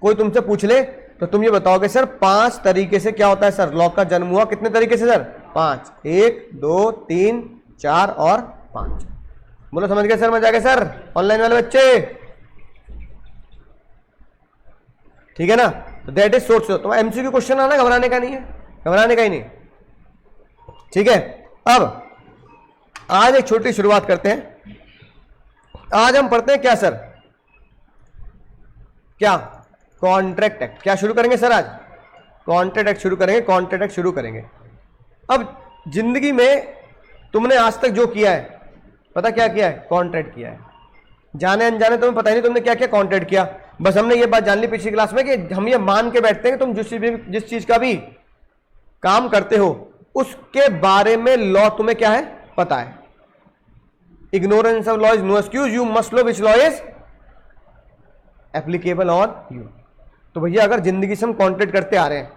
कोई तुमसे पूछ ले तो तुम ये बताओगे सर 5 तरीके से क्या होता है सर, लॉ का जन्म हुआ कितने तरीके से सर, 5, 1 2 3 4 और 5। बोलो समझ गए सर, मजा आ गया सर ऑनलाइन वाले बच्चे, ठीक है ना। तो दैट इज सोर्स। तो MCQ क्वेश्चन आना, घबराने का नहीं है, घबराने का ही नहीं, ठीक है। अब आज एक छोटी शुरुआत करते हैं। आज हम पढ़ते हैं क्या सर, क्या, कॉन्ट्रैक्ट एक्ट। क्या शुरू करेंगे सर आज, कॉन्ट्रैक्ट एक्ट शुरू करेंगे, कॉन्ट्रैक्ट एक्ट शुरू करेंगे। अब जिंदगी में तुमने आज तक जो किया है, पता क्या किया है, कॉन्ट्रैक्ट किया है। जाने अनजाने तुम्हें पता ही नहीं तुमने क्या क्या कॉन्ट्रैक्ट किया। बस हमने ये बात जान ली पिछली क्लास में कि हम ये मान के बैठते हैं कि तुम जिस चीज का भी काम करते हो उसके बारे में लॉ तुम्हें क्या है, पता है। Ignorance of law is no excuse, you must know which law is applicable on you. तो भैया अगर जिंदगी से हम कॉन्ट्रैक्ट करते आ रहे हैं,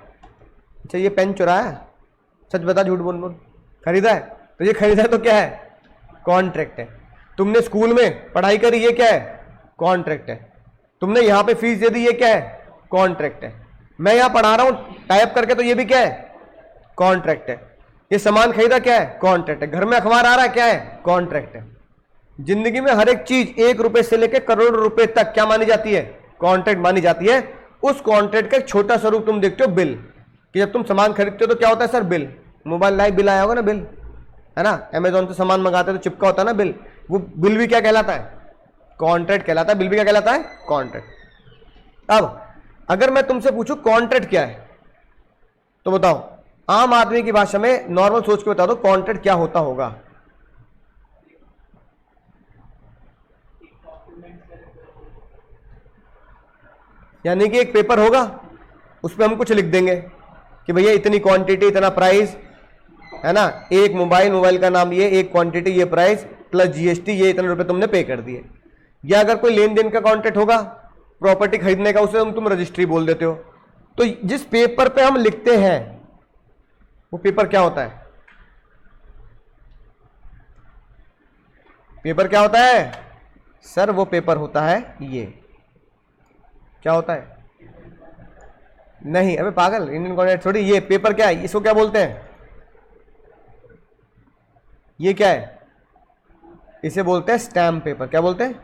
अच्छा ये पेन चुराया, सच बता झूठ बोल बोल, खरीदा है, तो ये खरीदा है तो क्या है, कॉन्ट्रैक्ट है। तुमने स्कूल में पढ़ाई करी, ये क्या है, कॉन्ट्रैक्ट है। तुमने यहां पे फीस दे दी, ये क्या है, कॉन्ट्रैक्ट है। मैं यहां पढ़ा रहा हूं टाइप करके, तो ये भी क्या है, कॉन्ट्रैक्ट है। ये सामान खरीदा, क्या है, कॉन्ट्रैक्ट है। घर में अखबार आ रहा है, क्या है, कॉन्ट्रैक्ट है। जिंदगी में हर एक चीज 1 रुपए से लेकर करोड़ रुपए तक क्या मानी जाती है, कॉन्ट्रैक्ट मानी जाती है। उस कॉन्ट्रैक्ट का एक छोटा स्वरूप तुम देखते हो, बिल, कि जब तुम सामान खरीदते हो तो क्या होता है sir, bill. Mobile live bill आया होगा ना, बिल है ना, अमेजोन से सामान मंगाते तो चिपका होता है ना बिल, वो बिल भी क्या कहलाता है, कॉन्ट्रैक्ट कहलाता है। बिल भी क्या कहलाता है, कॉन्ट्रैक्ट। अब अगर मैं तुमसे पूछूं कॉन्ट्रैक्ट क्या है, तो बताओ, आम आदमी की भाषा में नॉर्मल सोच के बता दो, कॉन्ट्रैक्ट क्या होता होगा। यानी कि एक पेपर होगा, उस पर हम कुछ लिख देंगे कि भैया इतनी क्वांटिटी, इतना प्राइस, है ना, एक मोबाइल का नाम ये, एक क्वांटिटी, ये प्राइस प्लस GST, ये इतने रुपए तुमने पे कर दिए। या अगर कोई लेन देन का कॉन्ट्रैक्ट होगा, प्रॉपर्टी खरीदने का, उसे तुम रजिस्ट्री बोल देते हो। तो जिस पेपर पे हम लिखते हैं वो पेपर क्या होता है, पेपर क्या होता है सर, वो पेपर होता है ये, क्या होता है, नहीं अबे पागल, इंडियन कॉन्ट्रैक्ट थोड़ी, ये पेपर क्या है, इसको क्या बोलते हैं, ये क्या है, इसे बोलते हैं स्टैम्प पेपर। क्या बोलते हैं,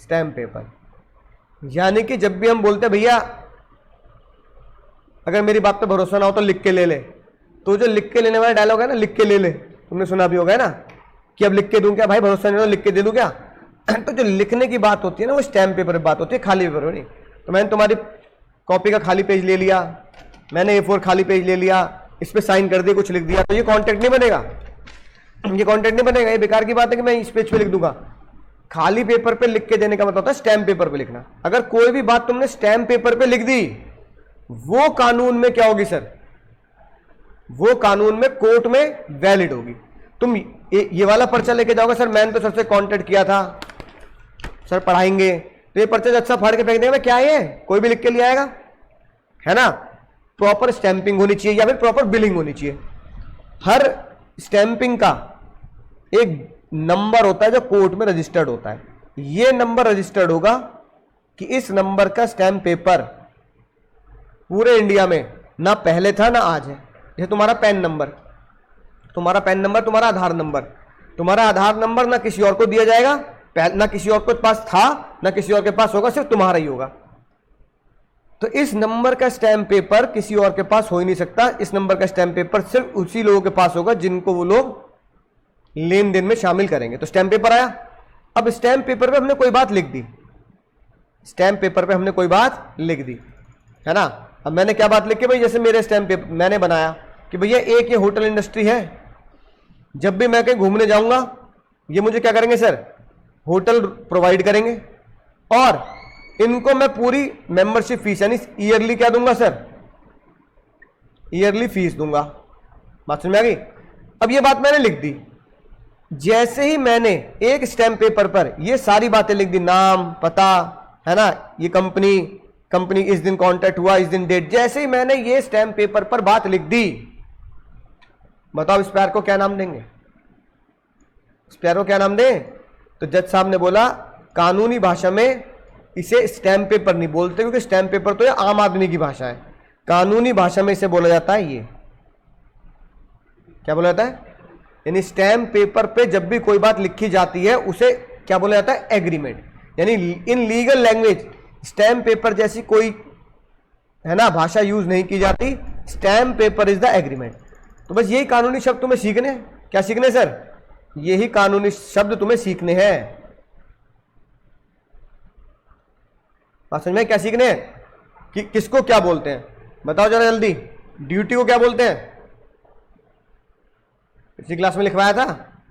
स्टैम्प पेपर। यानी कि जब भी हम बोलते हैं भैया अगर मेरी बात पे भरोसा ना हो तो लिख के ले ले, तो जो लिख के लेने वाला डायलॉग है ना, लिख के ले ले, तुमने सुना भी होगा है ना, कि अब लिख के दूं क्या भाई, भरोसा नहीं हो लिख के दे दूं क्या। तो जो लिखने की बात होती है ना, वो स्टैम्प पेपर पे बात होती है, खाली पेपर नहीं। तो मैंने तुम्हारी कॉपी का खाली पेज ले लिया, मैंने A4 खाली पेज ले लिया, इस पर साइन कर दिया, कुछ लिख दिया, तो ये कॉन्ट्रैक्ट नहीं बनेगा, ये कॉन्ट्रैक्ट नहीं बनेगा। ये बेकार की बात है कि मैं इस पेज पे लिख दूंगा। खाली पेपर पे लिख के देने का मतलब होता है स्टैम्प पेपर पे लिखना। अगर कोई भी बात तुमने स्टैम्प पेपर पे लिख दी, वो कानून में क्या होगी सर, वो कानून में कोर्ट में वैलिड होगी। तुम ये वाला पर्चा लेके जाओगे, सर मैंने तो सर से कॉन्ट्रैक्ट किया था, सर पढ़ाएंगे, तो ये पर्चा अच्छा फाड़ के फेंक देगा, क्या है, कोई भी लिख के ले आएगा, है ना। प्रॉपर स्टैंपिंग होनी चाहिए या फिर प्रॉपर बिलिंग होनी चाहिए। हर स्टैंपिंग का एक नंबर होता है जो कोर्ट में रजिस्टर्ड होता है। ये नंबर रजिस्टर्ड होगा कि इस नंबर का स्टैंप पेपर पूरे इंडिया में ना पहले था ना आज है। जैसे तुम्हारा पैन नंबर, तुम्हारा पैन नंबर, तुम्हारा आधार नंबर, तुम्हारा आधार नंबर ना किसी और को दिया जाएगा, ना किसी और के पास था, ना किसी और के पास होगा, सिर्फ तुम्हारा ही होगा। तो इस नंबर का स्टैम्प पेपर किसी और के पास हो ही नहीं सकता। इस नंबर का स्टैम्प पेपर सिर्फ उसी लोगों के पास होगा जिनको वो लोग लेन देन में शामिल करेंगे। तो स्टैम्प पेपर आया। अब स्टैम्प पेपर पे हमने कोई बात लिख दी, स्टैम्प पेपर पे हमने कोई बात लिख दी, है ना। अब मैंने क्या बात लिखी भाई, जैसे मेरे स्टैम्प पे मैंने बनाया कि भैया एक ये होटल इंडस्ट्री है, जब भी मैं कहीं घूमने जाऊंगा ये मुझे क्या करेंगे सर, होटल प्रोवाइड करेंगे, और इनको मैं पूरी मेंबरशिप फीस यानी ईयरली क्या दूंगा सर, ईयरली फीस दूंगा। बात समझ में आ गई। अब ये बात मैंने लिख दी, जैसे ही मैंने एक स्टैम्प पेपर पर ये सारी बातें लिख दी, नाम पता है ना, ये कंपनी इस दिन कॉन्टैक्ट हुआ, इस दिन डेट, जैसे ही मैंने ये स्टैम्प पेपर पर बात लिख दी, बताओ इस प्यार को क्या नाम देंगे, इस प्यार को क्या नाम दें? तो जज साहब ने बोला कानूनी भाषा में इसे स्टैम्प पेपर नहीं बोलते, क्योंकि स्टैम्प पेपर तो ये आम आदमी की भाषा है, कानूनी भाषा में इसे बोला जाता है, ये क्या बोला जाता है, यानी स्टैम्प पेपर पे जब भी कोई बात लिखी जाती है उसे क्या बोला जाता है, एग्रीमेंट। यानी in legal language stamp paper जैसी कोई है ना भाषा यूज नहीं की जाती, stamp paper is the agreement. तो बस यही कानूनी शब्द तुम्हें सीखने हैं। क्या सीखने हैं सर? यही कानूनी शब्द तुम्हें सीखने हैं। बात समझ में? क्या सीखने हैं कि किसको क्या बोलते हैं, बताओ जरा जल्दी। ड्यूटी को क्या बोलते हैं? पिछली क्लास में लिखवाया था,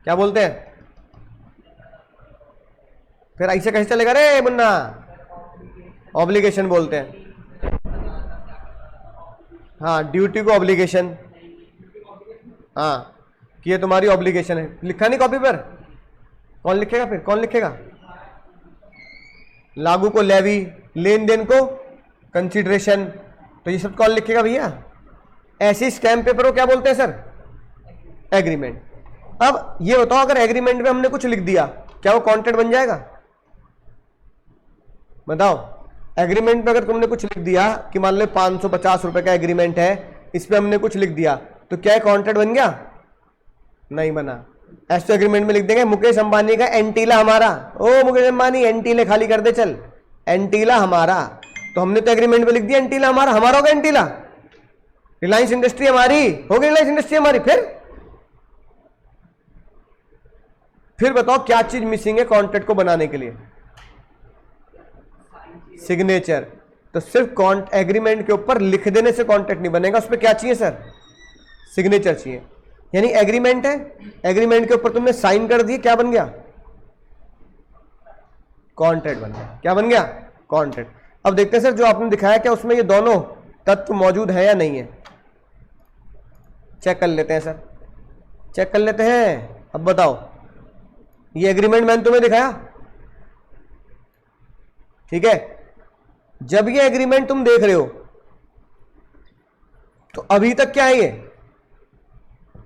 क्या बोलते हैं? फिर ऐसे कैसे चलेगा रे मुन्ना? ऑब्लिगेशन बोलते हैं। हाँ, ड्यूटी को ऑब्लिगेशन, हाँ कि ये तुम्हारी ऑब्लिगेशन है। लिखा नहीं कॉपी पर? कौन लिखेगा? फिर कौन लिखेगा? लागू को लेवी, लेन देन को कंसिडरेशन, तो ये सब कौन लिखेगा भैया? ऐसे स्टैम्प पेपर को क्या बोलते हैं सर? एग्रीमेंट। अब ये बताओ, अगर एग्रीमेंट में हमने कुछ लिख दिया, क्या वो कॉन्ट्रैक्ट बन जाएगा? बताओ, एग्रीमेंट में अगर तुमने कुछ लिख दिया कि मान लो 550 रुपए का एग्रीमेंट है, इस पे हमने कुछ लिख दिया, तो क्या कॉन्ट्रैक्ट बन गया? नहीं बना। ऐसे एग्रीमेंट में लिख देंगे मुकेश अंबानी का एंटीला हमारा, ओ मुकेश अंबानी एंटीले खाली कर दे चल, एंटीला हमारा, तो हमने तो एग्रीमेंट में लिख दिया एंटीला हमारा, हमारा होगा एंटीला। रिलायंस इंडस्ट्री हमारी होगी, रिलायंस इंडस्ट्री हमारी। फिर बताओ क्या चीज मिसिंग है कॉन्ट्रैक्ट को बनाने के लिए? सिग्नेचर। तो सिर्फ एग्रीमेंट के ऊपर लिख देने से कॉन्ट्रैक्ट नहीं बनेगा, उस पर क्या चाहिए सर? सिग्नेचर चाहिए। यानी एग्रीमेंट है, एग्रीमेंट के ऊपर तुमने साइन कर दिए, क्या बन गया? कॉन्ट्रैक्ट बन गया। क्या बन गया? कॉन्ट्रैक्ट। अब देखते हैं सर जो आपने दिखाया क्या उसमें ये दोनों तत्व मौजूद है या नहीं है, चेक कर लेते हैं सर, चेक कर लेते हैं। अब बताओ, ये एग्रीमेंट मैंने तुम्हें दिखाया, ठीक है? जब ये एग्रीमेंट तुम देख रहे हो तो अभी तक क्या है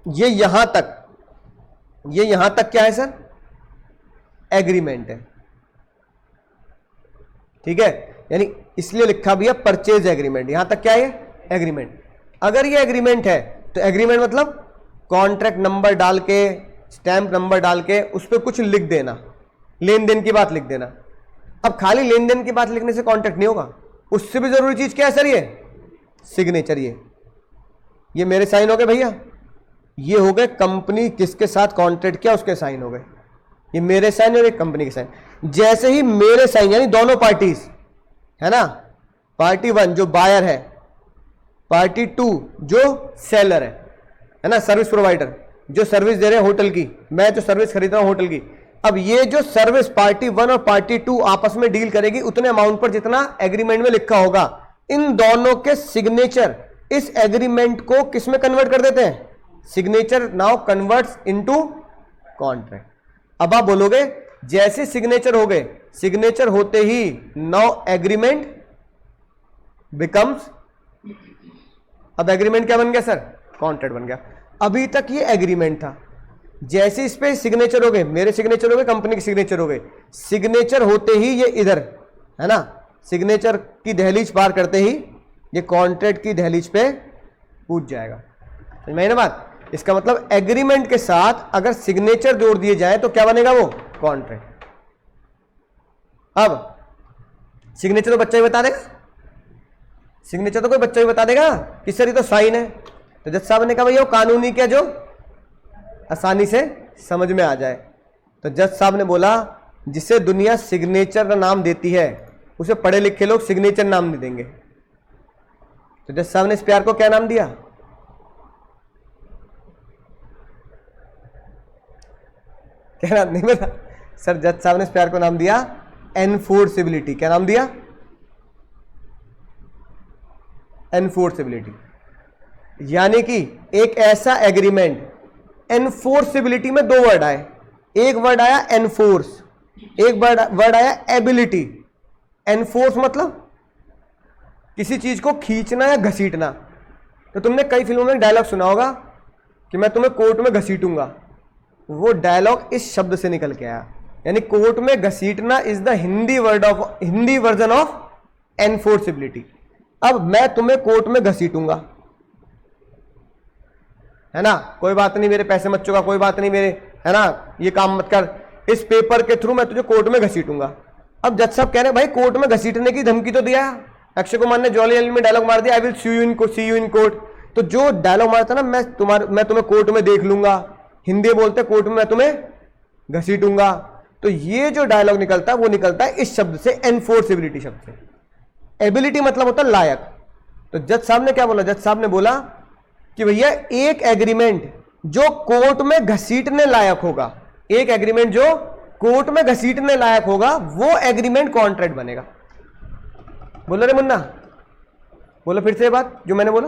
ये यहां तक क्या है सर? एग्रीमेंट है, ठीक है? यानी इसलिए लिखा भी है परचेज एग्रीमेंट, यहां तक क्या है? एग्रीमेंट। अगर ये एग्रीमेंट है तो एग्रीमेंट मतलब कॉन्ट्रैक्ट नंबर डाल के, स्टैंप नंबर डाल के उस पर कुछ लिख देना, लेन देन की बात लिख देना। अब खाली लेन देन की बात लिखने से कॉन्ट्रैक्ट नहीं होगा, उससे भी जरूरी चीज क्या है सर? ये सिग्नेचर। ये मेरे साइन हो गए भैया, ये हो गए कंपनी किसके साथ कॉन्ट्रैक्ट किया उसके साइन हो गए, ये मेरे साइन और एक कंपनी के साइन। जैसे ही मेरे साइन यानी दोनों पार्टीज है ना, पार्टी 1 जो बायर है, पार्टी 2 जो सेलर है ना, सर्विस प्रोवाइडर जो सर्विस दे रहे हैं होटल की, मैं जो सर्विस खरीद रहा हूं होटल की। अब ये जो सर्विस पार्टी 1 और पार्टी 2 आपस में डील करेगी उतने अमाउंट पर जितना एग्रीमेंट में लिखा होगा, इन दोनों के सिग्नेचर इस एग्रीमेंट को किस में कन्वर्ट कर देते हैं? Signature now converts into contract. अब आप बोलोगे जैसे सिग्नेचर हो गए, सिग्नेचर होते ही नाउ एग्रीमेंट बिकम्स, अब एग्रीमेंट क्या बन गया सर? कॉन्ट्रैक्ट बन गया। अभी तक ये एग्रीमेंट था, जैसे इस पे सिग्नेचर हो गए, मेरे सिग्नेचर हो गए, कंपनी के सिग्नेचर हो गए, सिग्नेचर होते ही ये इधर है ना, सिग्नेचर की दहलीज पार करते ही ये कॉन्ट्रैक्ट की दहलीज पे पूछ जाएगा। समझ में आई ना बात? इसका मतलब एग्रीमेंट के साथ अगर सिग्नेचर जोड़ दिए जाए तो क्या बनेगा? वो कॉन्ट्रैक्ट। अब सिग्नेचर तो बच्चा ही बता देगा, सिग्नेचर तो कोई बच्चा ही बता देगा कि सर ये तो साइन है। तो जज साहब ने कहा भैया वो कानूनी क्या जो आसानी से समझ में आ जाए। तो जज साहब ने बोला जिसे दुनिया सिग्नेचर का नाम देती है उसे पढ़े लिखे लोग सिग्नेचर नाम नहीं देंगे। तो जज साहब ने इस प्यार को क्या नाम दिया? क्या नाम? नहीं पता सर। जज साहब ने इस प्यार को नाम दिया एनफोर्सिबिलिटी। क्या नाम दिया? एनफोर्सिबिलिटी। यानी कि एक ऐसा एग्रीमेंट, एनफोर्सिबिलिटी में दो वर्ड आए, एक वर्ड आया एनफोर्स, एक वर्ड आया एबिलिटी। एनफोर्स मतलब किसी चीज को खींचना या घसीटना। तो तुमने कई फिल्मों में डायलॉग सुना होगा कि मैं तुम्हें कोर्ट में घसीटूंगा, वो डायलॉग इस शब्द से निकल के आया। यानी कोर्ट में घसीटना is the Hindi version of enforceability. अब मैं तुम्हें कोर्ट में घसीटूंगा, है ना, कोई बात नहीं मेरे पैसे मत चुका, कोई बात नहीं मेरे, है ना, ये काम मत कर, इस पेपर के थ्रू मैं तुझे कोर्ट में घसीटूंगा। अब जज साहब कह रहे हैं भाई कोर्ट में घसीटने की धमकी तो दिया, अक्षय कुमार ने जॉली एल में डायलॉग मार दिया, I will see you in court. तो जो डायलॉग मारता ना, मैं तुम्हें कोर्ट में देख लूंगा, हिंदी बोलते कोर्ट में मैं तुम्हें घसीटूंगा। तो ये जो डायलॉग निकलता है वो निकलता है इस शब्द से, एनफोर्सिबिलिटी शब्द से। एबिलिटी मतलब होता है लायक। तो जज साहब ने क्या बोला? जज साहब ने बोला कि भैया एक एग्रीमेंट जो कोर्ट में घसीटने लायक होगा, एक एग्रीमेंट जो कोर्ट में घसीटने लायक होगा, वो एग्रीमेंट कॉन्ट्रैक्ट बनेगा। बोलो रे मुन्ना, बोलो फिर से बात जो मैंने बोला।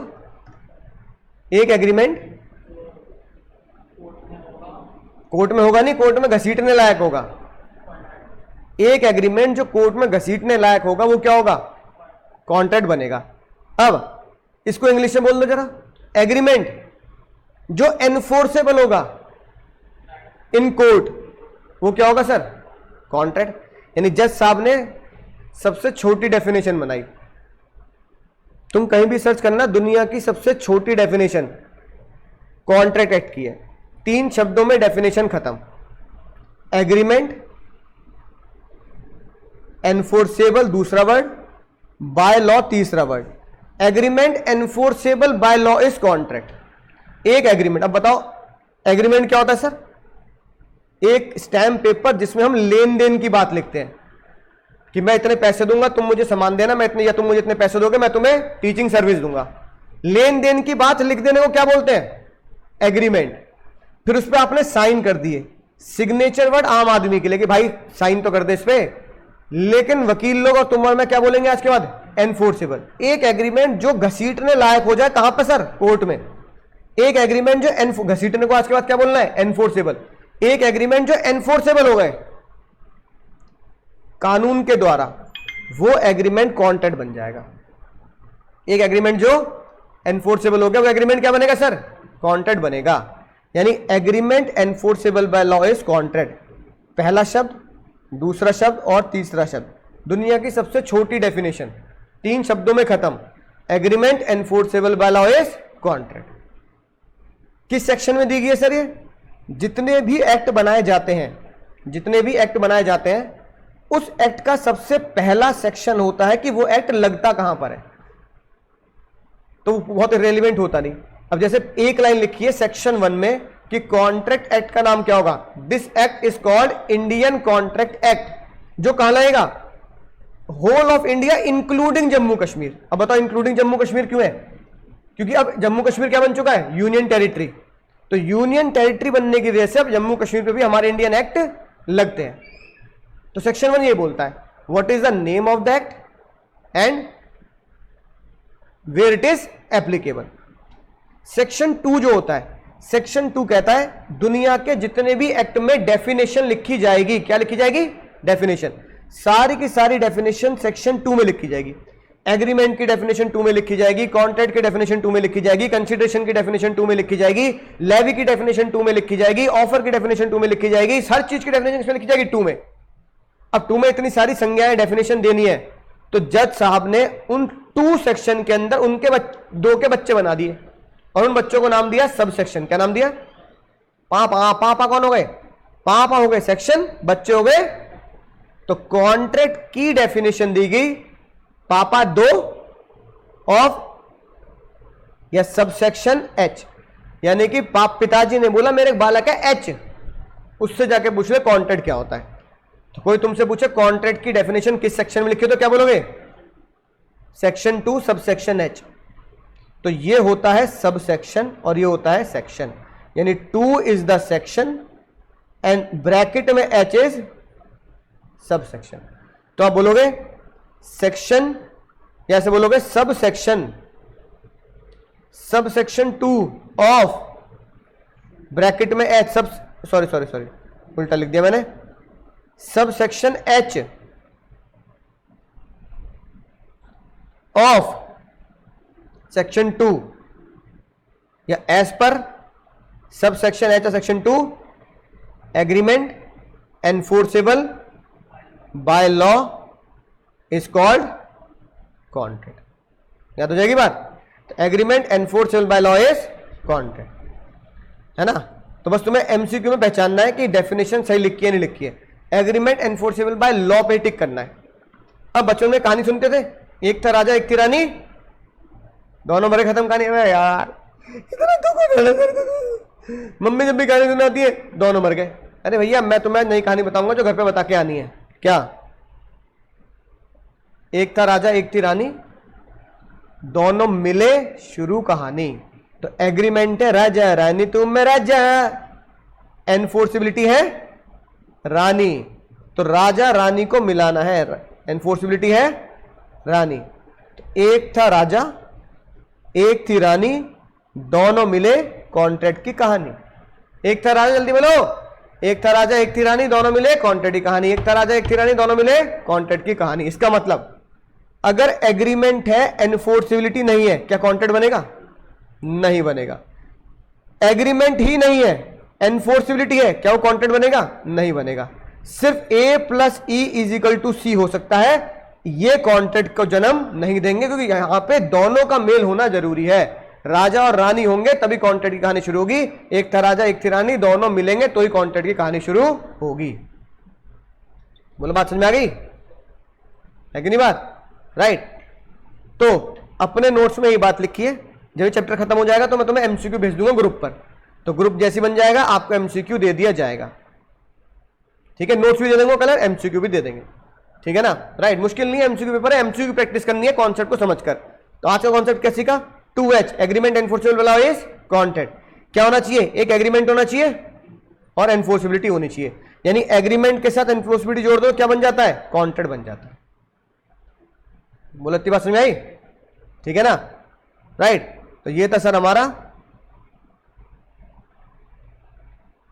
एक एग्रीमेंट कोर्ट में होगा नहीं, कोर्ट में घसीटने लायक होगा। एक एग्रीमेंट जो कोर्ट में घसीटने लायक होगा वो क्या होगा? कॉन्ट्रैक्ट बनेगा। अब इसको इंग्लिश में बोल दो जरा। एग्रीमेंट जो एनफोर्सेबल होगा इन कोर्ट, वो क्या होगा सर? कॉन्ट्रैक्ट। यानी जज साहब ने सबसे छोटी डेफिनेशन बनाई। तुम कहीं भी सर्च करना, दुनिया की सबसे छोटी डेफिनेशन कॉन्ट्रैक्ट एक्ट की है। 3 शब्दों में डेफिनेशन खत्म। एग्रीमेंट, एनफोर्सेबल दूसरा वर्ड, बाय लॉ तीसरा word. Agreement enforceable by law is contract. एक एग्रीमेंट, अब बताओ एग्रीमेंट क्या होता है सर? एक स्टैम्प पेपर जिसमें हम लेन देन की बात लिखते हैं कि मैं इतने पैसे दूंगा, तुम मुझे सामान देना, मैं इतने, या तुम मुझे इतने पैसे दोगे, मैं तुम्हें टीचिंग सर्विस दूंगा। लेन देन की बात लिख देने को क्या बोलते हैं? एग्रीमेंट। फिर उस पर आपने साइन कर दिए, सिग्नेचर वर्ड आम आदमी के लिए कि भाई साइन तो कर दे इस पे, लेकिन वकील लोग और तुम और मैं क्या बोलेंगे आज के बाद? एनफोर्सेबल। एक एग्रीमेंट जो घसीटने लायक हो जाए, कहां पर सर? कोर्ट में। एक एग्रीमेंट जो घसीटने को आज के बाद क्या बोलना है? एनफोर्सेबल। एक एग्रीमेंट जो एनफोर्सेबल हो गए कानून के द्वारा, वो एग्रीमेंट कॉन्ट्रैक्ट बन जाएगा। एक एग्रीमेंट जो एनफोर्सेबल हो गया, वो एग्रीमेंट क्या बनेगा सर? कॉन्ट्रैक्ट बनेगा। यानी agreement enforceable by law is contract. पहला शब्द, दूसरा शब्द और तीसरा शब्द, दुनिया की सबसे छोटी डेफिनेशन, 3 शब्दों में खत्म। Agreement enforceable by law is contract. किस सेक्शन में दी गई है सर ये? जितने भी एक्ट बनाए जाते हैं, जितने भी एक्ट बनाए जाते हैं, उस एक्ट का सबसे पहला सेक्शन होता है कि वो एक्ट लगता कहां पर है। तो बहुत रेलिवेंट होता नहीं। अब जैसे एक लाइन लिखी है सेक्शन 1 में कि कॉन्ट्रैक्ट एक्ट का नाम क्या होगा? This act is called Indian contract act, जो कहां लगेगा? Whole of India including Jammu Kashmir. अब बताओ इंक्लूडिंग जम्मू कश्मीर क्यों है? क्योंकि अब जम्मू कश्मीर क्या बन चुका है? Union territory. तो यूनियन टेरिटरी बनने की वजह से अब जम्मू कश्मीर पे भी हमारे इंडियन एक्ट लगते हैं। तो सेक्शन 1 ये बोलता है what is the name of the act and where it is applicable. Section 2 जो होता है, सेक्शन 2 कहता है दुनिया के जितने भी एक्ट में डेफिनेशन लिखी जाएगी, क्या लिखी जाएगी? डेफिनेशन। सारी की सारी डेफिनेशन सेक्शन 2 में लिखी जाएगी। एग्रीमेंट की डेफिनेशन 2 में लिखी जाएगी, कॉन्ट्रैक्ट की डेफिनेशन 2 में लिखी जाएगी, कंसीडरेशन की डेफिनेशन 2 में लिखी जाएगी, लेवी की डेफिनेशन 2 में लिखी जाएगी, ऑफर की डेफिनेशन 2 में लिखी जाएगी, हर चीज की डेफिनेशन इसमें लिखी जाएगी 2 में। अब 2 में इतनी सारी संज्ञाएं डेफिनेशन देनी है, तो जज साहब ने उन 2 सेक्शन के अंदर उनके 2 के बच्चे बना दिए और उन बच्चों को नाम दिया सब सेक्शन। क्या नाम दिया? पापा। पापा कौन हो गए? पापा हो गए सेक्शन, बच्चे हो गए। तो कॉन्ट्रैक्ट की डेफिनेशन दी गई पापा 2 ऑफ या सब सेक्शन एच, यानी कि पिताजी ने बोला मेरे बालक है एच, उससे जाके पूछ ले कॉन्ट्रैक्ट क्या होता है। तो कोई तुमसे पूछे कॉन्ट्रैक्ट की डेफिनेशन किस सेक्शन में लिखी हो, तो क्या बोलोगे? Section 2 sub section H. तो ये होता है सब सेक्शन और ये होता है सेक्शन, यानी 2 is the section and bracket में H इज सब सेक्शन। तो आप बोलोगे सेक्शन, या ऐसे बोलोगे सब सेक्शन 2 ऑफ ब्रैकेट में H सब, सॉरी उल्टा लिख दिया मैंने, sub section H of section 2, या एस पर sub section H section 2 agreement enforceable by law is called contract. याद हो जाएगी बात? तो agreement enforceable by law is contract, है ना? तो बस तुम्हें एमसीक्यू में पहचानना है कि डेफिनेशन सही लिखी है नहीं लिखी है। एग्रीमेंट एनफोर्सेबल बाय लॉ पे टिक करना है। अब बच्चों में कहानी सुनते थे, एक था राजा एक थी रानी, दोनों मरे खत्म कहानी। है यार इतना दुख होता है मेरे को, मम्मी जब भी कहानी सुनाती है दोनों मर गए। अरे भैया मैं तुम्हें नई कहानी बताऊंगा जो घर पे बता के आनी है। क्या? एक था राजा एक थी रानी, दोनों मिले शुरू कहानी। तो एग्रीमेंट है राजा रानी तुम में राजा, एनफोर्सिबिलिटी है रानी, तो राजा रानी को मिलाना है, एनफोर्सिबिलिटी है रानी। तो एक था राजा एक थी रानी, दोनों मिले कॉन्ट्रैक्ट की कहानी। एक था राजा, जल्दी बोलो, एक था राजा एक थी रानी, दोनों मिले कॉन्ट्रैक्ट की कहानी। एक था राजा एक थी रानी, दोनों मिले कॉन्ट्रैक्ट की कहानी। इसका मतलब अगर एग्रीमेंट है एनफोर्सिबिलिटी नहीं है, क्या कॉन्ट्रैक्ट बनेगा? नहीं बनेगा। एग्रीमेंट ही नहीं है एनफोर्सिबिलिटी है, क्या वो कॉन्ट्रैक्ट बनेगा? नहीं बनेगा। सिर्फ A plus E is equal to C हो सकता है, ये कॉन्ट्रैक्ट को जन्म नहीं देंगे, क्योंकि यहां पे दोनों का मेल होना जरूरी है। राजा और रानी होंगे तभी कॉन्ट्रैक्ट की कहानी शुरू होगी। एक था राजा एक थी रानी, दोनों मिलेंगे तो ही कॉन्ट्रैक्ट की कहानी शुरू होगी। बोलो बात समझ में आ गई है कि नहीं बात? राइट। तो अपने नोट्स में ये बात लिखी है, जब चैप्टर खत्म हो जाएगा तो मैं तुम्हें एमसीक्यू भेज दूंगा ग्रुप पर, तो ग्रुप जैसे बन जाएगा आपको एमसीक्यू दे दिया जाएगा। ठीक है, नोट्स भी दे देंगे कलर, एमसीक्यू भी दे देंगे। ठीक है ना? राइट, मुश्किल नहीं है, एमसीक्यू पेपर है, एमसीक्यू प्रैक्टिस करनी है कॉन्सेप्ट को समझकर। तो आज का कॉन्सेप्ट क्या सीखा? 2H एग्रीमेंट एनफोर्सेबल वाला इज कॉन्ट्रैक्ट। क्या होना चाहिए? एक एग्रीमेंट होना चाहिए और एनफोर्सिबिलिटी होनी चाहिए, यानी एग्रीमेंट के साथ एनफोर्सिबिलिटी जोड़ दो, क्या बन जाता है? कॉन्ट्रैक्ट बन जाता है। बोलो इतनी बात समझ में आई? ठीक है ना? राइट। तो ये था सर हमारा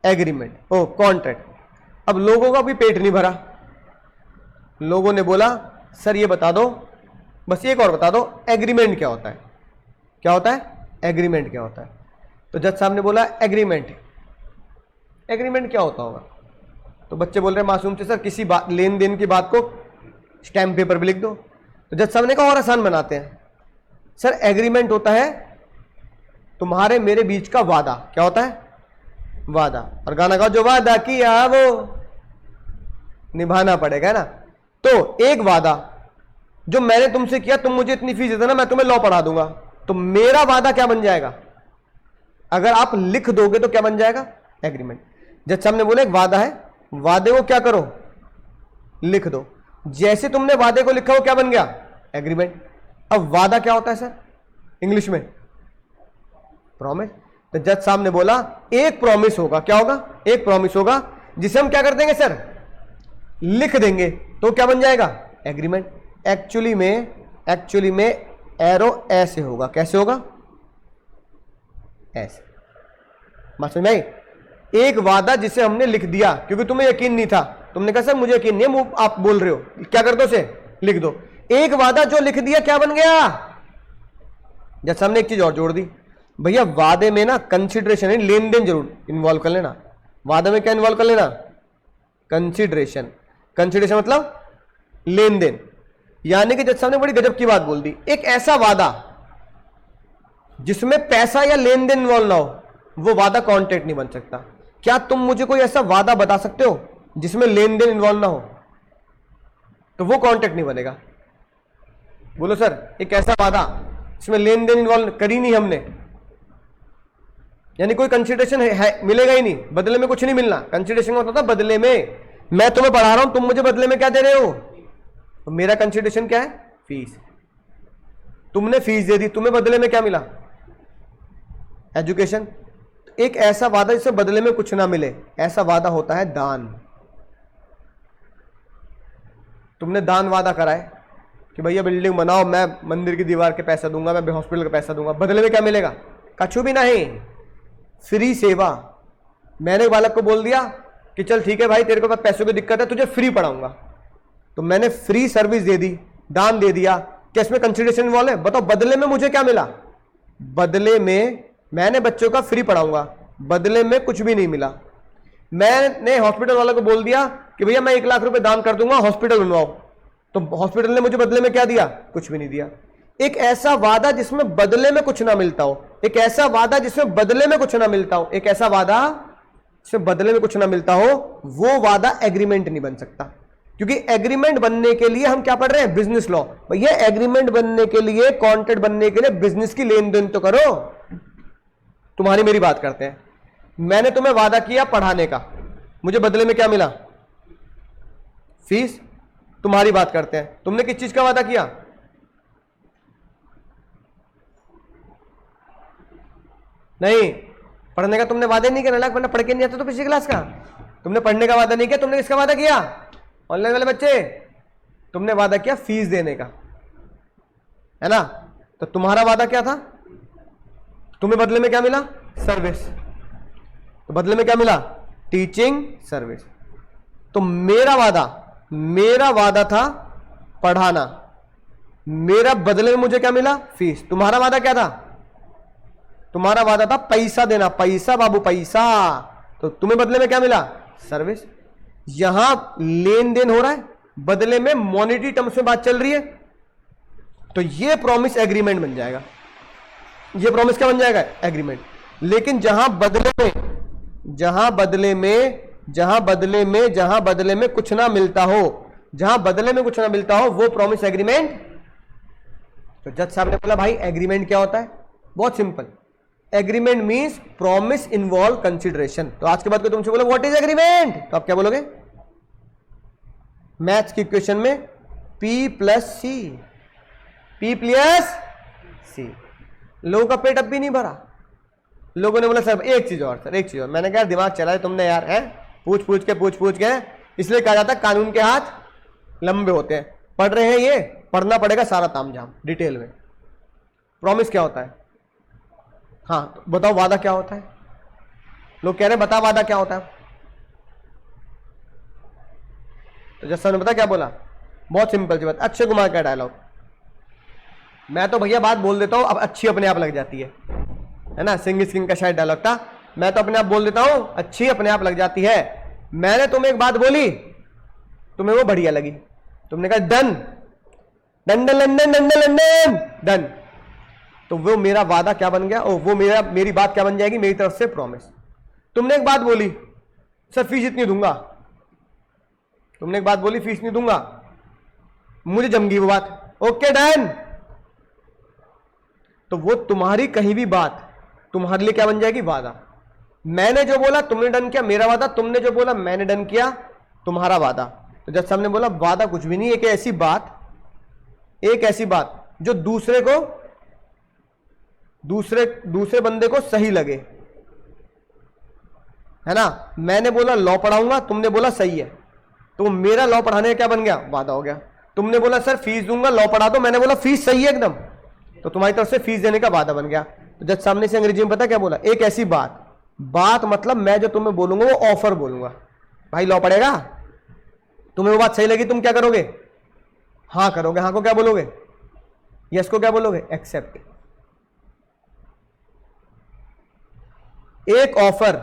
एग्रीमेंट, ओ कॉन्ट्रैक्ट। अब लोगों का भी पेट नहीं भरा, लोगों ने बोला सर ये बता दो, बस एक और बता दो, एग्रीमेंट क्या होता है? क्या होता है? एग्रीमेंट क्या होता है? तो जज साहब ने बोला एग्रीमेंट, एग्रीमेंट क्या होता होगा? तो बच्चे बोल रहे मासूम से सर किसी बात लेन देन की बात को स्टैम्प पेपर पे लिख दो। तो जज साहब ने कहा और आसान बनाते हैं, सर एग्रीमेंट होता है तुम्हारे मेरे बीच का वादा। क्या होता है? वादा। और गाना गाओ, जो वादा किया वो निभाना पड़ेगा, है ना? तो एक वादा जो मैंने तुमसे किया, तुम मुझे इतनी फीस देना, मैं तुम्हें लॉ पढ़ा दूंगा, तो मेरा वादा क्या बन जाएगा? अगर आप लिख दोगे तो क्या बन जाएगा? एग्रीमेंट। जज साहब ने बोले एक वादा है, वादे को क्या करो? लिख दो। जैसे तुमने वादे को लिखा वो क्या बन गया? एग्रीमेंट। अब वादा क्या होता है सर इंग्लिश में? प्रॉमिस। तो जज साहब ने बोला एक प्रॉमिस होगा। क्या होगा? एक प्रॉमिस होगा जिसे हम क्या कर देंगे सर? लिख देंगे, तो क्या बन जाएगा? एग्रीमेंट। एक्चुअली में एरो ऐसे होगा। कैसे होगा? ऐसे। बात समझ में आई? एक वादा जिसे हमने लिख दिया, क्योंकि तुम्हें यकीन नहीं था, तुमने कहा सर मुझे यकीन नहीं है, आप बोल रहे हो, क्या कर दो? उसे लिख दो। एक वादा जो लिख दिया क्या बन गया? जैसे हमने एक चीज और जोड़ दी, भैया वादे में ना कंसिडरेशन है, लेन देन जरूर इन्वॉल्व कर लेना। वादे में क्या इन्वॉल्व कर लेना? कंसिडरेशन। कंसिडरेशन मतलब लेन देन। यानी कि जज साहब ने बड़ी गजब की बात बोल दी, एक ऐसा वादा जिसमें पैसा या लेन देन इन्वॉल्व ना हो, वो वादा कॉन्ट्रैक्ट नहीं बन सकता। क्या तुम मुझे कोई ऐसा वादा बता सकते हो जिसमें लेन देन इन्वॉल्व ना हो? तो वो कॉन्ट्रैक्ट नहीं बनेगा। बोलो सर, एक ऐसा वादा जिसमें लेन देन इन्वॉल्व करी नहीं हमने, यानी कोई कंसिडरेशन है मिलेगा ही नहीं, बदले में कुछ नहीं मिलना। कंसिडरेशन होता था बदले में, मैं तुम्हें पढ़ा रहा हूं, तुम मुझे बदले में क्या दे रहे हो? तो मेरा कंसिडरेशन क्या है? फीस। तुमने फीस दे दी, तुम्हें बदले में क्या मिला? एजुकेशन। एक ऐसा वादा जिससे बदले में कुछ ना मिले, ऐसा वादा होता है दान। तुमने दान वादा करा है कि भैया बिल्डिंग बनाओ, मैं मंदिर की दीवार के पैसा दूंगा, मैं हॉस्पिटल का पैसा दूंगा, बदले में क्या मिलेगा? कछु भी नहीं, फ्री सेवा। मैंने बालक को बोल दिया कि चल ठीक है भाई, तेरे को पास पैसों की दिक्कत है, तुझे फ्री पढ़ाऊंगा, तो मैंने फ्री सर्विस दे दी, दान दे दिया। क्या इसमें कंसिडरेशन इन्वॉल्व है? बताओ, बदले में मुझे क्या मिला? बदले में मैंने बच्चों का फ्री पढ़ाऊंगा, बदले में कुछ भी नहीं मिला। मैंने हॉस्पिटल वाले को बोल दिया कि भैया मैं 1 लाख रुपए दान कर दूंगा, हॉस्पिटल बनवाओ, तो हॉस्पिटल ने मुझे बदले में क्या दिया? कुछ भी नहीं दिया। एक ऐसा वादा जिसमें बदले में कुछ ना मिलता हो, एक ऐसा वादा जिसमें बदले में कुछ ना मिलता हो, एक ऐसा वादा जिसमें बदले में कुछ ना मिलता हो, वो वादा एग्रीमेंट नहीं बन सकता। क्योंकि एग्रीमेंट बनने के लिए हम क्या पढ़ रहे हैं? Business law. भैया एग्रीमेंट बनने के लिए, कॉन्ट्रैक्ट बनने के लिए बिजनेस की लेन देन तो करो। तुम्हारी मेरी बात करते हैं। मैंने तुम्हें वादा किया पढ़ाने का, मुझे बदले में क्या मिला? फीस। तुम्हारी बात करते हैं, तुमने किस चीज का वादा किया? नहीं, पढ़ने का तुमने वादा नहीं किया, वरना पढ़ के नहीं आता तो पिछली क्लास का। तुमने पढ़ने का वादा नहीं किया, तुमने किसका वादा किया? ऑनलाइन वाले बच्चे, तुमने वादा किया फीस देने का, है ना? तो तुम्हारा वादा क्या था? तुम्हें बदले में क्या मिला? सर्विस। तो बदले में क्या मिला? Teaching service. तो मेरा वादा था पढ़ाना, मेरा बदले में मुझे क्या मिला? फीस। तुम्हारा वादा क्या था? तुम्हारा वादा था पैसा देना, पैसा बाबू पैसा। तो तुम्हें बदले में क्या मिला? सर्विस। यहां लेन देन हो रहा है, बदले में मॉनेटरी टर्म्स में बात चल रही है, तो ये प्रॉमिस एग्रीमेंट बन जाएगा। ये प्रॉमिस क्या बन जाएगा? एग्रीमेंट। लेकिन जहां बदले में कुछ ना मिलता हो, वो प्रॉमिस एग्रीमेंट। तो जज साहब ने बोला भाई एग्रीमेंट क्या होता है? बहुत simple, agreement means promise involve consideration. तो आज के बाद को तुमसे बोलो व्हाट इज एग्रीमेंट, तो आप क्या बोलोगे? मैथ्स की इक्वेशन में P प्लस सी। लोगों का पेट अब भी नहीं भरा। लोगों ने बोला सर एक चीज और, मैंने कहा दिमाग चलाए तुमने यार, है पूछ पूछ के, इसलिए कहा जाता है कानून के हाथ लंबे होते हैं। पढ़ रहे हैं, ये पढ़ना पड़ेगा सारा तामझाम डिटेल में। प्रॉमिस क्या होता है? हाँ तो बताओ वादा क्या होता है? लोग कह रहे हैं बता वादा क्या होता है। तो जैसा ने पता क्या बोला? बहुत सिंपल सी बात, अक्षय कुमार का डायलॉग। मैं तो भैया बात बोल देता हूं, अब अच्छी अपने आप लग जाती है ना? सिंह का शायद डायलॉग था, मैं तो अपने आप बोल देता हूं, अच्छी अपने आप लग जाती है। मैंने तुम्हें एक बात बोली, तुम्हें वो बढ़िया लगी, तुमने कहा done done done London done London done. तो वो मेरा वादा क्या बन गया? ओ वो मेरी बात क्या बन जाएगी? मेरी तरफ से प्रॉमिस। तुमने एक बात बोली, सर फीस इतनी दूंगा, तुमने एक बात बोली फीस नहीं दूंगा, मुझे जम गई वो बात, ओके डन। तो वो तुम्हारी कहीं भी बात तुम्हारे लिए क्या बन जाएगी? वादा। मैंने जो बोला तुमने डन किया, मेरा वादा। तुमने जो बोला मैंने डन किया, तुम्हारा वादा। तो जब सामने बोला वादा कुछ भी नहीं, एक ऐसी बात जो दूसरे बंदे को सही लगे, है ना? मैंने बोला लॉ पढ़ाऊंगा, तुमने बोला सही है, तो मेरा लॉ पढ़ाने का क्या बन गया? वादा हो गया। तुमने बोला सर फीस दूंगा, लॉ पढ़ा दो, मैंने बोला फीस सही है एकदम, तो तुम्हारी तरफ से फीस देने का वादा बन गया। तो जब सामने से अंग्रेजी में पता क्या बोला? एक ऐसी बात मतलब मैं जो तुम्हें बोलूंगा वो ऑफर बोलूंगा। भाई लॉ पढ़ेगा, तुम्हें वो बात सही लगी, तुम क्या करोगे? हाँ करोगे। हाँ को क्या बोलोगे? यस को क्या बोलोगे? एक्सेप्ट। एक ऑफर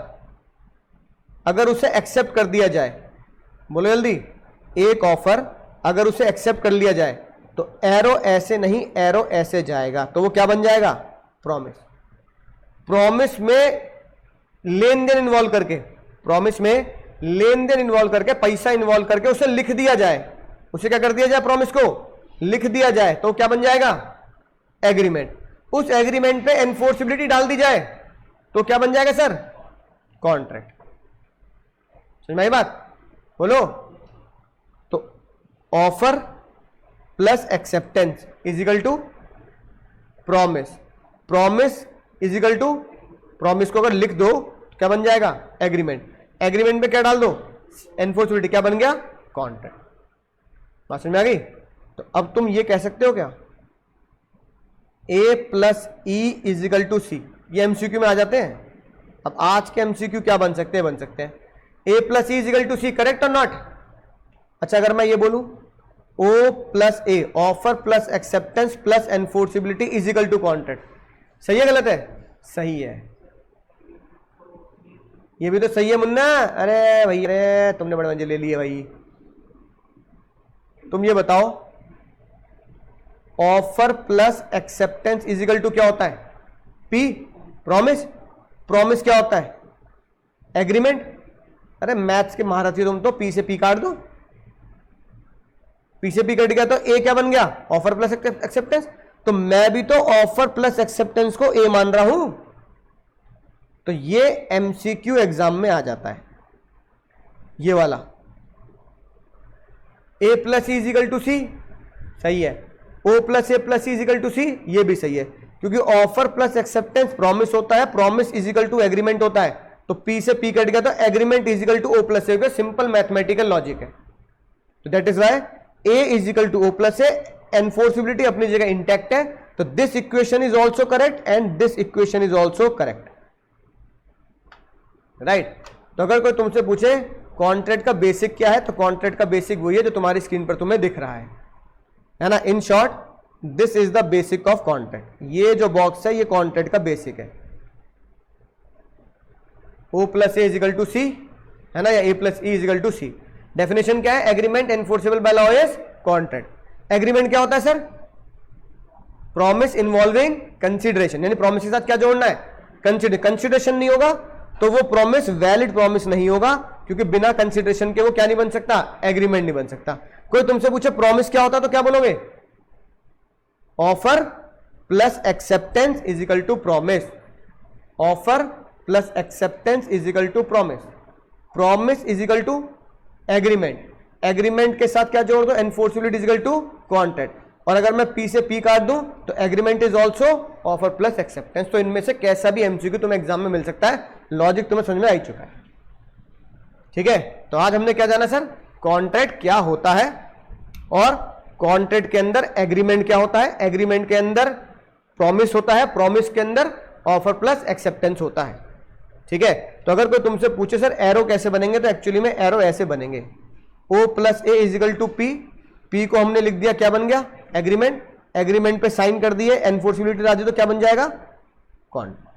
अगर उसे एक्सेप्ट कर दिया जाए, बोलो जल्दी, एक ऑफर अगर उसे एक्सेप्ट कर लिया जाए तो एरो ऐसे नहीं, एरो ऐसे जाएगा, तो वो क्या बन जाएगा? प्रॉमिस। प्रॉमिस में लेन देन इन्वॉल्व करके, पैसा इन्वॉल्व करके उसे लिख दिया जाए, उसे क्या कर दिया जाए? प्रॉमिस को लिख दिया जाए, तो क्या बन जाएगा? एग्रीमेंट। उस एग्रीमेंट पे एनफोर्सिबिलिटी डाल दी जाए तो क्या बन जाएगा सर? कॉन्ट्रैक्ट। समझ में आई बात? बोलो। तो offer plus acceptance is equal to promise, promise is equal to promise को अगर लिख दो तो क्या बन जाएगा? एग्रीमेंट। एग्रीमेंट पे क्या डाल दो? एनफोर्सबिलिटी। क्या बन गया? कॉन्ट्रैक्ट। बात समझ में आ गई? तो अब तुम ये कह सकते हो क्या, A plus E is equal to C, ये एमसीक्यू में आ जाते हैं। अब आज के एमसीक्यू क्या बन सकते हैं? बन सकते हैं A plus E is equal to C, correct और नॉट? अच्छा, अगर मैं ये बोलूं O plus A, offer plus acceptance plus enforceability is equal to contract, सही है गलत है? सही है। ये भी तो सही है मुन्ना। अरे भाई, अरे तुमने बड़े मंजे ले लिए भाई। तुम ये बताओ, offer plus acceptance is equal to क्या होता है? P, promise. प्रॉमिस क्या होता है? एग्रीमेंट। अरे मैथ्स के महारथी तुम तो, पी से पी काट दो। पी से पी कट गया तो ए क्या बन गया? Offer plus acceptance. तो मैं भी तो ऑफर प्लस एक्सेप्टेंस को ए मान रहा हूं। तो ये एमसीक्यू एग्जाम में आ जाता है, ये वाला। A plus E is equal to C, सही है। O plus A plus E is equal to C, ये भी सही है, क्योंकि ऑफर प्लस एक्सेप्टेंस प्रॉमिस होता है, प्रॉमिस इजिकल टू एग्रीमेंट होता है। तो पी से पी कट गया तो agreement is equal to O plus A, simple mathematical logic है। तो that is why A is equal to O plus A, enforceability अपनी जगह इंटैक्ट है। तो this equation is also correct and this equation is also correct, right. तो अगर कोई तुमसे पूछे कॉन्ट्रैक्ट का बेसिक क्या है, तो कॉन्ट्रैक्ट का बेसिक वही है जो तुम्हारी स्क्रीन पर तुम्हें दिख रहा है ना। In short, this is the basic of contract. ये जो बॉक्स है ये कॉन्ट्रैक्ट का बेसिक है। O plus A is equal to C, है ना, या A plus E is equal to C. Definition क्या है? Agreement enforceable by law is contract. Agreement क्या होता है सर? प्रॉमिस इन्वॉल्विंग कंसिडरेशन, यानी प्रॉमिस के साथ क्या जोड़ना है? कंसिडरेशन नहीं होगा तो वो प्रॉमिस वैलिड प्रॉमिस नहीं होगा, क्योंकि बिना कंसिडरेशन के वो क्या नहीं बन सकता? एग्रीमेंट नहीं बन सकता। कोई तुमसे पूछे प्रॉमिस क्या होता है तो क्या बोलोगे? Offer plus acceptance is equal to promise. Offer plus acceptance is equal to promise. Promise is equal to agreement. Agreement के साथ क्या जोड़ दो? Enforceability is equal to contract. और अगर मैं पी से पी काट दूं तो agreement is also offer plus acceptance. तो इनमें से कैसा भी एमसीक्यू तुम्हें एग्जाम में मिल सकता है। लॉजिक तुम्हें समझ में आ ही चुका है, ठीक है। तो आज हमने क्या जाना सर? कॉन्ट्रैक्ट क्या होता है और कॉन्ट्रैक्ट के अंदर एग्रीमेंट क्या होता है, एग्रीमेंट के अंदर प्रॉमिस होता है, प्रॉमिस के अंदर ऑफर प्लस एक्सेप्टेंस होता है, ठीक है। तो अगर कोई तुमसे पूछे सर एरो कैसे बनेंगे, तो एक्चुअली में एरो ऐसे बनेंगे। O plus A is equal to P, P को हमने लिख दिया, क्या बन गया? एग्रीमेंट। एग्रीमेंट पे साइन कर दिए, एनफोर्सिबिलिटी डाल दी तो क्या बन जाएगा? कॉन्ट्रैक्ट।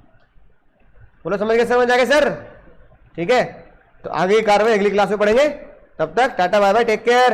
बोलो समझ गए? समझ आ गए सर? ठीक है। तो आगे की कार्रवाई अगली क्लास में पढ़ेंगे। तब तक tata bye bye, take care.